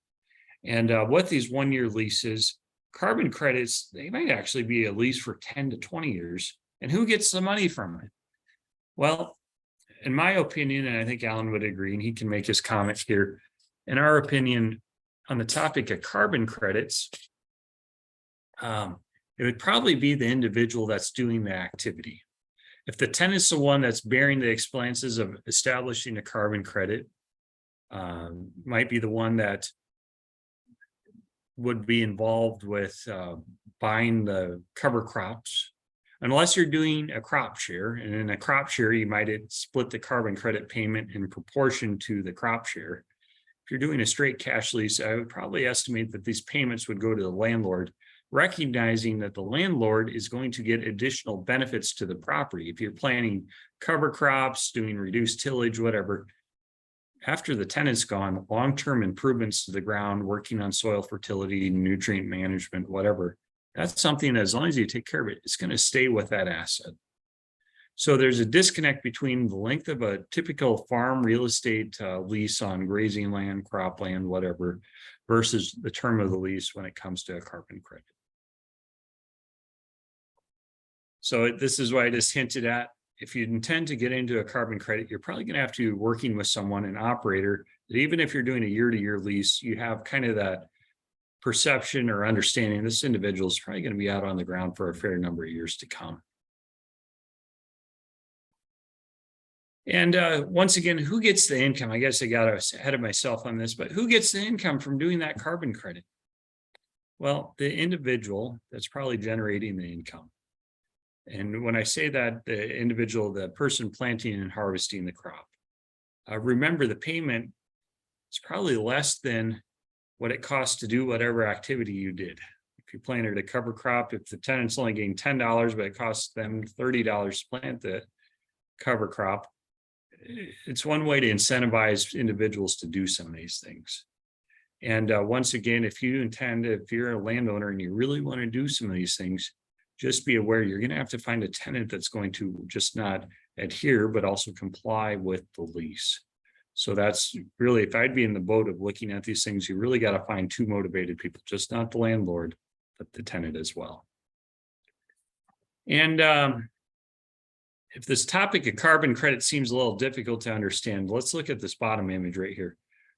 And with these 1-year leases, carbon credits, they might actually be a lease for 10 to 20 years. And who gets the money from it? Well, in my opinion, and I think Allan would agree, and he can make his comments here, in our opinion, on the topic of carbon credits, it would probably be the individual that's doing the activity. If the tenant's the one that's bearing the expenses of establishing a carbon credit, might be the one that would be involved with buying the cover crops, unless you're doing a crop share. And in a crop share, you might split the carbon credit payment in proportion to the crop share. If you're doing a straight cash lease, I would probably estimate that these payments would go to the landlord, recognizing that the landlord is going to get additional benefits to the property. If you're planting cover crops, doing reduced tillage, whatever, after the tenant's gone, long-term improvements to the ground, working on soil fertility, nutrient management, whatever, that's something that as long as you take care of it, it's going to stay with that asset. So there's a disconnect between the length of a typical farm real estate lease on grazing land, cropland, whatever, versus the term of the lease when it comes to a carbon credit. So this is what I just hinted at. If you intend to get into a carbon credit, you're probably going to have to be working with someone, an operator, that even if you're doing a year-to-year lease, you have kind of that perception or understanding this individual is probably going to be out on the ground for a fair number of years to come. And once again, who gets the income? I guess I got ahead of myself on this, but who gets the income from doing that carbon credit? Well, the individual that's probably generating the income. And when I say that, the individual, the person planting and harvesting the crop, remember the payment is probably less than what it costs to do whatever activity you did. If you planted a cover crop, if the tenant's only getting $10, but it costs them $30 to plant the cover crop, it's one way to incentivize individuals to do some of these things. And once again, if you're a landowner and you really want to do some of these things, just be aware you're going to have to find a tenant that's going to just not adhere, but also comply with the lease. So that's really, if I'd be in the boat of looking at these things, you really got to find two motivated people, just not the landlord, but the tenant as well. And if this topic of carbon credit seems a little difficult to understand, let's look at this bottom image right here.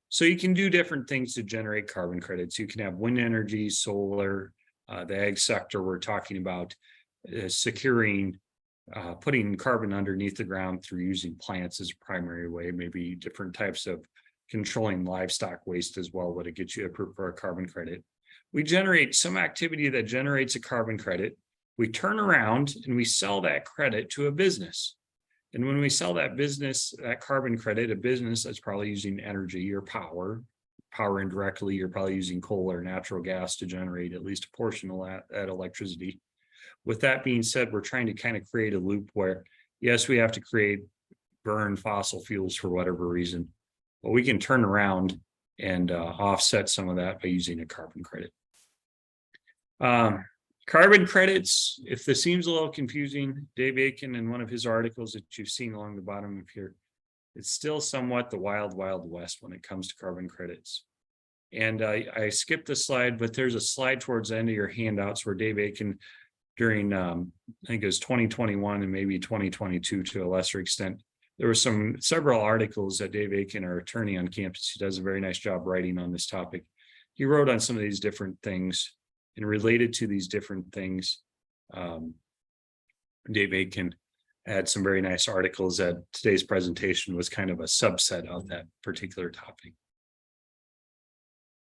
So you can do different things to generate carbon credits. You can have wind energy, solar, the ag sector we're talking about, securing, putting carbon underneath the ground through using plants as a primary way, maybe different types of controlling livestock waste as well, would it get you approved for a carbon credit. We generate some activity that generates a carbon credit. We turn around and we sell that credit to a business. And when we sell that business, that carbon credit, a business that's probably using energy or power indirectly, you're probably using coal or natural gas to generate at least a portion of that electricity. With that being said, we're trying to kind of create a loop where, yes, we have to burn fossil fuels for whatever reason, but we can turn around and offset some of that by using a carbon credit. Carbon credits, if this seems a little confusing, Dave Aiken in one of his articles that you've seen along the bottom of here, it's still somewhat the wild, wild west when it comes to carbon credits. And I skipped the slide, but there's a slide towards the end of your handouts where Dave Aiken, during I think it was 2021 and maybe 2022 to a lesser extent, there were several articles that Dave Aiken, our attorney on campus, he does a very nice job writing on this topic. He wrote on some of these different things and related to these different things. Dave Aiken had some very nice articles that today's presentation was kind of a subset of that particular topic.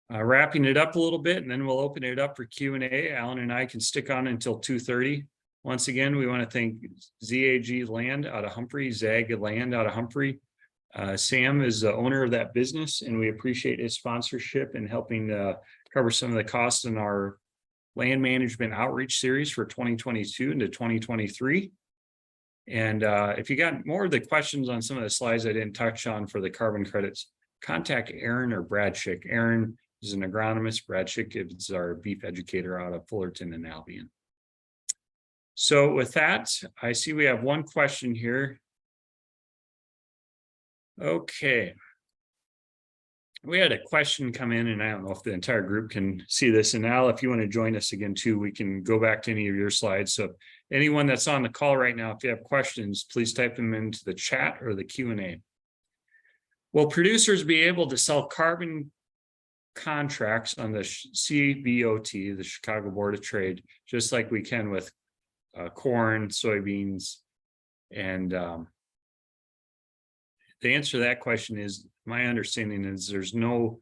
Wrapping it up a little bit, and then we'll open it up for Q&A. Allan and I can stick on until 2:30. Once again, we want to thank ZAG Land out of Humphrey, ZAG Land out of Humphrey. Sam is the owner of that business, and we appreciate his sponsorship and helping cover some of the costs in our land management outreach series for 2022 into 2023. And if you got more of the questions on some of the slides I didn't touch on for the carbon credits, contact Aaron or Brad Schick. Aaron is an agronomist. Brad Schick is our beef educator out of Fullerton and Albion. So with that, I see we have one question here. Okay. We had a question come in, and I don't know if the entire group can see this. And Al, if you want to join us again too, we can go back to any of your slides. So anyone that's on the call right now, if you have questions, please type them into the chat or the Q&A. Will producers be able to sell carbon contracts on the CBOT, the Chicago Board of Trade, just like we can with corn, soybeans? And the answer to that question is, my understanding is there's no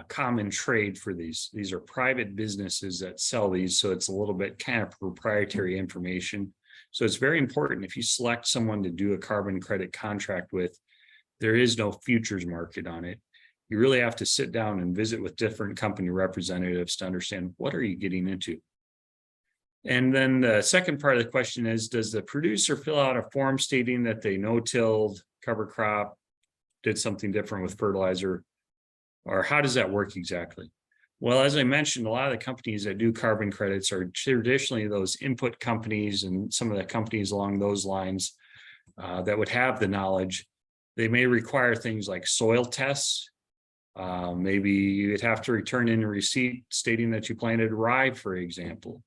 common trade for these. These are private businesses that sell these, so it's a little bit kind of proprietary information. So it's very important if you select someone to do a carbon credit contract with, there is no futures market on it. You really have to sit down and visit with different company representatives to understand what are you getting into. And then the second part of the question is, does the producer fill out a form stating that they no-tilled, cover crop, did something different with fertilizer, or how does that work exactly? Well, as I mentioned, a lot of the companies that do carbon credits are traditionally those input companies and some of the companies along those lines that would have the knowledge. They may require things like soil tests. Maybe you'd have to return in a receipt stating that you planted rye, for example.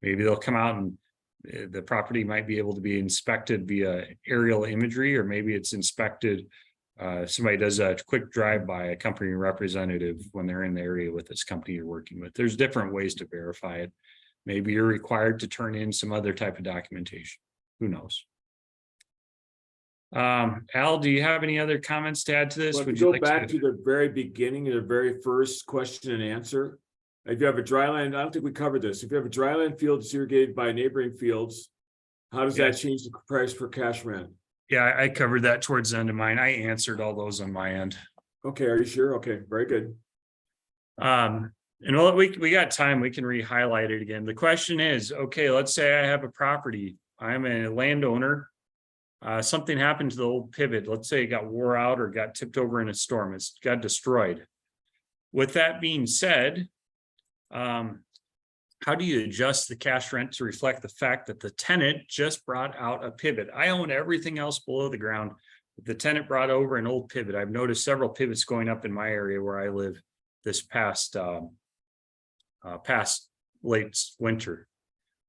Maybe they'll come out and the property might be able to be inspected via aerial imagery, or maybe it's inspected. Somebody does a quick drive by a company representative when they're in the area with this company you're working with. There's different ways to verify it. Maybe you're required to turn in some other type of documentation. Who knows? Al, do you have any other comments to add to this? Well, Would you you go like back to the very beginning, the very first question and answer? If you have a dryland, I don't think we covered this. If you have a dryland field that's irrigated by neighboring fields, how does that change the price for cash rent? Yeah, I covered that towards the end of mine. I answered all those on my end. Okay, are you sure? Okay, very good. And well, we got time. We can re-highlight it again. The question is, okay, let's say I have a property. I'm a landowner. Something happened to the old pivot. Let's say it got wore out or got tipped over in a storm. It's got destroyed. With that being said, how do you adjust the cash rent to reflect the fact that the tenant just brought out a pivot? I own everything else below the ground. The tenant brought over an old pivot. I've noticed several pivots going up in my area where I live this past late winter.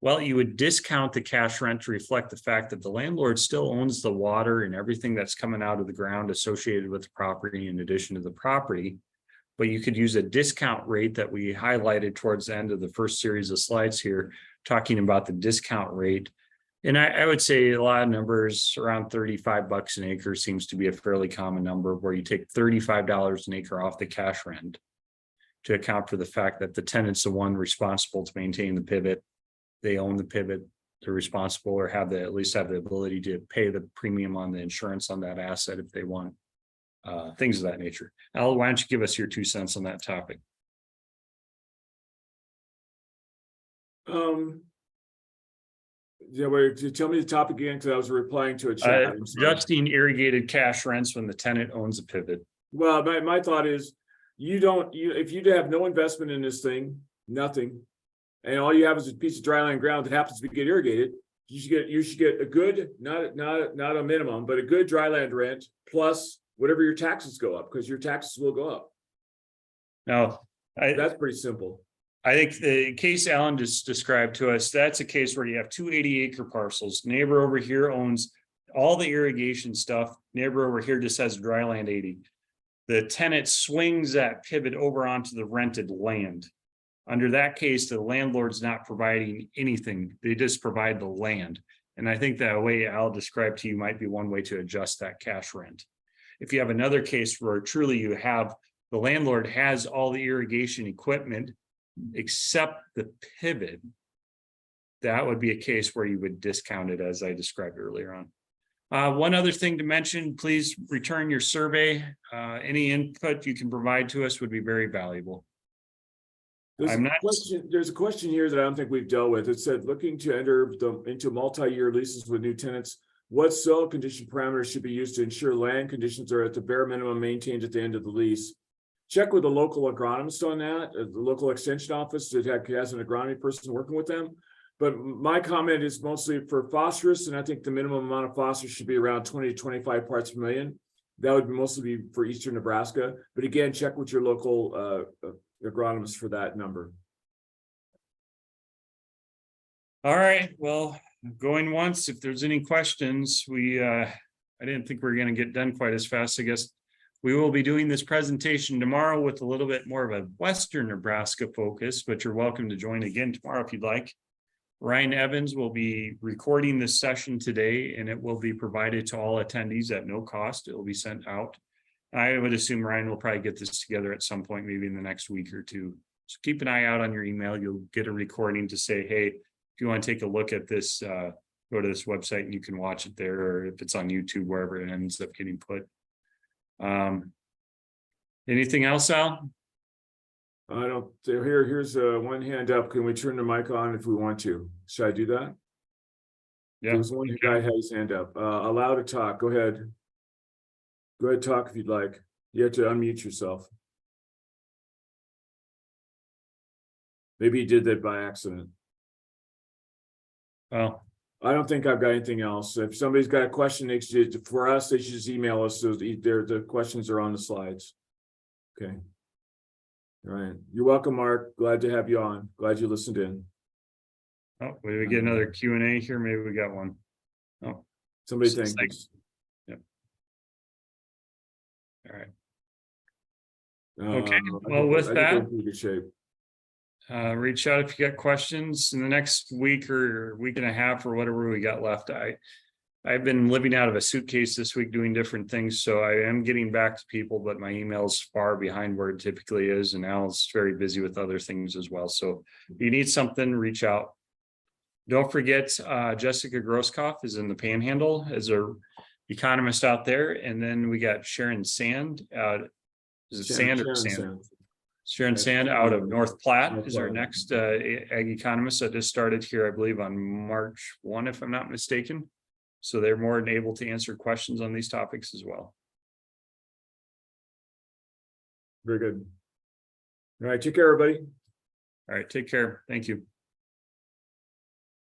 Well, you would discount the cash rent to reflect the fact that the landlord still owns the water and everything that's coming out of the ground associated with the property in addition to the property. But you could use a discount rate that we highlighted towards the end of the first series of slides here, talking about the discount rate. And I would say a lot of numbers around $35 an acre seems to be a fairly common number, where you take $35 an acre off the cash rent to account for the fact that the tenant's the one responsible to maintain the pivot. They own the pivot, they're responsible or at least have the ability to pay the premium on the insurance on that asset if they want. Things of that nature. Al, why don't you give us your 2 cents on that topic? Yeah, wait, tell me the topic again, because I was replying to a chat. Adjusting irrigated cash rents when the tenant owns a pivot. Well, my thought is, if you have no investment in this thing, nothing, and all you have is a piece of dryland ground that happens to get irrigated, you should get a good, not a minimum, but a good dryland rent plus whatever your taxes go up, because your taxes will go up. No, that's pretty simple. I think the case Alan just described to us, that's a case where you have 2 80-acre parcels. Neighbor over here owns all the irrigation stuff. Neighbor over here just has dryland 80. The tenant swings that pivot over onto the rented land. Under that case, the landlord's not providing anything. They just provide the land. And I think that way Al described to you might be one way to adjust that cash rent. If you have another case where truly you have the landlord has all the irrigation equipment except the pivot, that would be a case where you would discount it as I described earlier on. One other thing to mention, please return your survey. Any input you can provide to us would be very valuable. There's a question here that I don't think we've dealt with. It said, looking to enter into multi-year leases with new tenants, what soil condition parameters should be used to ensure land conditions are at the bare minimum maintained at the end of the lease? Check with the local agronomist on that, the local extension office that has an agronomy person working with them. But my comment is mostly for phosphorus, and I think the minimum amount of phosphorus should be around 20 to 25 parts per million. That would mostly be for eastern Nebraska. But again, check with your local agronomist for that number. All right, well, going once, if there's any questions, I didn't think we were going to get done quite as fast. I guess we will be doing this presentation tomorrow with a little bit more of a Western Nebraska focus, but you're welcome to join again tomorrow if you'd like. Ryan Evans will be recording this session today, and it will be provided to all attendees at no cost. It will be sent out. I would assume Ryan will probably get this together at some point, maybe in the next week or two. So keep an eye out on your email. You'll get a recording to say, hey, if you want to take a look at this, go to this website and you can watch it there, or if it's on YouTube, wherever it ends up getting put. Anything else, Al? I don't. Here's one hand up. Can we turn the mic on if we want to? Should I do that? Yeah. There's one guy had his hand up. Allowed to talk. Go ahead. Go ahead, talk if you'd like. You have to unmute yourself. Maybe you did that by accident. Well, I don't think I've got anything else. If somebody's got a question, they should, for us, they should just email us. So the questions are on the slides. Okay. All right. You're welcome, Mark. Glad to have you on. Glad you listened in. oh, we get another Q&A here. Maybe we got one. Oh, Somebody thanks. Yep. All right. Okay. Well, with that, in good shape. Reach out if you got questions in the next week or week and a half or whatever we got left. I've been living out of a suitcase this week doing different things, so I am getting back to people, but my email's far behind where it typically is, and Al's very busy with other things as well. So if you need something, reach out. Don't forget, Jessica Grosskopf is in the Panhandle as a economist out there, and then we got Sharon Sand. Is it Sand or Sand? Sharon Sand out of North Platte is our next ag economist that just started here, I believe, on March 1, if I'm not mistaken. So they're more than able to answer questions on these topics as well. Very good. All right, take care, everybody. All right, take care. Thank you.